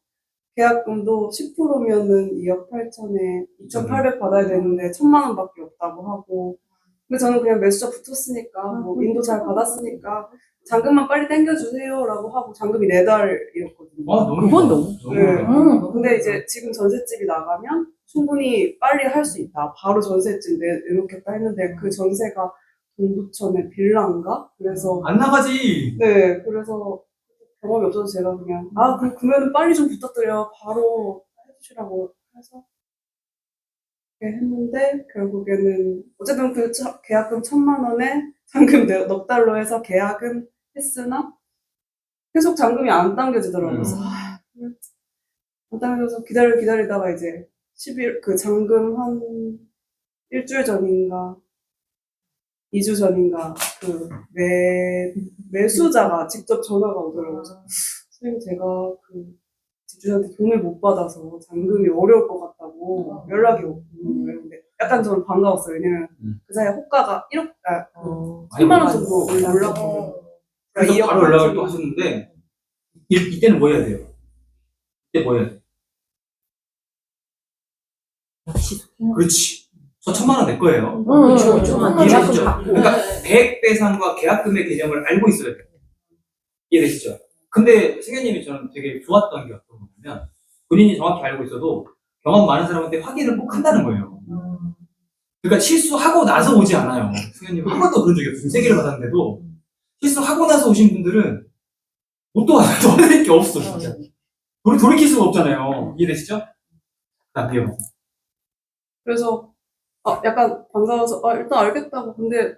계약금도 10%면은 2억 8천에 2,800 받아야 되는데 1,000만 원밖에 없다고 하고. 근데 저는 그냥 매수자 붙었으니까 뭐 인도 잘 받았으니까 잔금만 빨리 땡겨주세요라고 하고 잔금이 4달이었거든요. 너무 그건 좋아. 네. 너무 근데 이제 지금 전셋집이 나가면 충분히 빨리 할 수 있다. 바로 전셋집 내놓겠다 했는데 그 전세가 동두천의 빌라인가? 그래서 안 나가지. 네, 그래서 경험이 없어서 제가 그냥 그러면 빨리 좀 부탁드려. 바로 해주시라고 해서 이렇게 했는데 결국에는 어쨌든 그 계약금 1,000만 원에 잔금 넉 달로 해서 계약은 했으나 계속 잔금이 안 당겨지더라고요. 그래서 안 당겨져서 기다리다가 이제 10일 그 잔금 한 일주일 전인가 2주 전인가 그 매수자가 직접 전화가 오더라고요. 그래서 선생님 제가 그 집주인한테 돈을 못 받아서 잔금이 어려울 것 같다고 연락이 오는 거예요. 근데 약간 저는 반가웠어요. 왜냐면 그 사이에 호가가 1억, 3만 원 정도 올랐거든요. 그래서 바로 연락을 또 하셨는데 이때는 뭐 해야 돼요? 이때 뭐 해야 돼? 역시. 그렇지. 저 1,000만 원 내 거예요. 그렇죠. 이해되시죠? 받고. 그러니까 배액배상과 계약금의 개념을 알고 있어야 돼요. 이해되시죠? 근데 세계님이 저는 되게 좋았던 게 어떤 거냐면 본인이 정확히 알고 있어도 경험 많은 사람한테 확인을 꼭 한다는 거예요. 그러니까 실수하고 나서 오지 않아요. 세계님 한 번도 그런 적이 없어요. 3개를 받았는데도 실수하고 나서 오신 분들은 못 도와드릴 게 없어 진짜. 돌이킬 수가 없잖아요. 이해되시죠? 나 배워봐. 그래서 약간 반가워서 일단 알겠다고. 근데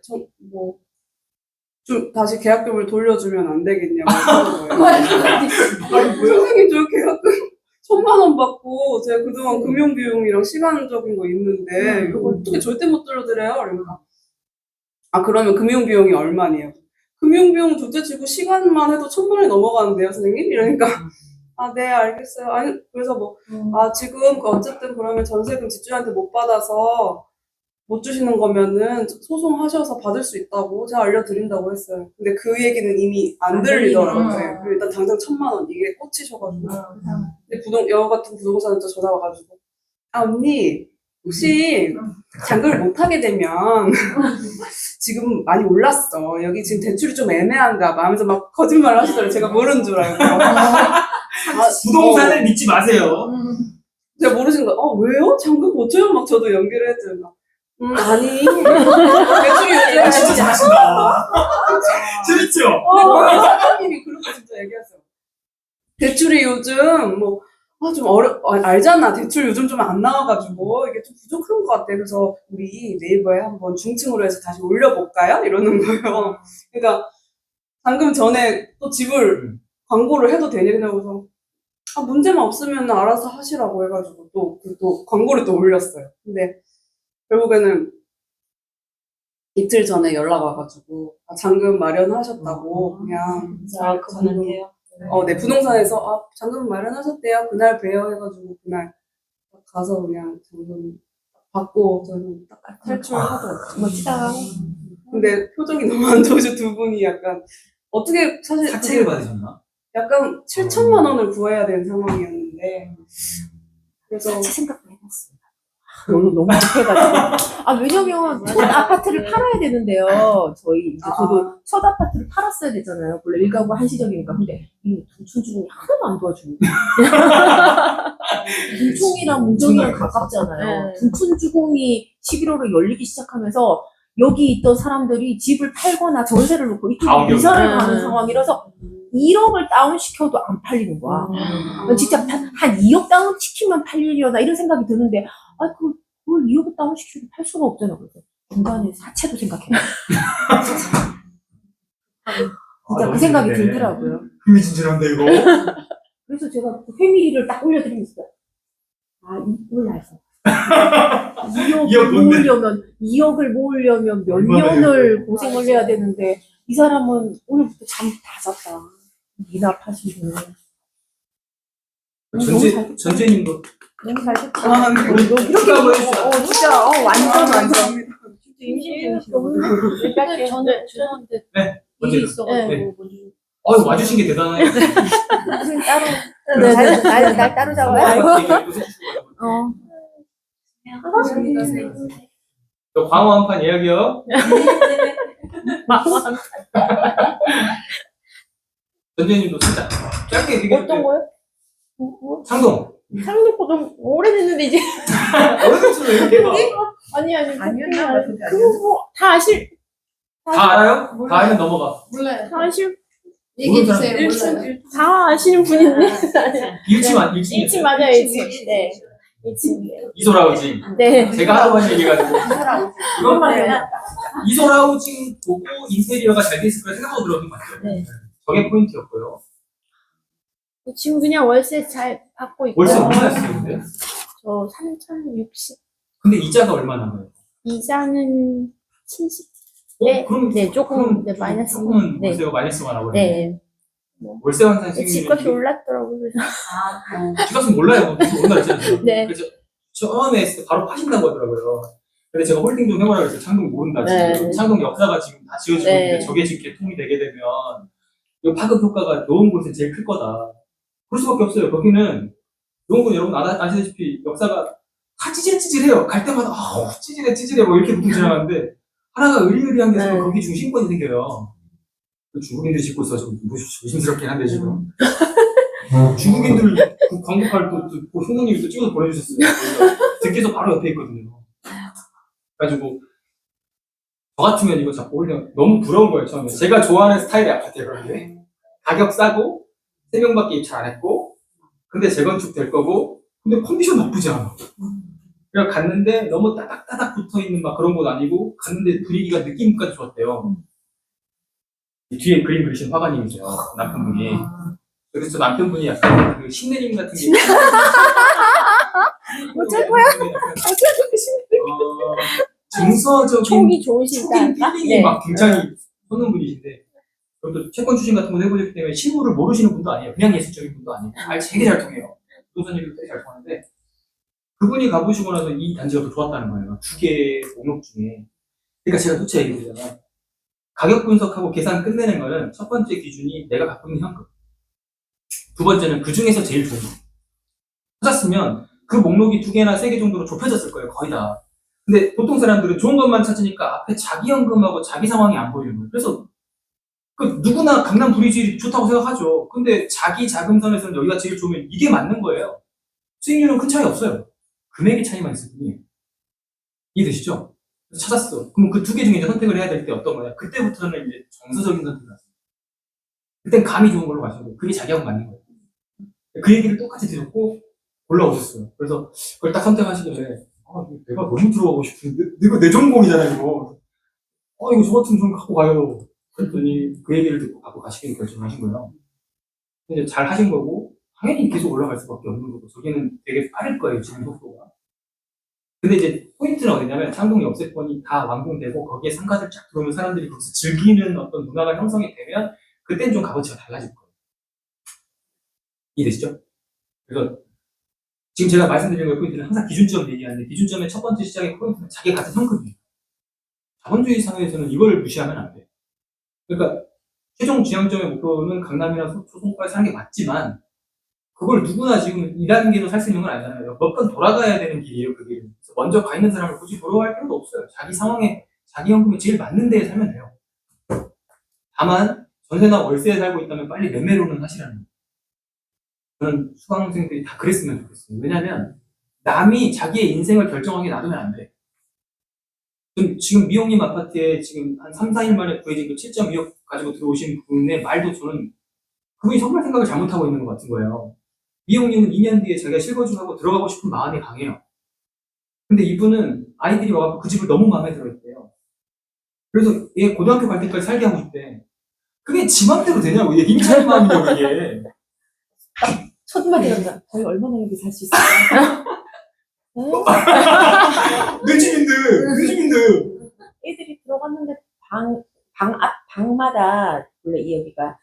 좀 다시 계약금을 돌려주면 안 되겠냐고 하는 거예요. 아니 선생님 저 계약금 1,000만 원 받고 제가 그동안 금융비용이랑 시간적인 거 있는데 이거 어떻게 절대 못 돌려드려요? 그러니까 그러면 금융비용이 얼마네요? 금융비용 둘째치고 시간만 해도 1,000만 원이 넘어가는데요 선생님? 이러니까 네 알겠어요. 아니 그래서 지금 어쨌든 그러면 전세금 집주인한테 못 받아서 못 주시는 거면은 소송하셔서 받을 수 있다고 제가 알려드린다고 했어요. 근데 그 얘기는 이미 안 들리더라고요. 그리고 일단 당장 1,000만 원 이게 꽂히셔가지고. 근데 여러 같은 부동산한테 전화 와가지고 언니 혹시 잔금을 못 하게 되면 지금 많이 올랐어. 여기 지금 대출이 좀 애매한가 봐 하면서 막 거짓말 하시더라고요. 제가 모르는 줄 알고. 부동산을 믿지 마세요. 제가 모르시는 거예요. 왜요? 잔금 못 줘요? 막 저도 연결을 했죠. 아니. 대출이 요즘 진짜 잘하신다. 재밌죠? 사장님이 그렇게 진짜 얘기하세요. 대출이 요즘 좀 알잖아. 대출 요즘 좀 안 나와가지고 이게 좀 부족한 것 같아. 그래서 우리 네이버에 한번 중층으로 해서 다시 올려볼까요? 이러는 거예요. 그러니까 방금 전에 또 집을 광고를 해도 되냐고 해서 문제만 없으면 알아서 하시라고 해가지고 또 광고를 또 올렸어요. 근데 결국에는 이틀 전에 연락 와가지고 잔금 마련하셨다고 그냥 그분한테요? 네, 부동산에서 잔금 마련하셨대요. 그날 봬요 해가지고 그날 가서 그냥 잔금 받고 저는 딱 탈출하더라고요. 멋지다. 근데 표정이 너무 안 좋으셔 두 분이 약간 어떻게 사실 사채를 받으셨나? 약간 7천만 원을 구해야 되는 상황이었는데 그래서 자체 생각도 해봤어요. 너무 급해가지고. 왜냐면 첫 아파트를 팔아야 되는데요. 저희 이제 저도 첫 아파트를 팔았어야 되잖아요. 원래 1가구 한시적이니까. 근데 이 둔촌주공이 하나도 안 도와주는 거예요. 둔촌이랑 문정이랑 가깝잖아요. 둔촌주공이 11월에 열리기 시작하면서 여기 있던 사람들이 집을 팔거나 전세를 놓고 이쪽으로 이사를 가는 상황이라서 1억을 다운시켜도 안 팔리는 거야. 진짜 한 2억 다운시키면 팔리려나 이런 생각이 드는데 그걸 2억 다운시키고 팔 수가 없잖아. 그래서 중간에 사채도 생각해요. 진짜 그 생각이 들더라고요. 흥미진진한데 이거? 그래서 제가 회밀이를 딱 올려드리면서 올라서 2억을 모으려면 몇 년을 고생을 해야 되는데 이 사람은 오늘부터 잠 다 잤다. 미납하시고 전재님도 너무 잘 됐다. 이렇게 한번 해주세요. 진짜 완전 저는 죄송한데 네. 일이 먼저. 있어가지고 네. 먼저 와주신 게 대단해요. 따로. 네, 날 따로 잡아요. 어. 저 광어 한 판 예약이요. 전재님도 진짜 짧게 얘기해 어떤 거요? 뭐? 창동. 상륙고 좀 오래됐는데 이제. 오래됐어요, 이렇게. 아니 아니었나? 그거 뭐다 아실. 다 알아요? 다 알면 넘어가. 몰라요. 다 아실. 얘기해 주세요. 일침. 몰라요. 다 아시는 분인데. 일침. 일침 맞아요, 일침. 네. 일침. 이소라우징. 네. 제가 하도 많이 얘기해가지고. 그것만 네. 해요. 이소라우징 보고 인테리어가 잘 돼 있을 거라 생각하고 들어간 거 맞죠? 네. 저게 포인트였고요. 지금 그냥 월세 잘 받고 있고. 월세 얼마였어요, 근데? 저 3,060. 근데 이자가 얼마나 가요? 이자는 70. 네. 그럼 네, 조금, 그럼 네, 마이너스. 조금은 네. 월세가 마이너스가 나오네. 네. 월세 환산 집값이 올랐더라고요. 그래서. 집값은 몰라요. 올라 했잖아요. 네. 그래서 처음에 했을 때 바로 파신다고 하더라고요. 근데 제가 홀딩 좀 해보라 그랬어요. 창동 모른다 지금. 네. 창동 역사가 지금 다 지어지고 네. 있는데 저게 지금 개통이 되게 되면 이 파급 효과가 좋은 곳에 제일 클 거다. 그럴 수밖에 없어요. 거기는 좋은 건 여러분 아시다시피 역사가 다 찌질찌질해요. 갈 때마다 찌질해 뭐 이렇게 보통 지나가는데 하나가 의리의리한 게 있으면 네. 거기 중심권이 생겨요. 중국인들이 짓고 있어 좀 조심스럽긴 한데 지금. 중국인들 그 광고팔 또 효모님이 또 찍어서 보내주셨어요. 댁에서 바로 옆에 있거든요. 그래가지고 저 같으면 이거 자꾸 올려 너무 부러운 거예요 처음에. 제가 좋아하는 스타일의 아파트예요 그게. 가격 싸고 3명밖에 입찰 안 했고 근데 재건축 될 거고 근데 컨디션 나쁘지 않아. 그래서 갔는데 너무 따닥따닥 붙어있는 막 그런 곳 아니고 갔는데 분위기가 느낌까지 좋았대요. 이 뒤에 그림 그리신 화가님이세요 남편분이. 그래서 남편분이 약간 그 신내림 같은 게 어쩔 거야? 정서적인 촉이 좋으시다. 촉인 필링이 막 굉장히 솟는 분이신데 그리고 채권 추진 같은 걸 해보셨기 때문에 실무를 모르시는 분도 아니에요. 그냥 예술적인 분도 아니고 말 되게 잘 통해요. 부동산 일도 되게 잘 통하는데 그분이 가보시고 나서 이 단지가 더 좋았다는 거예요. 두 개의 목록 중에. 그러니까 제가 도대체 얘기드리잖아요. 가격 분석하고 계산 끝내는 거는 첫 번째 기준이 내가 갖고 있는 현금. 두 번째는 그 중에서 제일 좋은 거. 찾았으면 그 목록이 2개나 3개 정도로 좁혀졌을 거예요. 거의 다. 근데 보통 사람들은 좋은 것만 찾으니까 앞에 자기 현금하고 자기 상황이 안 보이는 거예요. 그래서 그 누구나 강남 브리지 좋다고 생각하죠. 근데 자기 자금선에서는 여기가 제일 좋으면 이게 맞는 거예요. 수익률은 큰 차이 없어요. 금액의 차이만 있을 뿐이에요. 이해되시죠? 그래서 찾았어. 그럼 그 2개 중에 이제 선택을 해야 될 때 어떤 거냐? 그때부터는 이제 정서적인 선택을 하세요. 그땐 감이 좋은 걸로 가시고 그게 자기하고 맞는 거예요. 그 얘기를 똑같이 드렸고 올라오셨어요. 그래서 그걸 딱 선택하시길래 내가 너무 들어가고 싶은데 이거 내 전공이잖아 이거. 이거 저 같으면 좀 갖고 가요. 그랬더니 그 얘기를 듣고 갖고 가시기로 결정하신 거예요. 이제 잘 하신 거고 당연히 계속 올라갈 수밖에 없는 거고 저기는 되게 빠를 거예요 지금 속도가. 근데 이제 포인트는 어디냐면 창동 역세권이 다 완공되고 거기에 상가들 쫙 들어오면 사람들이 거기서 즐기는 어떤 문화가 형성이 되면 그땐 좀 값어치가 달라질 거예요. 이해되시죠? 그래서 지금 제가 말씀드린 거의 포인트는 항상 기준점 얘기하는데 기준점의 첫 번째 시작의 포인트는 자기 같은 현금이에요. 자본주의 사회에서는 이걸 무시하면 안 돼요. 그러니까 최종 지향점의 목표는 강남이나 소송까지 사는 게 맞지만 그걸 누구나 지금 2단계로 살 수 있는 건 아니잖아요. 몇 번 돌아가야 되는 길이에요, 그 길은. 그래서 먼저 가 있는 사람을 굳이 부러워할 필요도 없어요. 자기 상황에, 자기 현금이 제일 맞는 데에 살면 돼요. 다만, 전세나 월세에 살고 있다면 빨리 매매로는 하시라는 거예요. 저는 수강생들이 다 그랬으면 좋겠어요. 왜냐면, 남이 자기의 인생을 결정하게 놔두면 안 돼. 지금 미용님 아파트에 지금 한 3, 4일 만에 구해진 그 7.2억 가지고 들어오신 분의 말도 저는 그분이 정말 생각을 잘못하고 있는 것 같은 거예요. 미용님은 2년 뒤에 자기가 실거주하고 들어가고 싶은 마음이 강해요. 근데 이분은 아이들이 와서 그 집을 너무 마음에 들어 있대요. 그래서 얘 고등학교 갈 때까지 살게 하고 싶대. 그게 지 맘대로 되냐고. 얘 임차인 마음이냐고 이게. 첫 마디가 저희 얼마나 여기 살 수 있을까요? 내 집인데. 애들이 들어갔는데 방마다 원래 이 여기가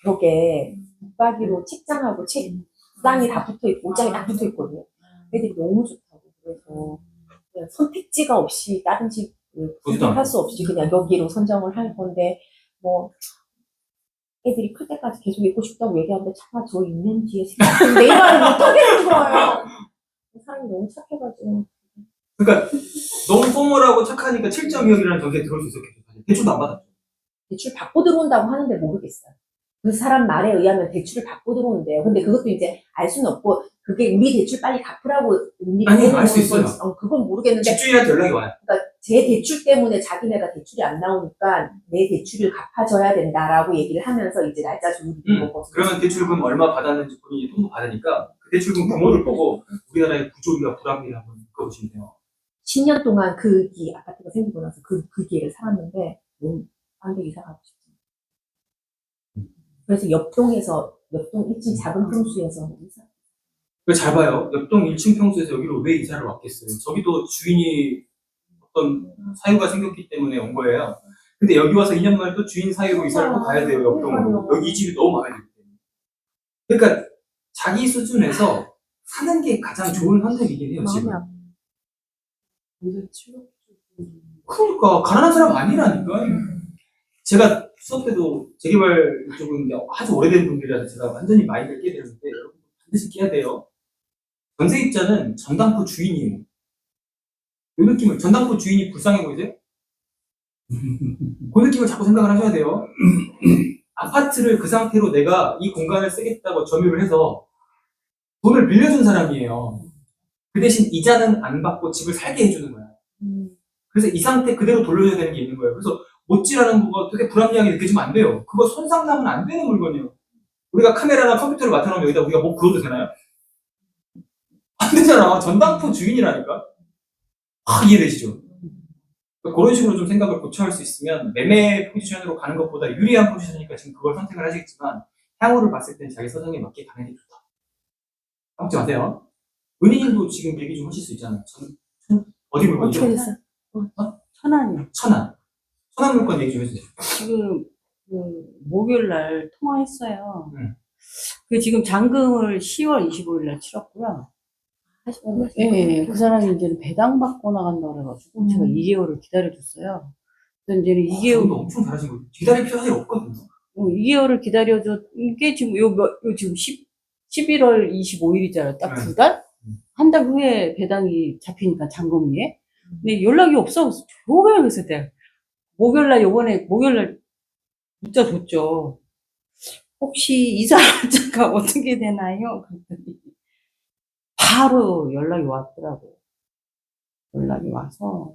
벽에 붙박이로 책장하고 책상이 다 붙어 있고 옷장이 다 붙어 있거든요. 애들이 너무 좋다고. 그래서 그냥 선택지가 없이 다른 집을 선택할 수 없이 그냥 여기로 선정을 할 건데 뭐 애들이 클 때까지 계속 있고 싶다고 얘기하는데 차마 저 2년 뒤에 생각하면 내 말을 못하겠는 거예요. 사람이 너무 착해가지고. 그러니까 너무 소몰하고 착하니까 7.2억이라는 경기에 들어올 수 있었겠죠. 대출도 안 받았죠. 대출 받고 들어온다고 하는데 모르겠어요. 그 사람 말에 의하면 대출을 받고 들어온대요. 근데 그것도 이제 알 수는 없고, 그게 우리 대출 빨리 갚으라고 은밀히 아니, 해놓은 알수 있어요. 건지, 그건 모르겠는데, 집주인한테 연락이 와요. 그러니까 제 대출 때문에 자기네가 대출이 안 나오니까 내 대출을 갚아줘야 된다라고 얘기를 하면서 이제 날짜 조율이 거거든요. 그러면 대출금 얼마 받았는지 본인이 통보 받으니까 그 대출금 규모를 보고 우리나라의 구조비와 불합리를 한번 묶어보시면 돼요. 10년 동안 그 아파트가 생기고 나서 그 기회를 살았는데, 너무 안 돼, 이사 가고 싶지. 그래서 옆동 1층 작은 평수에서 이사. 잘 봐요. 옆동 1층 평수에서 여기로 왜 이사를 왔겠어요? 저기도 주인이 어떤 사유가 생겼기 때문에 온 거예요. 근데 여기 와서 2년 만에 또 주인 사유로 이사를 또 가야 돼요, 옆동으로. 여기 이 집이 너무 마음에 들기 때문에. 그러니까 자기 수준에서 사는 게 가장 좋은 선택이긴 해요, 지금. 근데 취업 그러니까 가난한 사람 아니라니까. 제가 수업 때도 재개발 쪽은 이제 아주 오래된 분들이라서 제가 완전히 마인드를 깨야 되는데 여러분 반드시 깨야 돼요. 전세입자는 전당포 주인이에요. 이 느낌을 전당포 주인이 불쌍해 보이세요? 그 느낌을 자꾸 생각을 하셔야 돼요. 아파트를 그 상태로 내가 이 공간을 쓰겠다고 점유를 해서 돈을 빌려준 사람이에요. 그 대신 이자는 안 받고 집을 살게 해주는 거야. 그래서 이 상태 그대로 돌려줘야 되는 게 있는 거예요. 그래서 못질하는 거가 되게 불합리하게 느껴지면 안 돼요. 그거 손상나면 안 되는 물건이에요. 우리가 카메라나 컴퓨터를 맡아놓으면 여기다 우리가 뭐 그어도 되나요? 안 되잖아. 전당포 주인이라니까. 이해되시죠? 그러니까 그런 식으로 좀 생각을 고쳐할 수 있으면 매매 포지션으로 가는 것보다 유리한 포지션이니까 지금 그걸 선택을 하시겠지만 향후를 봤을 땐 자기 사정에 맞게 가는 게 좋다. 까먹지 마세요. 은희님도 지금 얘기 좀 하실 수 있잖아요. 어디 물건이죠? 어떻게 됐어? 천안이요. 천안. 천안 물건 얘기 좀 해주세요. 지금 그 목요일 날 통화했어요. 네. 그 지금 잔금을 10월 25일 날 치렀고요. 예, 그 사람이 이제는 배당 받고 나간다 그래가지고 제가 2개월을 기다려줬어요. 그래서 이제는 2개월, 엄청 잘하신 거예요. 기다릴 필요가 없거든요. 2개월을 기다려줘. 이게 지금 요 지금 11월 25일이잖아요. 딱 네. 2달? 한 달 후에 배당이 잡히니까 잔금 위에. 근데 연락이 없어. 조금만 그랬을 때. 요번에 목요일날 문자 줬죠. 혹시 이사 날짜가 어떻게 되나요? 그랬더니 바로 연락이 왔더라고요. 연락이 와서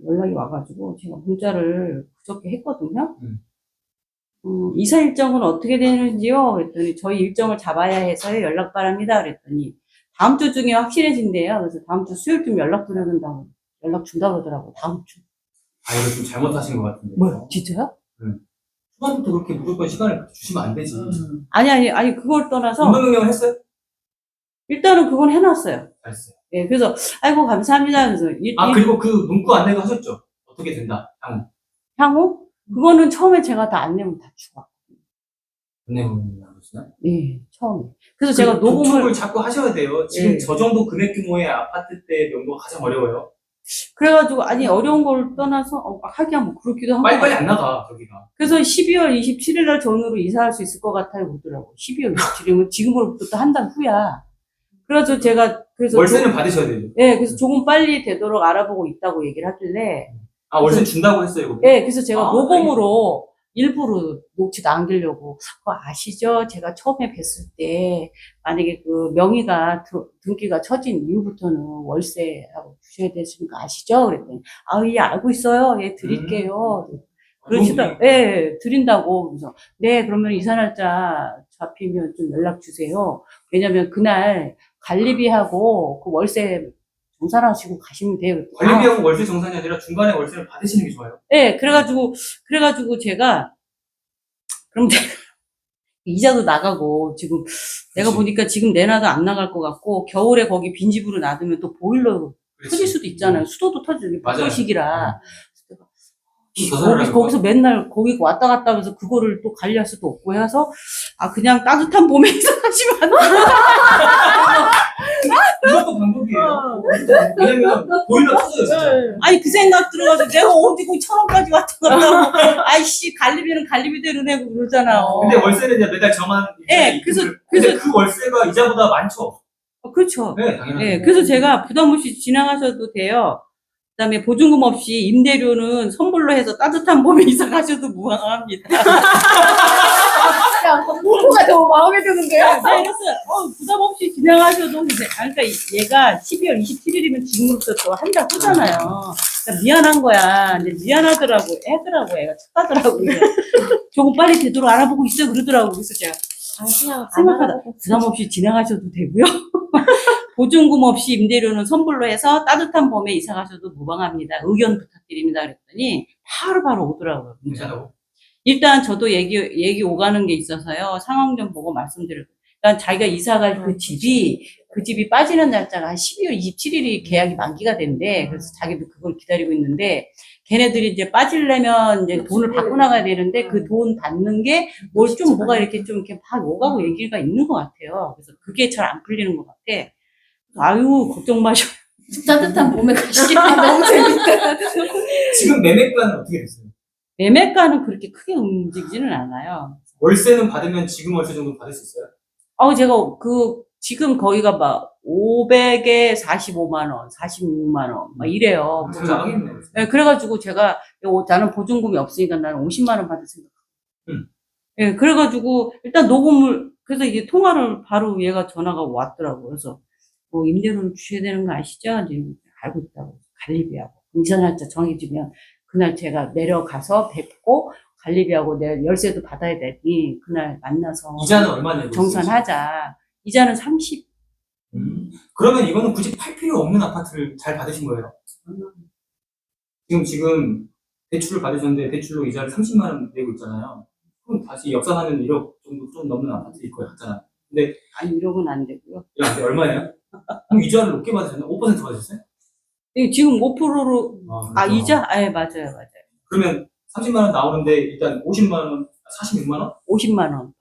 연락이 와가지고 제가 문자를 그저께 했거든요. 이사 일정은 어떻게 되는지요? 그랬더니 저희 일정을 잡아야 해서요. 연락 바랍니다. 그랬더니 다음 주 중에 확실해진대요. 그래서 다음 주 수요일쯤 연락 드려준다고 연락 준다고 그러더라고. 다음 주. 이거 좀 잘못하신 것 같은데. 뭐요? 진짜요? 초반부터 그렇게 무조건 시간을 주시면 안 되지. 아니 그걸 떠나서 운동명령을 했어요? 일단은 그건 해놨어요. 잘했어요. 예, 그래서 아이고 감사합니다. 그래서 그리고 그 문구 안내도 하셨죠? 어떻게 된다. 향후 그거는 처음에 제가 다 안내문 다 주고. 안내문 하시나요? 네, 처음에. 그래서 제가 녹음을 도축을 자꾸 하셔야 돼요. 지금 예. 저 정도 금액 규모의 아파트대 명부가 가장 어려워요. 그래가지고 아니 어려운 걸 떠나서 하기야 뭐 그렇기도 하고. 빨리빨리 안 나가 저기가. 그래서 12월 27일 날 전후로 이사할 수 있을 것 같아요 그러더라고. 12월 27일이면 지금으로부터 한 달 후야. 그래서 제가 월세는 받으셔야 돼요. 예, 그래서 조금 빨리 되도록 알아보고 있다고 얘기를 하길래. 월세 준다고 했어요. 이거. 예, 그래서 제가 녹음으로 다행이다. 일부러 녹취 남기려고. 그거 아시죠? 제가 처음에 뵀을 때, 만약에 그 명의가, 등기가 쳐진 이후부터는 월세라고 주셔야 되시는 거 아시죠? 그랬더니, 예, 알고 있어요. 예, 드릴게요. 예, 드린다고. 그래서, 네, 그러면 이사 날짜 잡히면 좀 연락 주세요. 왜냐면 그날 관리비하고 그 월세 정산하시고 가시면 돼요. 관리비하고 월세 정산이 아니라 중간에 월세를 받으시는 게 좋아요. 네, 그래가지고 제가, 그럼 내가, 이자도 나가고, 지금, 내가 보니까 지금 내놔도 안 나갈 것 같고, 겨울에 거기 빈집으로 놔두면 또 보일러 터질 수도 있잖아요. 수도도 터지고, 맞아요. 벚꽃시기라. 더 거기서 맨날 거기 왔다 갔다 하면서 그거를 또 관리할 수도 없고 해서, 그냥 따뜻한 봄에 이사 가시면 안 돼요. 이것도 방법이에요. 하더라고. 왜냐면 보일러 터져요 진짜. 아니 그 생각 들어가서 내가 어디 그 1,000원까지 왔다 갔다 하고 아이씨 갈리비는 갈리비대로 내고 그러잖아요. 근데 월세는 이제 매달 정한 네, 입금을- 그래서- 근데 그 월세가 이자보다 많죠. 그렇죠. 네, 당연하죠. 네, 그래서 제가 부담 없이 진행하셔도 돼요. 그다음에 보증금 없이 임대료는 선불로 해서 따뜻한 봄에 이사 가셔도 무방합니다. 야, 공부가 너무 마음에 드는데요? 네, 그래서 부담 없이 진행하셔도 돼. 그러니까 얘가 12월 27일이면 지금으로부터 또 한 달 후잖아요. 그러니까 미안한 거야. 이제 미안하더라고. 애더라고. 애가 착하더라고. 그래서 조금 빨리 되도록 알아보고 있어 그러더라고. 그래서 제가 그냥 생각하다 부담 없이 진행하셔도 되고요. 보증금 없이 임대료는 선불로 해서 따뜻한 봄에 이사 가셔도 무방합니다. 의견 부탁드립니다. 그랬더니 바로바로 오더라고요. 문자가. 괜찮다고. 일단 저도 얘기 오가는 게 있어서요. 상황 좀 보고 말씀드릴 거예요. 일단 자기가 이사 갈 그 집이 빠지는 날짜가 한 12월 27일이 계약이 만기가 된대. 그래서 자기도 그걸 기다리고 있는데 걔네들이 이제 빠지려면 이제 돈을 받고 나가야 되는데 그 돈 받는 게 뭐가 이렇게 좀 이렇게 막 오가고 얘기가 있는 것 같아요. 그래서 그게 잘 안 풀리는 것 같아. 아유, 걱정 마셔. 따뜻한 봄에 가시겠다. 너무 재밌다. 지금 매매가는 어떻게 됐어요? 매매가는 그렇게 크게 움직이지는 않아요. 월세는 받으면 지금 월세 정도 받을 수 있어요? 제가 지금 거기가 막 500에 45만원, 46만원, 막 이래요. 잘 나가겠네. 네, 그래가지고 제가 나는 보증금이 없으니까 나는 50만원 받을 생각. 예, 그래가지고 일단 그래서 이게 통화를 바로 얘가 전화가 왔더라고. 그래서 뭐 임대료를 주셔야 되는 거 아시죠? 이제 알고 있다고. 관리비하고. 이사 날짜 정해지면 그날 제가 내려가서 뵙고 관리비하고 내 열쇠도 받아야 되니 그날 만나서 이자는 얼마 내고 있어요? 정산하자. 이자는 30. 그러면 이거는 굳이 팔 필요 없는 아파트를 잘 받으신 거예요. 지금 대출을 받으셨는데 대출로 이자를 30만 원 내고 있잖아요. 그럼 다시 역산하면 1억 정도 좀 넘는 아파트일 거예요, 같잖아. 근데 아니 1억은 안 되고요. 이게 얼마예요? 그럼 이자를 높게 받으셨나요? 5% 받으셨어요? 예, 지금 5%로 그렇죠. 이자? 예, 맞아요. 그러면 30만 원 나오는데 일단 50만 원, 46만 원? 50만 원.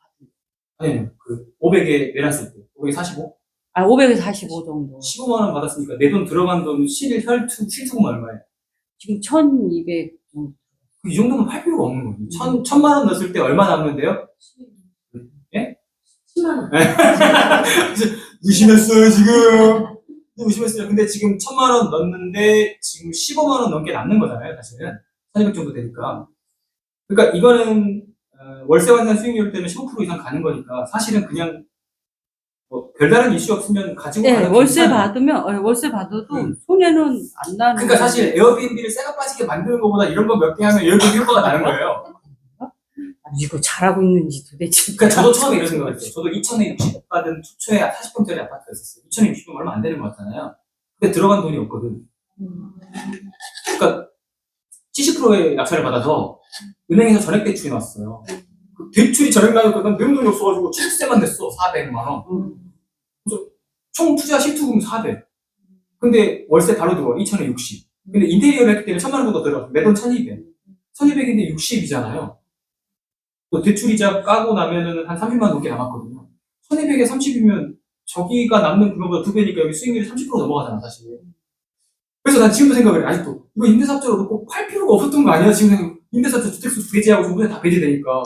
아니요, 그 500에 내놨을 때 500에 45? 500에서 45 정도. 15만 원 받았으니까 내 돈 들어간 돈 실수금 얼마예요? 지금 1,200 정도. 이 정도면 팔 필요가 없는 거예요. 1,000만 원 넣었을 때 얼마 남는데요? 예? 10만 원. 의심했어요, 지금. 의심했어요. 근데 지금 1,000만 원 넣었는데 지금 15만 원 넘게 남는 거잖아요, 사실은. 1,200 정도 되니까. 그러니까 이거는 월세 환산 수익률 때문에 15% 이상 가는 거니까 사실은 그냥 뭐 별다른 이슈 없으면 가지고 네, 가는 월세 괜찮아요. 받으면, 월세 받아도 손해는 안 나는. 그러니까 사실 에어비앤비를 쇠가 빠지게 만드는 것보다 이런 거 몇 개 하면 에어비앤비 효과가 나는 거예요. 이거 잘하고 있는지 도대체. 그러니까 저도 처음에 이런 생각했어요. 저도 2,000에 60 받은 초초에 40평짜리 아파트였었어요. 2,000에 60은 얼마 안 되는 거 같잖아요. 근데 들어간 돈이 없거든. 그러니까 70%의 낙찰을 받아서 은행에서 전액 대출이 나왔어요. 그 대출이 전액 나니까 난 내는 돈이 없어가지고 취득세만 냈어. 400만 원. 그래서 총 투자 실투금 400. 근데 월세 바로 들어와. 2,000에 60. 근데 인테리어를 했기 때문에 1,000만 원 정도 들어갔어. 내 돈 1,200. 1,200인데 60이잖아요. 또 대출이자 까고 나면은 한 30만 원 넘게 남았거든요. 1,200에 30이면 저기가 남는 그거보다 2배니까 여기 수익률이 30% 넘어가잖아, 사실. 그래서 난 지금도 생각을 해. 아직도. 이거 임대사업자로 놓고 팔 필요가 없었던 거 아니야? 지금 임대사업자 주택수 배제하고 전부 다 배제되니까.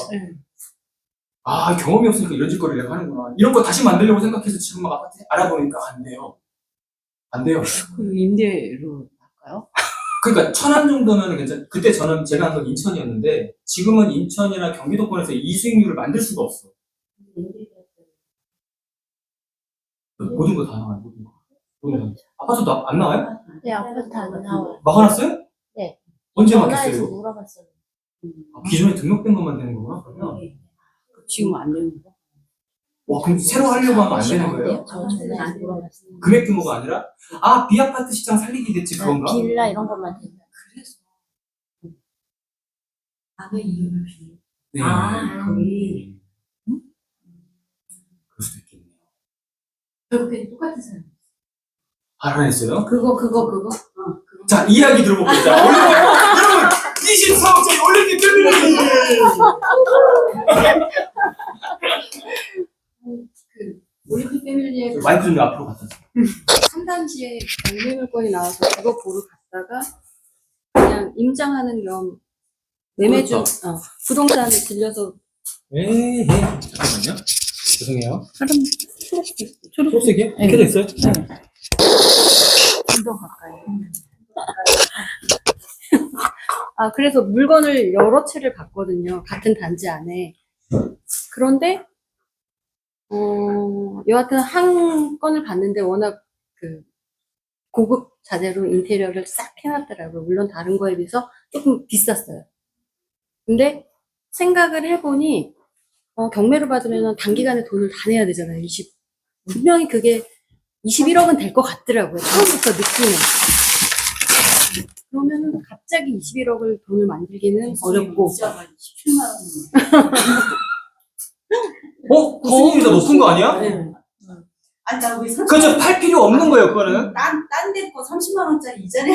경험이 없으니까 이런 짓거리를 내가 하는구나. 이런 거 다시 만들려고 생각해서 지금 막 아파트 알아보니까 안 돼요. 안 돼요. 그 임대로 할까요? 그러니까 천안 정도면 괜찮. 그때 제가 한 건 인천이었는데 지금은 인천이나 경기도권에서 이 수익률을 만들 수가 없어. 모든 거 다 나와요. 모든 거. 아파트도 안 나와요? 네, 아파트 안 나와요. 막아놨어요? 네. 언제 전화해서 막혔어요? 물어봤어요. 기존에 등록된 것만 되는 거구나. 그러면. 지금 안 되는 거. 와, 그럼 새로 하려고 하면 안 되는 거예요? 저 전화해서 물어봤어요. 금액 규모가 아니라? 비아파트 시장 살리기 대책 그건가? 빌라 이런 것만 된다. 그래서 악의 이유를 빌려. 네. 거의. 그럴 수도 있겠네요. 결국엔 똑같은 사람. 알아냈어요? 그거. 자, 이야기 들어볼게요. 자, 여러분, 24억짜리 올림픽 패밀리! 올림픽 패밀리의 마이크 좀 앞으로 갖다 줘. 한 상단지에 경매물건이 나와서 그거 보러 갔다가 그냥 임장하는 겸 매매주 부동산에 들려서 에이, 잠깐만요. 죄송해요. 초록색 초록색이요? 켜져 있어요? 좀더 가까이. 그래서 물건을 여러 채를 봤거든요. 같은 단지 안에. 그런데, 여하튼 한 건을 봤는데 워낙 그 고급 자재로 인테리어를 싹 해놨더라고요. 물론 다른 거에 비해서 조금 비쌌어요. 근데 생각을 해보니, 경매로 받으면 단기간에 돈을 다 내야 되잖아요. 분명히 그게 21억은 될 것 같더라고요. 처음부터 느낌은. 그러면은 갑자기 21억을 돈을 만들기는 어렵고. 17만 원. 수익률이 더 높은 거 아니야? 네. 아니, 나 우리 그죠, 팔 필요 없는 거예요, 그거는. 딴데 거 30만 원짜리 이전에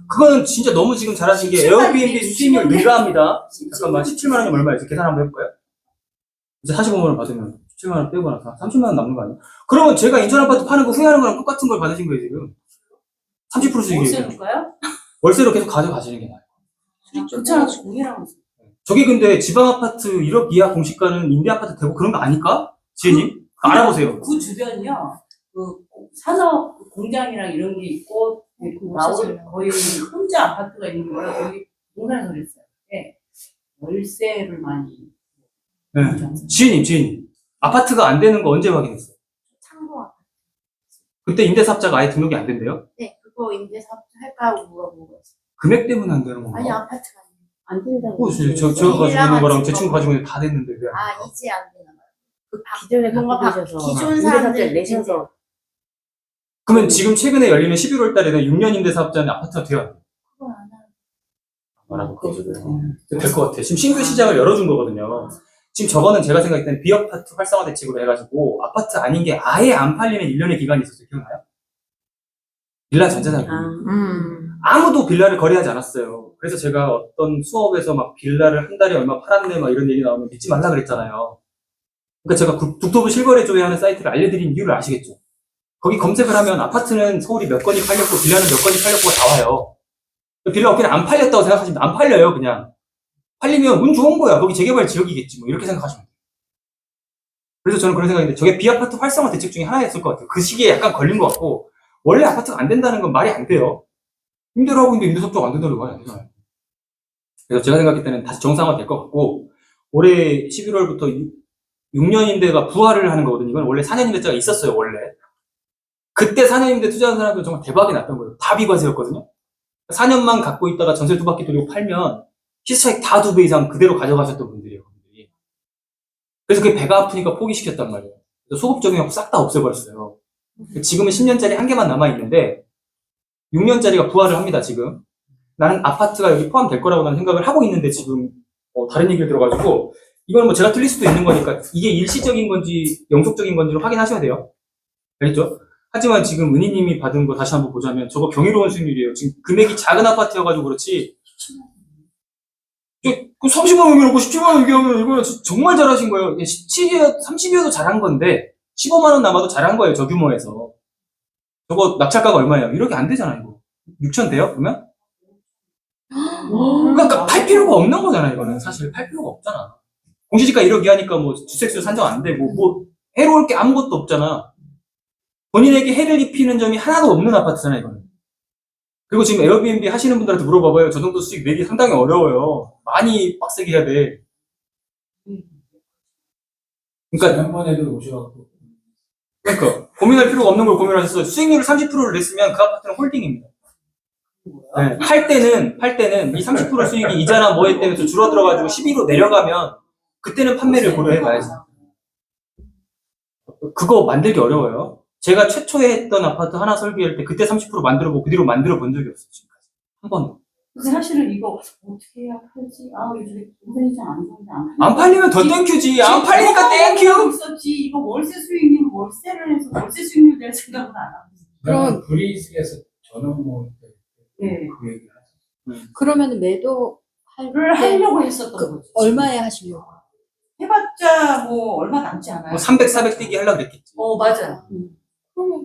그거는 진짜 너무 지금 잘하신 게 에어비앤비 수익률 늘어납니다. 잠깐만, 17만 원이 얼마였지? 계산 한번 해볼까요? 이제 45만 원 받으면 17만 원 빼고 나서 30만 원 남는 거 아니야? 그러면 제가 인천 아파트 파는 거 후회하는 거랑 똑같은 걸 받으신 거예요, 지금. 30% 수익이에요. 월세일까요? 월세로 계속 가져가시는 게 나아요. 그렇잖아, 공이라고. 저게 근데 지방 아파트 1억 이하 공시가는 임대 아파트 되고 그런 거 아닐까? 지혜님? 알아보세요. 그 주변이요. 그 산업 공장이랑 이런 게 있고 나올 거의 혼자 아파트가 있는 거라 여기 공사에서 그랬어요. 네. 월세를 많이. 네. 지혜님. 아파트가 안 되는 거 언제 확인했어요? 창고 아파트. 그때 임대사업자가 아예 등록이 안 된대요? 네, 그거 임대사업 할까 하고 물어본 거였어요. 금액 때문에 안 되는 건가? 아니, 아파트가 안 된다고. 저 가지고 있는 거랑 제 친구 가지고 있는 게 다 됐는데 왜? 이제 안 되나 봐요. 기존에 뭔가 갖고 계셔서 기존 임대사업자 사람들 내셔서 그러면 지금 최근에 열리는 11월 달에는 6년 임대사업자는 아파트가 돼야 돼요. 그거 안 하는 될것 같아요. 지금 신규 시장을 열어준 거거든요. 지금 저거는 제가 생각할 때는 비아파트 활성화 대책으로 해가지고 아파트 아닌 게 아예 안 팔리는 1년의 기간이 있었어요. 기억나요? 빌라 전자상이. 아무도 빌라를 거래하지 않았어요. 그래서 제가 어떤 수업에서 막 빌라를 한 달에 얼마 팔았네 막 이런 얘기 나오면 믿지 말라 그랬잖아요. 그러니까 제가 국토부 실거래 조회하는 사이트를 알려드린 이유를 아시겠죠? 거기 검색을 하면 아파트는 서울이 몇 건이 팔렸고 빌라는 몇 건이 팔렸고가 나와요. 빌라 업계는 안 팔렸다고 생각하시면 안 팔려요, 그냥. 팔리면 운 좋은 거야. 거기 재개발 지역이겠지. 뭐 이렇게 생각하시면 돼요. 그래서 저는 그런 생각인데 저게 비아파트 활성화 대책 중에 하나였을 것 같아요. 그 시기에 약간 걸린 것 같고 원래 아파트가 안 된다는 건 말이 안 돼요. 임대로 하고 있는데 임대사업자가 안 된다는 건 말이 안 되잖아요. 그래서 제가 생각할 때는 다시 정상화 될 것 같고 올해 11월부터 6년임대가 부활을 하는 거거든요. 이건 원래 4년임대자가 있었어요, 원래. 그때 4년임대 투자한 사람들 정말 대박이 났던 거예요. 다 비과세였거든요. 4년만 갖고 있다가 전세 2바퀴 돌리고 팔면 시세 차익 다 2배 이상 그대로 가져가셨던 분들이에요. 그래서 그게 배가 아프니까 포기시켰단 말이에요. 그래서 소급 적용하고 싹 다 없애버렸어요. 지금은 10년짜리 한 개만 남아있는데 6년짜리가 부활을 합니다, 지금. 나는 아파트가 여기 포함될 거라고 나는 생각을 하고 있는데 지금 다른 얘기를 들어가지고 이건 뭐 제가 틀릴 수도 있는 거니까 이게 일시적인 건지 영속적인 건지를 확인하셔야 돼요. 알겠죠? 하지만 지금 은희님이 받은 거 다시 한번 보자면 저거 경이로운 수익률이에요. 지금 금액이 작은 아파트여가지고 그렇지 30만 원 얘기하고 17만 원 얘기하면 이거 정말 잘하신 거예요. 17이어 30이어도 잘한 건데 15만 원 남아도 잘한 거예요. 저 규모에서. 저거 낙찰가가 얼마예요? 1억이 안 되잖아요. 이거 6천 돼요? 그러면? 그러니까 팔 필요가 없는 거잖아요. 이거는 사실 팔 필요가 없잖아. 공시지가 1억 이하니까 뭐 주택수 산정 안 되고 뭐 해로울 게 아무것도 없잖아. 본인에게 해를 입히는 점이 하나도 없는 아파트잖아요. 이거는. 그리고 지금 에어비앤비 하시는 분들한테 물어봐봐요. 저 정도 수익 내기 상당히 어려워요. 많이 빡세게 해야 돼. 그러니까 한 번에도 오셔갖고 그러니까 고민할 필요가 없는 걸 고민하셨어요. 수익률을 30%를 냈으면 그 아파트는 홀딩입니다. 네, 팔 때는 이 30% 수익이 이자나 뭐에 때문에 좀 줄어들어가지고 12로 내려가면 그때는 판매를 고려해봐야지. 그거 만들기 어려워요. 제가 최초에 했던 아파트 하나 설계할 때 그때 30% 만들어보고 그 뒤로 만들어 본 적이 없어요. 지금까지. 한 번도. 사실은 이거 어떻게 해야 팔지? 요즘에 동생이 잘 안 사는데 안 팔리면 더 땡큐지. 안 팔리니까 땡큐. 있었지. 이거 월세 수익률 월세를 해서 월세 수익률 될 생각은 안 하고. 그럼- 브리스에서 전원 모을 때 네. 그 얘기 하셨어요. 그러면 매도할 를 때 하려고 했었던 거지. 얼마에 하시려고? 해봤자 뭐 얼마 남지 않아요. 뭐 300, 400 뛰기 하려고 그랬겠지. 맞아요.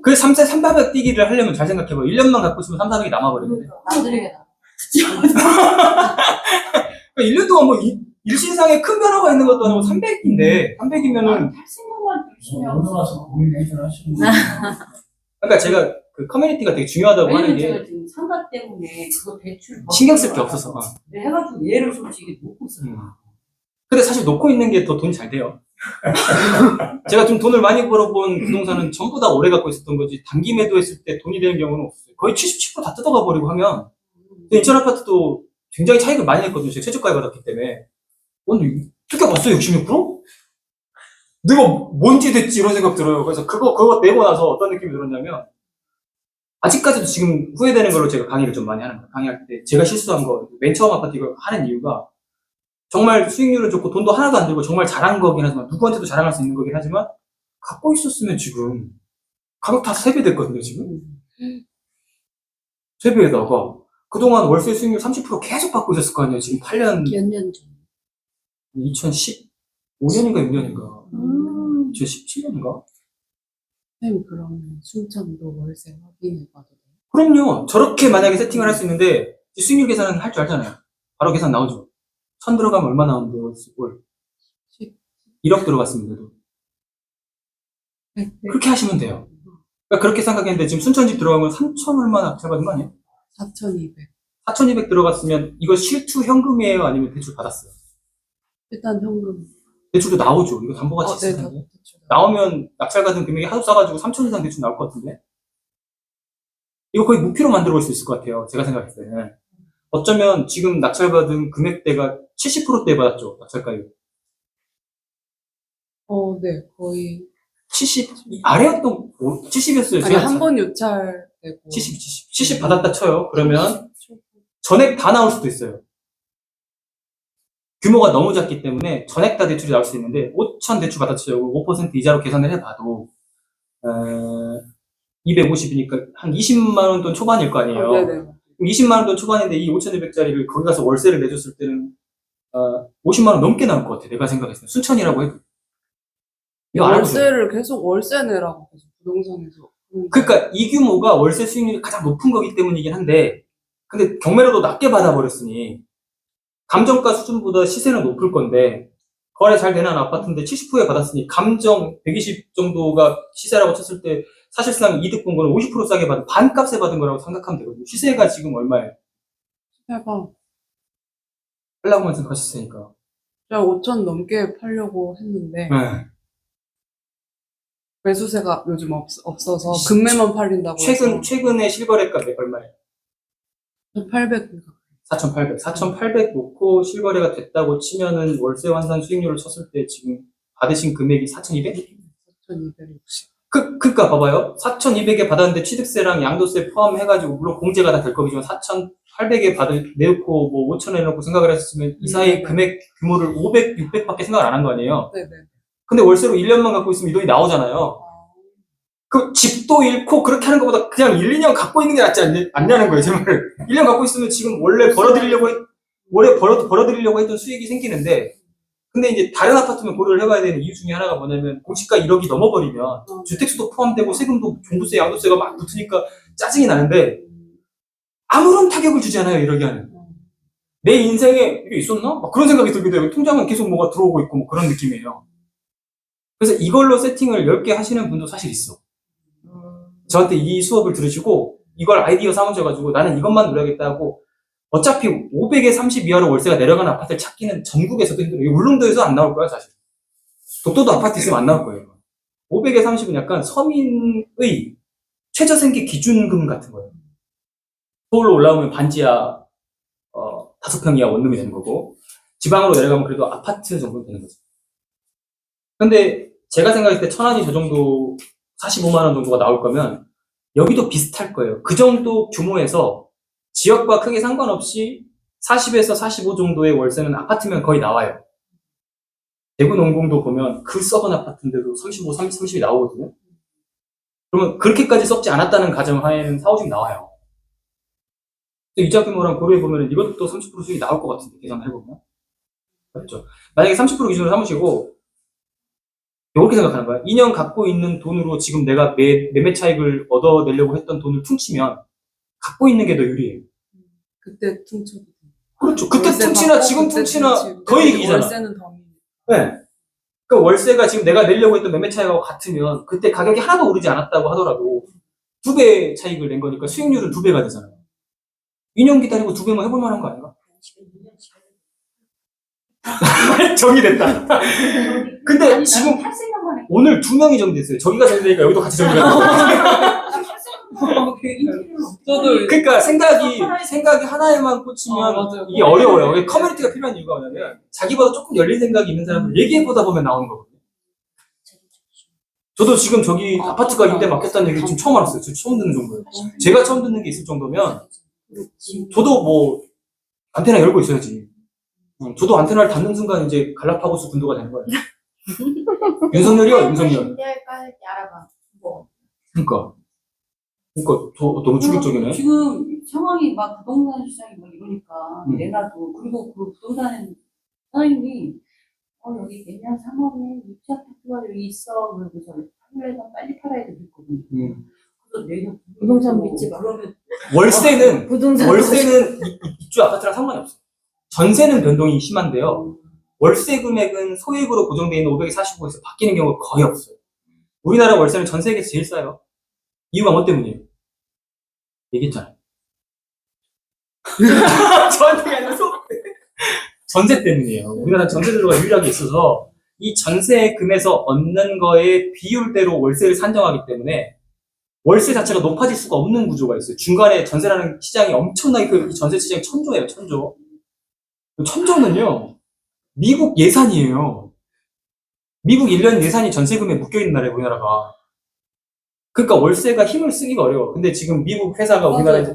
그 300 뛰기를 하려면 잘 생각해봐. 1년만 갖고 있으면 3, 400이 남아버리는데. 나들에게 그러니까 1년 동안 뭐 일신상에 큰 변화가 있는 것도 아니고 300인데 300이면은 할 생각만 열심히 하고 오늘 와서 고민 해결하시는 그러니까 제가 그 커뮤니티가 되게 중요하다고 하는 왜냐면 게 제가 지금 상가 때문에 그거 대출 신경 쓸 게 없어서. 해가지고 얘를 솔직히 놓고 있어요. 근데 사실 놓고 있는 게 더 돈이 잘 돼요. 제가 좀 돈을 많이 벌어본 부동산은 전부 다 오래 갖고 있었던 거지 단기 매도했을 때 돈이 되는 경우는 없어요. 거의 77%다 뜯어가 버리고 하면 근데 인천 아파트도 굉장히 차익을 많이 냈거든요. 제가 최저가에 받았기 때문에. 오늘 뜯겨봤어요, 66%? 내가 뭔지 됐지 이런 생각 들어요. 그래서 그거 내고 나서 어떤 느낌이 들었냐면 아직까지도 지금 후회되는 걸로 제가 강의를 좀 많이 하는 거예요. 강의할 때 제가 실수한 거 맨 처음 아파트 이걸 하는 이유가 정말 수익률은 좋고 돈도 하나도 안 들고 정말 잘한 거긴 하지만 누구한테도 자랑할 수 있는 거긴 하지만 갖고 있었으면 지금 가격 다 3배 됐거든요, 지금. 3배에다가 그동안 월세 수익률 30% 계속 받고 있었을 거 아니에요. 지금 8년, 몇 년 전. 2015년인가 6년인가 2017년인가? 선생님, 그러면 순천도 월세 확인해봐도 돼요? 그럼요. 저렇게 만약에 세팅을 할 수 있는데 수익률 계산은 할 줄 알잖아요. 바로 계산 나오죠. 1000 들어가면 얼마 나오는데요? 월 1억 들어갔습니다도. 그렇게 하시면 돼요. 그러니까 그렇게 생각했는데 지금 순천집 들어가면 3천 얼마나 낙찰받은 거 아니에요? 4,200. 4,200 들어갔으면 이거 실투 현금이에요? 아니면 대출 받았어요? 일단 현금. 대출도 나오죠. 이거 담보같이 있을 네, 텐데. 나오면 낙찰받은 금액이 하도 싸가지고 3천 이상 대출 나올 것 같은데. 이거 거의 무피로 만들어 볼 수 있을 것 같아요. 제가 생각했을 때는. 어쩌면 지금 낙찰받은 금액대가 70%대 받았죠. 낙찰가율. 네, 거의. 70, 아래였던, 70이었어요. 아니, 한 번 유찰되고. 70 받았다 쳐요. 그러면 전액 다 나올 수도 있어요. 규모가 너무 작기 때문에 전액 다 대출이 나올 수 있는데 5천 대출 받아치려고 5% 이자로 계산을 해봐도 250이니까 한 20만 원 돈 초반일 거 아니에요. 네네. 그럼 20만 원 돈 초반인데 이 5,200짜리를 거기 가서 월세를 내줬을 때는 50만 원 넘게 나올 것 같아. 내가 생각했을 때 순천이라고 해도. 이거 알아보세요. 월세를 계속 월세 내라고 계속 부동산에서. 그러니까 이 규모가 월세 수익률이 가장 높은 거기 때문이긴 한데 근데 경매로도 낮게 받아버렸으니 감정가 수준보다 시세는 높을 건데 거래 잘 되는 아파트인데 70%에 받았으니 감정 120 정도가 시세라고 쳤을 때 사실상 이득 본 거는 50% 싸게 받은 반값에 받은 거라고 생각하면 되거든요. 시세가 지금 얼마예요? 해봐. 하려고만 생각하셨으니까. 제가 5천 넘게 팔려고 했는데 네. 매수세가 요즘 없어서 금매만 팔린다고 최근에 실거래가 얼마예요? 800. 4,800 놓고 실거래가 됐다고 치면은 월세 환산 수익률을 쳤을 때 지금 받으신 금액이 4,200? 4,260. 그니까 봐봐요. 4,200에 받았는데 취득세랑 양도세 포함해가지고 물론 공제가 다 될 거겠지만 4,800에 내놓고 뭐 5,000에 넣고 생각을 했으면 이 사이 금액 규모를 500, 600밖에 생각을 안 한 거 아니에요. 네네. 근데 월세로 1년만 갖고 있으면 이 돈이 나오잖아요. 그 집도 잃고 그렇게 하는 것보다 그냥 1, 2년 갖고 있는 게 낫지 않냐는 거예요, 제 말을. 1년 갖고 있으면 지금 원래 벌어들이려고 했던 수익이 생기는데, 근데 이제 다른 아파트면 고려를 해봐야 되는 이유 중에 하나가 뭐냐면, 공시가 1억이 넘어버리면, 주택수도 포함되고 세금도 종부세, 양도세가 막 붙으니까 짜증이 나는데, 아무런 타격을 주지 않아요, 1억이 하는. 내 인생에 이게 있었나? 막 그런 생각이 들기도 해요. 통장은 계속 뭐가 들어오고 있고 뭐 그런 느낌이에요. 그래서 이걸로 세팅을 10개 하시는 분도 사실 있어. 저한테 이 수업을 들으시고 이걸 아이디어 삼으셔가지고 나는 이것만 노려야겠다 하고 어차피 500에 30 이하로 월세가 내려가는 아파트를 찾기는 전국에서도 힘들어요. 울릉도에서 안 나올 거야 사실. 독도도 아파트 있으면 안 나올 거예요. 500에 30은 약간 서민의 최저생계 기준금 같은 거예요. 서울로 올라오면 반지하 5평 이하 원룸이 되는 거고 지방으로 내려가면 그래도 아파트 정도 되는 거죠. 근데 제가 생각했을 때 천안이 저 정도 45만 원 정도가 나올 거면 여기도 비슷할 거예요. 그 정도 규모에서 지역과 크게 상관없이 40에서 45 정도의 월세는 아파트면 거의 나와요. 대구 농공도 보면 그 썩은 아파트인데도 35, 30, 30이 나오거든요. 그러면 그렇게까지 썩지 않았다는 가정하에는 4, 50 나와요. 이자 규모랑 고려해보면 이것도 30% 수익이 나올 것 같은데 계산을 해보면. 그렇죠. 만약에 30% 기준으로 삼으시고 이렇게 생각하는 거야. 2년 갖고 있는 돈으로 지금 내가 매매 차익을 얻어내려고 했던 돈을 퉁치면 갖고 있는 게 더 유리해요. 그때 퉁쳐도 돼. 그렇죠. 그때 월세 퉁치나 받고 지금 그때 퉁치나 퉁치고. 더 이득이잖아. 월세는 더 미네. 네. 그 월세가 지금 내가 내려고 했던 매매 차익하고 같으면 그때 가격이 하나도 오르지 않았다고 하더라도 2배 차익을 낸 거니까 수익률은 2배가 되잖아요. 2년 기다리고 2배만 해볼 만한 거 아닌가? 정리됐다. 근데 지금 탈세만 만에 오늘 2명이 정리됐어요. 저기가 정리되니까 여기도 같이 정리가 돼요. 저도 그러니까 생각이 하나에만 꽂히면 맞아요. 이게 어려워요. 이게 커뮤니티가 필요한 이유가 뭐냐면 자기보다 조금 열린 생각이 있는 사람을 얘기해보다 보면 나오는 거거든요. 저도 지금 저기 아파트가 임대 맡겼다는 얘기 지금 처음 알았어요. 지금 처음 듣는 정도예요. 제가 처음 듣는 게 있을 정도면 저도 뭐 안테나 열고 있어야지. 저도 안테나를 닫는 순간 이제 갈라파고스 군도가 되는 거예요. 윤석열이요, 윤석열. 임대할까 알아봐. 뭐. 그러니까 너무 충격적이네. 지금 상황이 막 부동산 시장이 막 이러니까 음. 그리고 그 부동산 사장님이 여기 내년 3월에 입주 아파트가 여기 있어 그러고서 팔려면 빨리 팔아야 되거든요. 그래서 내년 부동산 믿지 마. 그러면 월세는 입주 아파트랑 상관이 없어요. 전세는 변동이 심한데요. 월세 금액은 소액으로 고정되어 있는 545에서 바뀌는 경우가 거의 없어요. 우리나라 월세는 전 세계에서 제일 싸요. 이유가 뭐 때문이에요? 얘기했잖아요. 저한테 아니라 전세 때문이에요. 우리나라 전세제도가 유일하게 있어서 이 전세금에서 얻는 거의 비율대로 월세를 산정하기 때문에 월세 자체가 높아질 수가 없는 구조가 있어요. 중간에 전세라는 시장이 엄청나게 이 전세 시장이 천조예요, 천조. 천조는요, 미국 예산이에요. 미국 1년 예산이 전세금에 묶여있는 나라예요, 우리나라가. 그러니까 월세가 힘을 쓰기가 어려워. 근데 지금 미국 회사가 우리나라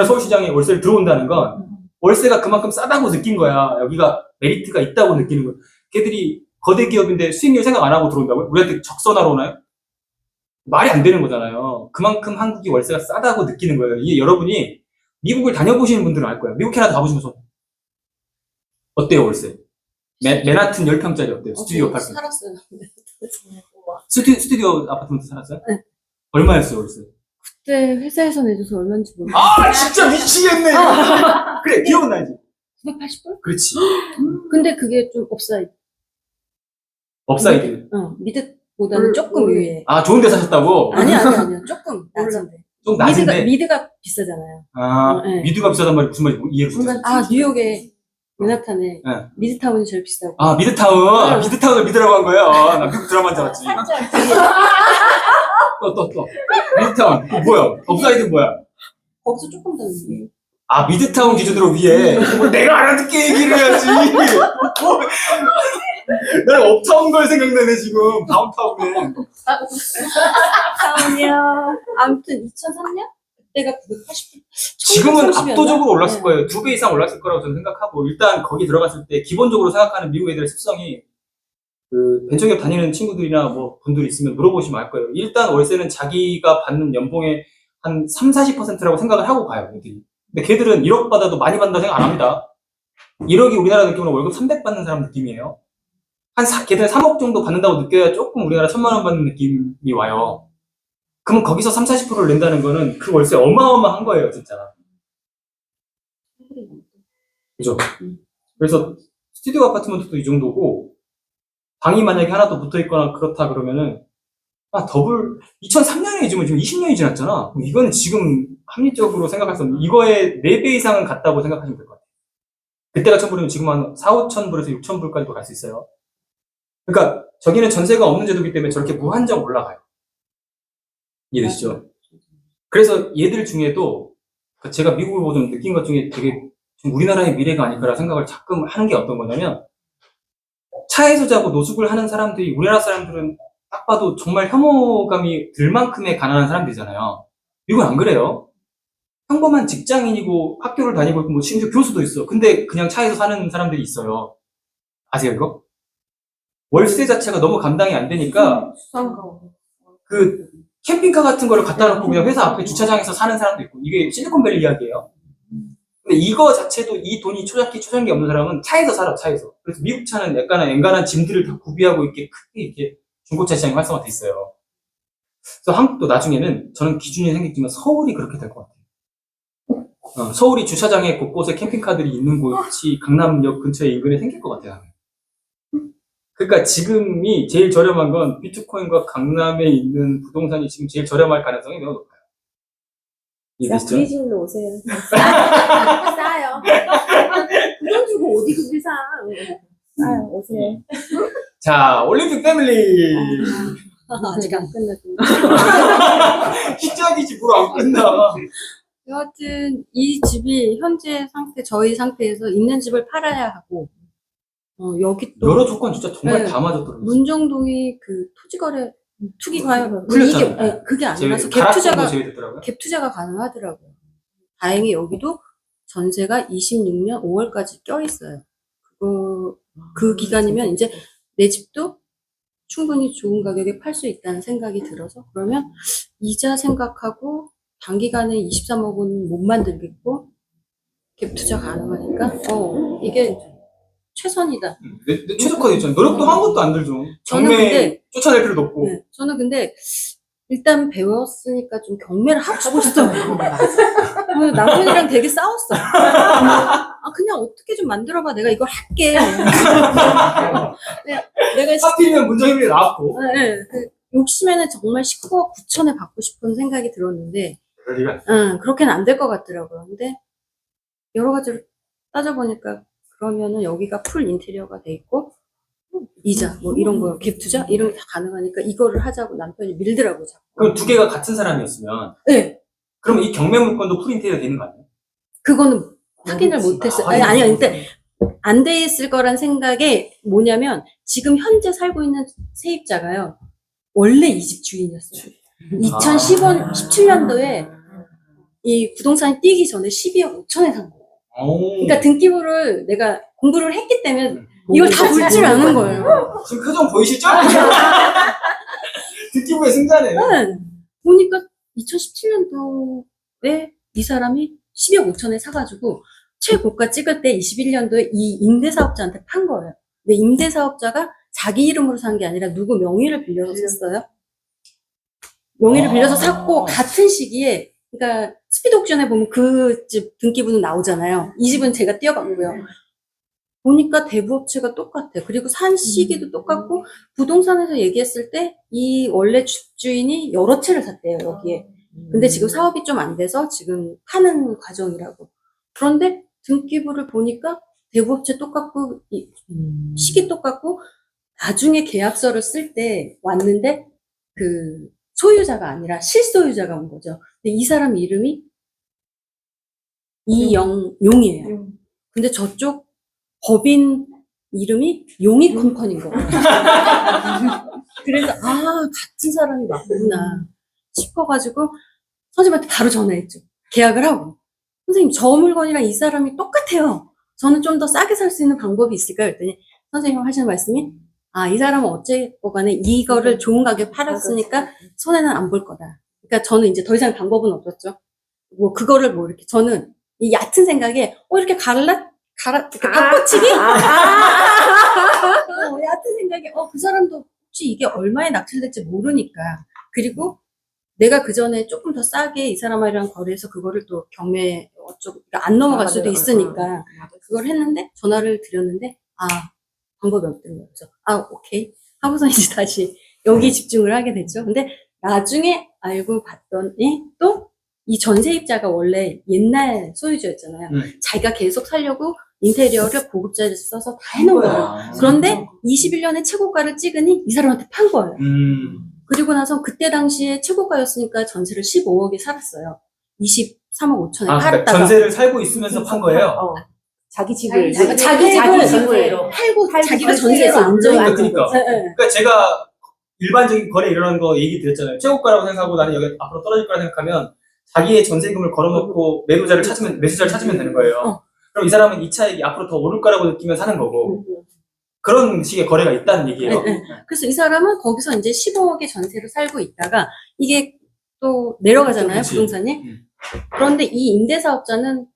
서울시장에 월세를 들어온다는 건 월세가 그만큼 싸다고 느낀 거야. 여기가 메리트가 있다고 느끼는 거야. 걔들이 거대 기업인데 수익률 생각 안 하고 들어온다고요? 우리한테 적선하러 오나요? 말이 안 되는 거잖아요. 그만큼 한국이 월세가 싸다고 느끼는 거예요. 이게 여러분이 미국을 다녀보시는 분들은 알 거예요. 미국 캐나다 가보시면서 어때요, 월세? 맨하튼 10평짜리 어때요? 스튜디오 아파트먼트. 살았어요. 스튜디오 아파트먼트 살았어요? 네. 얼마였어요, 월세? 그때 회사에서 내줘서 얼마인지 모르겠어. 아, 진짜 미치겠네. 그래, 기억나지? 980불? 그렇지. 근데 그게 좀 업사이드. 업사이드. 미드보다는 조금 위에. 아, 좋은 데 사셨다고? 아니야. 조금 낮은데. 좀 낮은데. 미드가 비싸잖아요. 아, 네. 미드가 비싸단 말이 무슨 말인지 이해를 못했어요. 뉴욕에 맨하탄에 네. 미드타운이 제일 비싸고. 아, 미드타운. 아, 미드타운을 미드라고 한 거예요. 나 미국 드라마인 줄 알았지. 또. 미드타운. 그거 뭐야? 업사이드 뭐야? 거기서 조금 더 위에. 아, 미드타운 기준으로 위에. 뭐 내가 알아듣게 얘기를 해야지. 난 업타운 걸 생각나네, 지금. 다운타운에. 타운이야. 아무튼 2003년? 그때가 980불. 지금은 1130이었나? 압도적으로 올랐을 네. 거예요. 2배 이상 올랐을 거라고 저는 생각하고, 일단 거기 들어갔을 때 기본적으로 생각하는 미국 애들의 습성이 그 벤처기업 다니는 친구들이나 뭐 분들이 있으면 물어보시면 알 거예요. 일단 월세는 자기가 받는 연봉의 한 30-40%라고 생각을 하고 가요, 애들이. 근데 걔들은 1억 받아도 많이 받는다 생각 안 합니다. 1억이 우리나라 느낌으로 월급 300 받는 사람 느낌이에요. 걔들은 3억 정도 받는다고 느껴야 조금 우리나라 1000만 원 받는 느낌이 와요. 그러면 거기서 30-40%를 낸다는 거는 그 월세 어마어마한 거예요, 진짜. 그죠? 그래서 스튜디오 아파트먼트도 이 정도고, 방이 만약에 하나 더 붙어 있거나 그렇다 그러면은, 2003년에 지금 20년이 지났잖아. 그럼 이거는 지금 합리적으로 생각할 수 없는, 이거의 4배 이상은 갔다고 생각하시면 될 것 같아요. 그때가 1000불이면 지금 한 4,000~5,000불에서 6,000불까지도 갈 수 있어요. 그러니까, 저기는 전세가 없는 제도이기 때문에 저렇게 무한정 올라가요. 이해되시죠? 그래서 얘들 중에도, 제가 미국을 보고 좀 느낀 것 중에 되게 좀 우리나라의 미래가 아닐까라 생각을 가끔 하는 게 어떤 거냐면, 차에서 자고 노숙을 하는 사람들이, 우리나라 사람들은 딱 봐도 정말 혐오감이 들 만큼의 가난한 사람들이잖아요. 미국은 안 그래요. 평범한 직장인이고 학교를 다니고 있고 뭐 심지어 교수도 있어. 근데 그냥 차에서 사는 사람들이 있어요. 아세요, 이거? 월세 자체가 너무 감당이 안 되니까 그 캠핑카 같은 거를 갖다 놓고 그냥 회사 앞에 주차장에서 사는 사람도 있고, 이게 실리콘밸리 이야기예요. 근데 이거 자체도 이 돈이 초장기 없는 사람은 차에서 살아, 차에서. 그래서 미국 차는 약간은 엔간한 짐들을 다 구비하고 이렇게 크게 이렇게 중고차 시장이 활성화돼 있어요. 그래서 한국도 나중에는 저는 기준이 생겼지만 서울이 그렇게 될 것 같아요. 서울이 주차장에 곳곳에 캠핑카들이 있는 곳이 강남역 근처에 인근에 생길 것 같아요. 그러니까 지금이 제일 저렴한 건 비트코인과 강남에 있는 부동산이 지금 제일 저렴할 가능성이 매우 높아요. 이해되시죠? 우리 집으로 오세요. 싸요. 그돈 주고 어디 그길 사. 싸요. 오세요. 자, 올림픽 패밀리. 아직 안 끝났고. 시작이지 뭘 안 끝나. 여하튼 이 집이 현재 상태, 저희 상태에서 있는 집을 팔아야 하고, 여기 또 여러 조건 진짜 정말 네. 다 맞았더라고요. 문정동이 그 토지거래 투기가 풀렸잖아요. 이게 그게 아니라서 가락동도 제외됐더라고요. 갭 투자가 가능하더라고요. 다행히 여기도 전세가 26년 5월까지 껴 있어요. 그 기간이면 이제 내 집도 충분히 좋은 가격에 팔 수 있다는 생각이 들어서 그러면 이자 생각하고 단기간에 23억은 못 만들겠고 갭 투자 가능하니까 이게 최선이다. 내 최적화돼 있잖아요. 노력도 한 것도 안 들죠. 저는 경매 근데 쫓아낼 필요도 없고. 네, 저는 근데 일단 배웠으니까 좀 경매를 하고 싶었어. 남편이랑 되게 싸웠어. 그냥 어떻게 좀 만들어봐. 내가 이걸 할게. 내가 하필이면 문정임이 나왔고. 그 욕심에는 정말 19억 9천에 받고 싶은 생각이 들었는데, 그럴 리가. 그렇게는 안 될 것 같더라고요. 근데 여러 가지로 따져보니까 그러면은 여기가 풀 인테리어가 돼 있고 이자 뭐 이런 거 갭 투자 이런 게 다 가능하니까 이거를 하자고 남편이 밀더라고요. 자꾸. 그럼 두 개가 같은 사람이었으면. 네. 그럼 이 경매 물건도 풀인테리어 되는 거 아니에요? 그거는 확인을 못했어요. 아니요. 근데 안 돼 있을 거란 생각에 뭐냐면 지금 현재 살고 있는 세입자가요. 원래 이 집 주인이었어요. 17년도에 이 부동산이 뛰기 전에 12억 5천에 산 거예요. 그러니까 등기부를 내가 공부를 했기 때문에 이걸 다 볼 줄 아는 거예요. 지금 표정 보이시죠? 듣기부의 승자네요. 네. 보니까 2017년도에 이 사람이 12억 5천에 사가지고 최고가 찍을 때 21년도에 이 임대사업자한테 판 거예요. 근데 임대사업자가 자기 이름으로 산 게 아니라 누구 명의를 빌려서 샀어요. 명의를 빌려서 샀고 같은 시기에 그러니까 스피드 옥션에 보면 그 집 등기부는 나오잖아요. 이 집은 제가 띄어봤고요. 보니까 대부업체가 똑같아요. 그리고 산 시기도 똑같고 부동산에서 얘기했을 때 이 원래 집주인이 여러 채를 샀대요, 여기에. 근데 지금 사업이 좀 안 돼서 지금 파는 과정이라고. 그런데 등기부를 보니까 대부업체 똑같고 시기 똑같고 나중에 계약서를 쓸 때 왔는데 그 소유자가 아니라 실소유자가 온 거죠. 근데 이 사람 이름이 이영용이에요. 근데 저쪽 법인 이름이 용이 컴퍼니인 거예요. 그래서 같은 사람이 맞구나 싶어가지고 선생님한테 바로 전화했죠. 계약을 하고 선생님 저 물건이랑 이 사람이 똑같아요. 저는 좀 더 싸게 살 수 있는 방법이 있을까요? 그랬더니 선생님 하시는 말씀이 이 사람은 어쨌건 간에 이거를 좋은 가격에 팔았으니까 손해는 안 볼 거다. 그러니까 저는 이제 더 이상 방법은 없었죠. 뭐 그거를 뭐 이렇게 저는 이 얕은 생각에 이렇게 바꿔치기? 얕은 생각에 그 사람도 혹시 이게 얼마에 낙찰될지 모르니까 그리고 내가 그 전에 조금 더 싸게 이 사람이랑 거래해서 그거를 또 경매 그러니까 안 넘어갈 수도 있으니까 그걸 했는데 전화를 드렸는데 방법이 없던 거예요. 그래서 오케이 하고서 이제 다시 여기 집중을 하게 됐죠. 근데 나중에 알고 봤더니 또 이 전세입자가 원래 옛날 소유주였잖아요. 자기가 계속 살려고 인테리어를 고급자를 써서 다 해놓은 거예요. 그런데 21년에 최고가를 찍으니 이 사람한테 판 거예요. 그리고 나서 그때 당시에 최고가였으니까 전세를 15억에 살았어요. 23억 5천에 팔았다가. 그러니까 전세를 살고 있으면서 판 거예요? 자기 집을 자기 집을 팔고 자기가 전세에서 인정한 그러니까. 그러니까 제가 일반적인 거래 이런 거 얘기 드렸잖아요. 최고가라고 생각하고 나는 여기 앞으로 떨어질 거라 생각하면 자기의 전세금을 걸어놓고 매수자를 찾으면 되는 거예요. 그럼 이 사람은 이 차익이 앞으로 더 오를 거라고 느끼면 사는 거고 그런 식의 거래가 있다는 얘기예요. 그래서 이 사람은 거기서 이제 15억의 전세로 살고 있다가 이게 또 내려가잖아요, 그치. 부동산이. 그런데 이 임대사업자는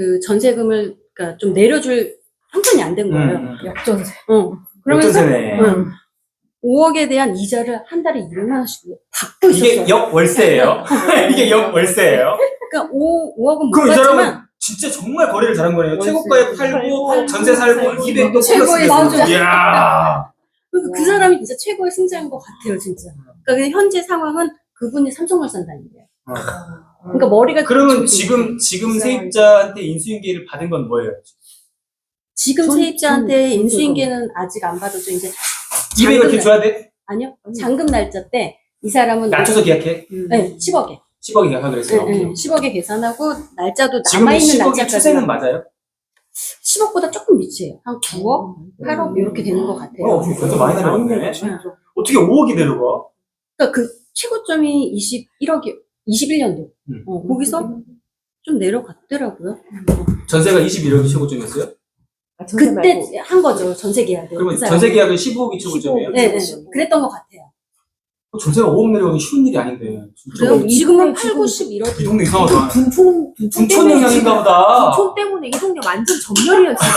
그 전세금을 그러니까 좀 내려줄 형편이 안 된 거예요. 역전세. 그러면서 역전세네. 5억에 대한 이자를 한 달에 200만 원씩 받고 이게 있었어요. 역월세예요. 이게 역월세예요. 그러니까 5억은 못 그럼 이 사람은 받지만 진짜 정말 거래를 잘한 거네요. 월세. 최고가에 팔고 전세 살고 200도 최고의 플러스. 승자. 이야. 그러니까 그 사람이 진짜 최고의 승자인 것 같아요, 진짜. 그러니까 그냥 현재 상황은 그분이 삼성물산 다닌대요. 그러니까 머리가 그러면 좀 지금 이상하게. 세입자한테 인수인계를 받은 건 뭐예요? 지금 전- 세입자한테 전- 인수인계는 아직 안 받았죠. 이제 200을 이렇게 잔금 줘야 돼? 아니요. 잔금 날짜 때 이 사람은 낮춰서 계약해? 네, 10억에. 10억이 계약하기로 했어요. 네, 10억에 계산하고 날짜도 지금 남아 있는 10억의 날짜까지 추세는 맞아요? 10억보다 조금 미치예요. 한 9억, 8억 이렇게 되는 것 같아요. 벌써 많이 내려갔네. 네. 어떻게 5억이 내려가? 그러니까 그 최고점이 21억이 21년도. 거기서 좀 내려갔더라고요. 전세가 21억이 최고점이었어요? 그때 한 거죠. 전세 계약을. 그러면 그 사람이. 전세 계약은 15억이 최고점이에요? 네, 네. 그랬던 것 같아요. 전세가 5억 내려가기 쉬운 일이 아닌데. 진짜. 그래요? 지금은 지금 8, 90 이 이러지. 동네 이상하다. 둔촌 둔촌 영향인가 보다. 둔촌 때문에 이 동네 완전 전멸이야 지금.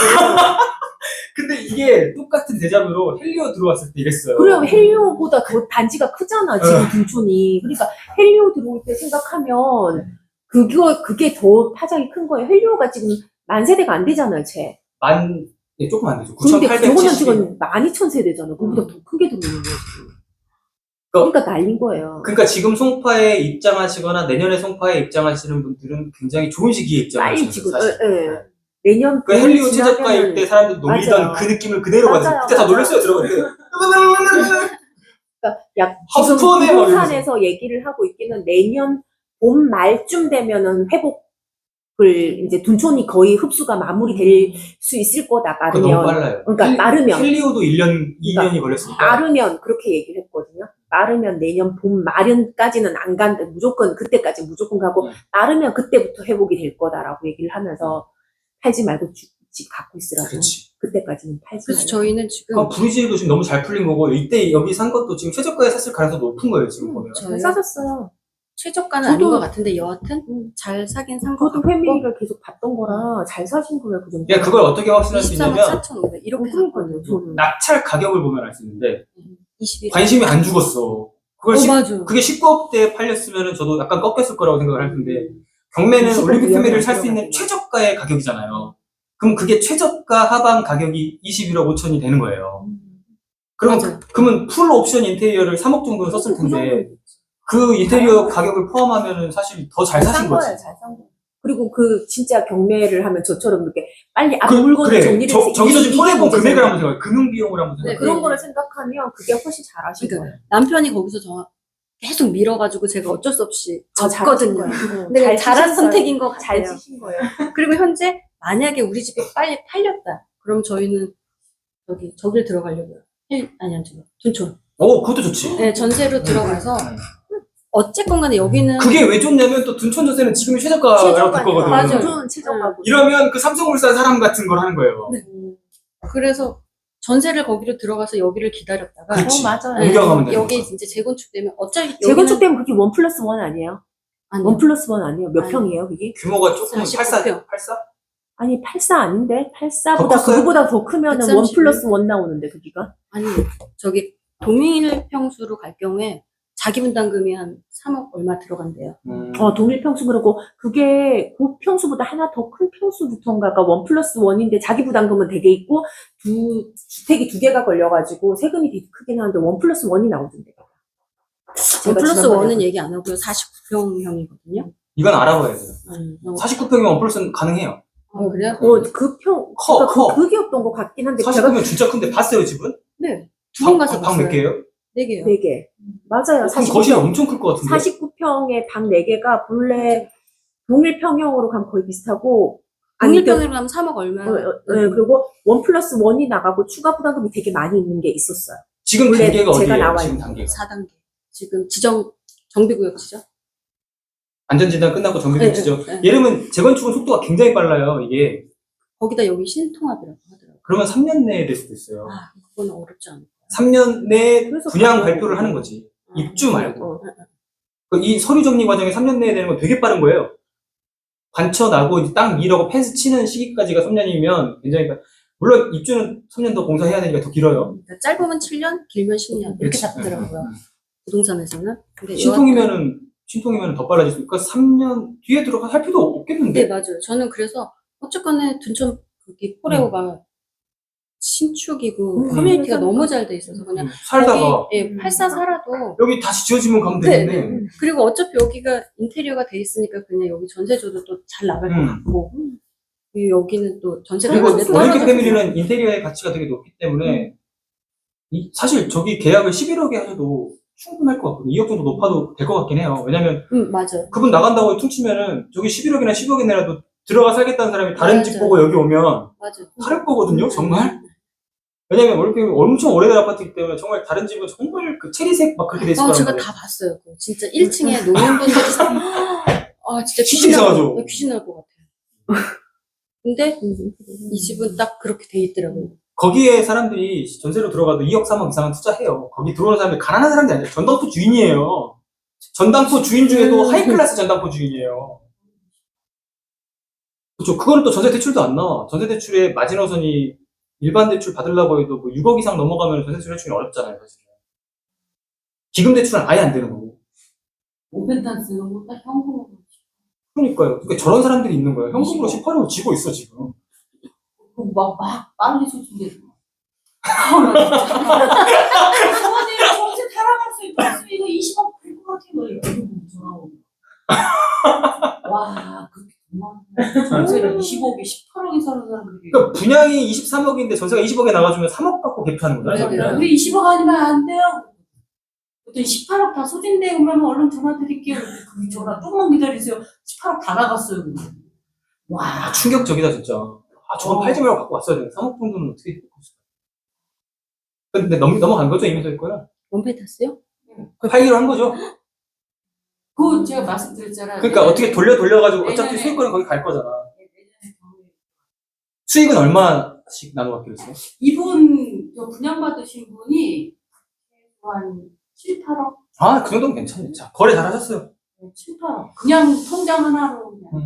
근데 이게 똑같은 대자뷰로 헬리오 들어왔을 때 이랬어요. 그래요. 헬리오보다 더 단지가 크잖아 지금 둔촌이. 그러니까 헬리오 들어올 때 생각하면 그게 더 파장이 큰 거예요. 헬리오가 지금 만 세대가 안 되잖아요, 쟤. 예, 조금 안 되죠. 근데 저거는 9,870. 지금 12,000세대잖아. 그보다 더 크게 들어오는 거지. 그러니까 날린 거예요. 그러니까 지금 송파에 입장하시거나 내년에 송파에 입장하시는 분들은 굉장히 좋은 시기에 빨리 입장하시는 지금 거예요, 사실. 내년 그 헬리오 최저가일 때 사람들이 놀리던 맞아요. 그 느낌을 그대로 가지고 맞아요, 그때 다 맞아요. 놀랐어요, 들어가는데. 그러니까 약 지금 헛소네 막 부동산에서 얘기를 하고 있기는 내년 봄 말쯤 되면은 회복을 이제 둔촌이 거의 흡수가 마무리될 수 있을 거다 그거 너무 빠르면. 빨라요. 그러니까 빠르면. 헬리오도 2년이 걸렸으니까. 빠르면 그렇게 얘기를 했거든요. 빠르면 내년 봄 말은까지는 안 간다. 무조건 그때까지 무조건 가고 빠르면 그때부터 회복이 될 거다라고 얘기를 하면서 팔지 말고 집 갖고 있으라고. 그렇지. 그때까지는 팔지 그래서 말고. 저희는 지금 그러니까 브리지도 지금 너무 잘 풀린 거고 이때 여기 산 것도 지금 최저가에 샀을 가능성이 높은 거예요, 지금 보면. 잘 저희 싸졌어요. 최저가는 저도- 아닌 것 같은데 여하튼 잘 사긴 산 것 저도 같고 회미를 계속 봤던 거라 잘 사신 거예요, 그 정도. 그러니까 그걸 어떻게 확신할 수 23억 있냐면 4,500 이렇게 그러니까요, 샀거든요. 저는. 낙찰 가격을 보면 알 수 있는데 21억. 관심이 안 죽었어. 그걸 맞아. 그게 19억대에 팔렸으면 저도 약간 꺾였을 거라고 생각을 할 텐데 경매는 20억 올림픽 위안이 경매를 안 살 수 있는 들어가요. 최저가의 가격이잖아요. 그럼 그게 최저가 하방 가격이 21억 5천이 되는 거예요. 맞아요. 그러면 풀 옵션 인테리어를 3억 정도는 썼을 텐데 그 인테리어 가격을 포함하면은 사실 더 잘 사신 거지. 잘 산 거예요. 그리고 그 진짜 경매를 하면 저처럼 이렇게 빨리 그, 물건 그래. 정리를 해서 저기서 지금 이게 손해본 문제잖아요. 금액을 한번 생각해. 금융 비용을 한번 생각해. 네, 그런 거를 생각하면 그게 훨씬 잘하신 그러니까 거예요. 남편이 거기서 계속 밀어가지고 제가 어쩔 수 없이 졌거든요. 거예요. 근데 잘 잘한 치셨어요. 선택인 것 잘 같아요. 치신 거예요. 그리고 현재 만약에 우리 집이 빨리 팔렸다. 그럼 저희는 저길 들어가려고요. 아니요, 둔촌. 그것도 좋지. 네, 전세로 들어가서 어쨌건 간에 여기는 그게 왜 좋냐면 또 둔촌 전세는 지금이 최저가라고 될 거거든. 맞아요. 저는 최저가고. 이러면 그 삼성물산 사람 같은 걸 하는 거예요. 네. 그래서 전세를 거기로 들어가서 여기를 기다렸다가 그치. 맞아요. 옮겨가면 되는 여기 거죠. 이제 재건축되면 어차피 재건축 되면 그게 1+1 아니에요? 아니요. 1+1 아니에요? 몇 아니요. 평이에요, 그게? 규모가 조금 49평. 84? 아니, 84 아닌데? 더 84보다 컸어요? 그거보다 더 크면은 131? 1+1 나오는데, 그기가? 아니 저기 동일 평수로 갈 경우에 자기 분담금이 한 3억 얼마 들어간대요. 동일 평수 그러고 그게 그 평수보다 하나 더 큰 평수부터인가가 1+1인데 자기 부담금은 되게 있고 주택이 두 개가 걸려가지고 세금이 되게 크긴 하는데 1+1이 나오던데. 원 플러스 원은 얘기 안 하고요. 49평형이거든요. 이건 알아봐야 돼요. 49평이면 플러스는 가능해요. 그래요? 그 평, 커, 그러니까 커. 그 기업도 온것 같긴 한데 제가 49평이면 진짜 큰데 봤어요, 집은? 네. 두 번 가서 방 몇 봤어요. 개예요? 4개요. 4개. 맞아요. 그럼 거실이 엄청 클 것 같은데. 49평에 방 4개가 본래 동일 평형으로 가면 거의 비슷하고 동일평으로 가면 3억 얼마. 그리고 1+1이 나가고 추가 부담금이 되게 많이 있는 게 있었어요. 지금 원래 단계가 제가 어디예요? 나와 지금 있는 단계가. 4단계. 지금 정비구역 지정? 안전진단 끝나고 정비금 네, 지정. 네. 예르면 재건축은 속도가 굉장히 빨라요, 이게. 거기다 여기 신통합이라고 하더라고요. 그러면 3년 내에 될 수도 있어요. 아, 그건 어렵지 않아요. 3년 내에 그래서 분양 그거- 발표를 하는 거지. 입주 말고. 어. 이 서류 정리 과정이 3년 내에 되는 건 되게 빠른 거예요. 관쳐나고 이제 땅 밀어고 펜스 치는 시기까지가 3년이면 굉장히, 물론 입주는 3년 더 공사해야 되니까 더 길어요. 그러니까 짧으면 7년, 길면 10년 이렇게 그치. 잡더라고요. 부동산에서는. 근데 신통이면은 더 빨라질 수 있고, 3년 뒤에 들어가 할 필요 없겠는데? 네, 맞아요. 저는 그래서 어쨌거나 둔촌 거기 코레오가 신축이고 커뮤니티가 너무 잘 돼 있어서 그냥 살다가, 거기, 예, 84 살아도 여기 다시 지어지면 가면 네, 되겠네. 그리고 어차피 여기가 인테리어가 돼 있으니까 그냥 여기 전세 줘도 또 잘 나갈 것 같고 그리고 여기는 또 전세가 그리고 많이 원리크 떨어져서 패밀리는 인테리어의 가치가 되게 높기 때문에, 사실 저기 계약을 11억에 하셔도 충분할 것 같거든요. 2억 정도 높아도 될 것 같긴 해요. 왜냐면, 맞아요. 그분 나간다고 퉁치면은, 저기 11억이나 10억이 내라도 들어가 살겠다는 사람이 다른 집 맞아요. 보고 여기 오면 맞아요. 살 거거든요, 정말? 왜냐면 원리크 엄청 오래된 아파트이기 때문에 정말 다른 집은 정말 그 체리색 막 그렇게 돼 있을 거란 제가 말이에요. 다 봤어요. 그거. 진짜 1층에 노년분들이 진짜 진짜 이상하죠? 귀신 날 것 같아요. 근데 이 집은 딱 그렇게 돼 있더라고요. 거기에 사람들이 전세로 들어가도 2억, 3억 이상은 투자해요. 거기 들어오는 사람들이 가난한 사람들이 아니에요. 전당포 주인이에요. 전당포 주인 중에도 하이클래스 전당포 주인이에요. 그렇죠. 그거는 또 전세 대출도 안 나와. 전세 대출의 마지노선이 일반 대출 받으려고 해도 뭐 6억 이상 넘어가면 전세 대출 해주기 어렵잖아요, 사실은. 기금 대출은 아예 안 되는 거고. 오펜탄 쓰는 거 딱 현금으로. 그러니까요. 그러니까 저런 사람들이 있는 거예요. 현금으로 18억을 쥐고 있어, 지금. 막 빨리 소진되고. 부모님 정신 타락할 수 있어. 이거 20억 될것 같아. 이거 전화 오고. 와, 그렇게 정말 전세를 20억에 18억에 사는 사람들이. 그러니까 분양이 23억인데 전세가 20억에 나가주면 3억 갖고 개표하는 거잖아요, 저기는. 우리 20억 아니면 안 돼요. 보통 18억 다 소진돼 오면 얼른 전화 드릴게요. 그 전화 조금만 기다리세요. 18억 다 나갔어요. 와, 충격적이다, 진짜. 저건 팔지 말고 갖고 왔어야 되는데 3억 정도는 어떻게 갖고 있을까? 근데 넘어간 거죠, 이미 될 거야? 원페타스요? 팔기로 한 거죠? 그거 제가 말씀드렸잖아요. 그러니까 어떻게 돌려가지고 어차피 내년에 수익권은 거기 갈 거잖아. 내년에 경매. 수익은 얼마씩 나눠 갖기로 했어요? 이분 저 분양받으신 분이 한 7, 8억? 아, 그 정도면 괜찮네. 자, 거래 잘 하셨어요. 7, 8억. 그냥 통장 하나로 그냥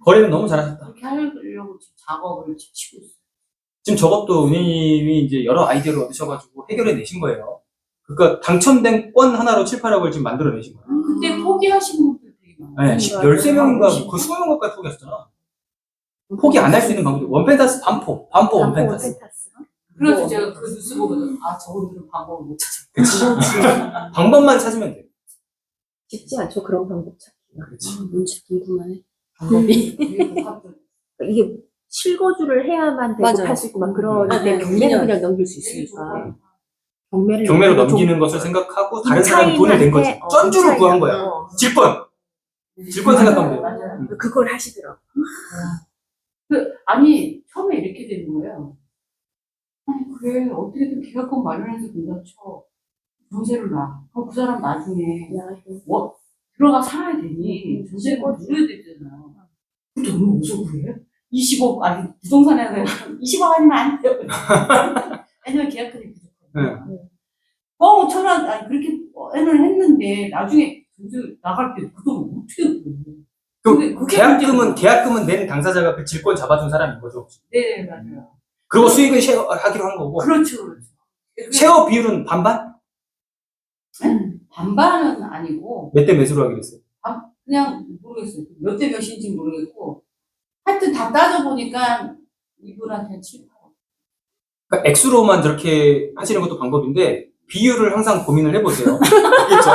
거래는 너무 잘 하셨다. 그렇게 하려고 지금 작업을 지금 치고 있어요. 지금 저것도 은희님이 이제 여러 아이디어를 얻으셔가지고 해결해 내신 거예요. 그러니까 당첨된 건 하나로 7, 8억을 지금 만들어 내신 거예요. 그때 포기하신 분들 되게 많아요. 네, 13명인가 그 20명 가까이 포기하셨잖아. 포기 안 할 수 있는 방법이 원펜타스 반포 원펜타스. 그래서 제가 그 뉴스 보고는 저분들은 방법을 못 찾아. 그치. 방법만 찾으면 돼. 쉽지 않죠, 그런 방법 찾기가. 그렇지. 뭔지 궁금하네. 방법이. 방법이. 이게 실거주를 해야만 되고 맞아요. 팔 수 있고 막 그러는데 경매는 그냥 넘길 수 있으니까. 경매를 경매로 넘기면 좀 넘기는 것을 생각하고 다른 사람이 돈을 낸 거지. 인사인한테, 쩐주를 구한 거야. 어. 질권 생각하면 돼. 맞아요. 그걸 하시더라고. 아니 처음에 이렇게 되는 거예요. 아니 그래 어떻게든 계약금 마련해서 돈다 쳐 전세를 놔. 그럼 그 사람 나중에 들어가 살아야 되니 전세를 물어야 되잖아요. 그 돈을 어디서 구해? 20억 아니 부동산에 20억 아니면 안 돼요. 왜냐면 계약금이 부족하고. 5천원 아니 그렇게 애는 했는데 나중에 전세 나갈 때 그 돈 어떻게 구해? 그럼 계약금은 낸 당사자가 그 질권 잡아준 사람인 거죠. 네 맞아요. 그리고 수익은 쉐어하기로 한 거고. 그렇죠. 쉐어 비율은 반반? 반반은 아니고 몇 대 몇으로 하기로 했어요? 그냥 모르겠어요. 몇 대 몇인지 모르겠고 하여튼 다 따져보니까 이분한테 7, 8억. 그러니까 액수로만 저렇게 하시는 것도 방법인데 비율을 항상 고민을 해보세요. 알겠죠?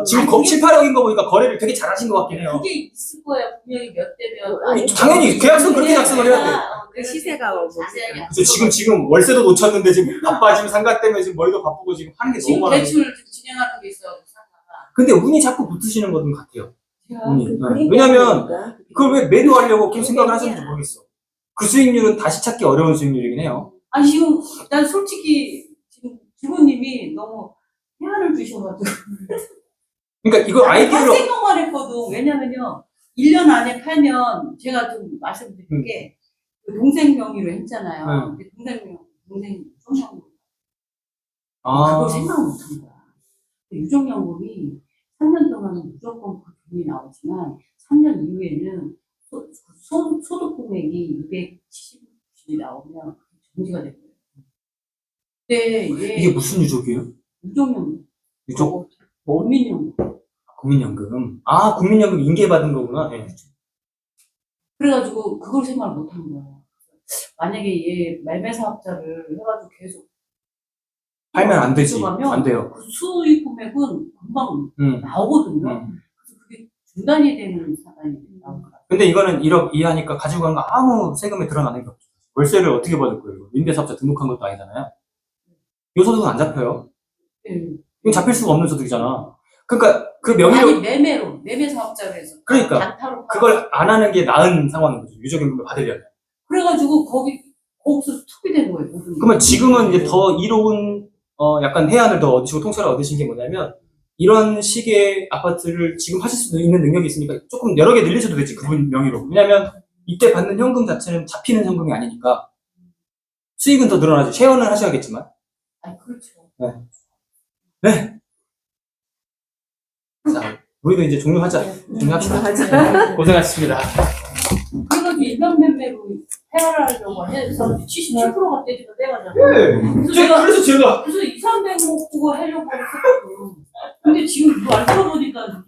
지금 7, 8억인 거 보니까 거래를 되게 잘하신 것 같긴 해요. 그게 있을 거예요. 분명히 몇 대 몇. 당연히 계약서 그렇게 작성을 해야 돼. 그 시세가 뭐 자세하게. 그래서 지금 월세도 놓쳤는데 지금 바빠 지금 상가 때문에 지금 머리도 바쁘고 지금 하는 게 너무 지금 많아요. 대출 진행하는 게 있어요. 상가가. 근데 운이 자꾸 붙으시는 것은 같아요. 제가 운이. 왜냐면 그걸 왜 매도하려고 계속 생각을 하시는지 모르겠어. 그 수익률은 다시 찾기 어려운 수익률이긴 해요. 아니 지금 난 솔직히 지금 주부님이 너무 해안을 주셔가지고. 그러니까 이거 아이디어로 생각만 했거든. 왜냐면요. 1년 안에 팔면 제가 좀 말씀드린 게 그 동생 명의로 했잖아요. 근데 동생 유정연금. 그걸 생각 못 한 거야. 유정연금이 3년 동안은 무조건 그 돈이 나오지만 3년 이후에는 소득 금액이 270이 나오면 정지가 될 거예요. 근데 이게 무슨 유족이에요? 유종형, 유족 원민형. 국민연금. 아, 국민연금 인계받은 거구나. 예. 그래가지고 그걸 생각을 못 한 거예요. 만약에 얘 말매사업자를 해가지고 계속 팔면 안 되지. 가져가면 안 돼요. 그 수익 금액은 금방 나오거든요. 그래서 그게 중단이 되는 사단이 나온 거예요. 근데 이거는 1억 이하니까 가지고 간 거 아무 세금에 드러나는 게 없죠. 월세를 어떻게 받을 거예요? 임대사업자 등록한 것도 아니잖아요. 요 소득은 안 잡혀요. 이건 잡힐 수가 없는 소득이잖아. 그러니까 그 명의로 아니 매매 사업자로 해서 그러니까 단타로 그걸 안 하는 게 나은 상황인 거죠. 유족임금을 받으려면. 그래가지고 거기서 툭이 된 거예요. 모든 게. 그러면 지금은 이제 더 이로운 약간 해안을 더 얻으시고 통찰을 얻으신 게 뭐냐면 이런 식의 아파트를 지금 하실 수 있는 능력이 있으니까 조금 여러 개 늘리셔도 되지 그분 명의로. 왜냐면 이때 받는 현금 자체는 잡히는 현금이 아니니까 수익은 더 늘어나지. 쉐어는 하셔야겠지만. 아니 그렇죠. 네. 자, 우리도 이제 종료하자. 종료합시다. 맞아. 고생하셨습니다. 그래가지고 일반 매매로 해결하려고 해서 77%가 떼지가 떼가잖아요. 그래서 제가 그래서 2, 300 먹고 하려고 했었거든. 근데 지금 이거 안 들어보니까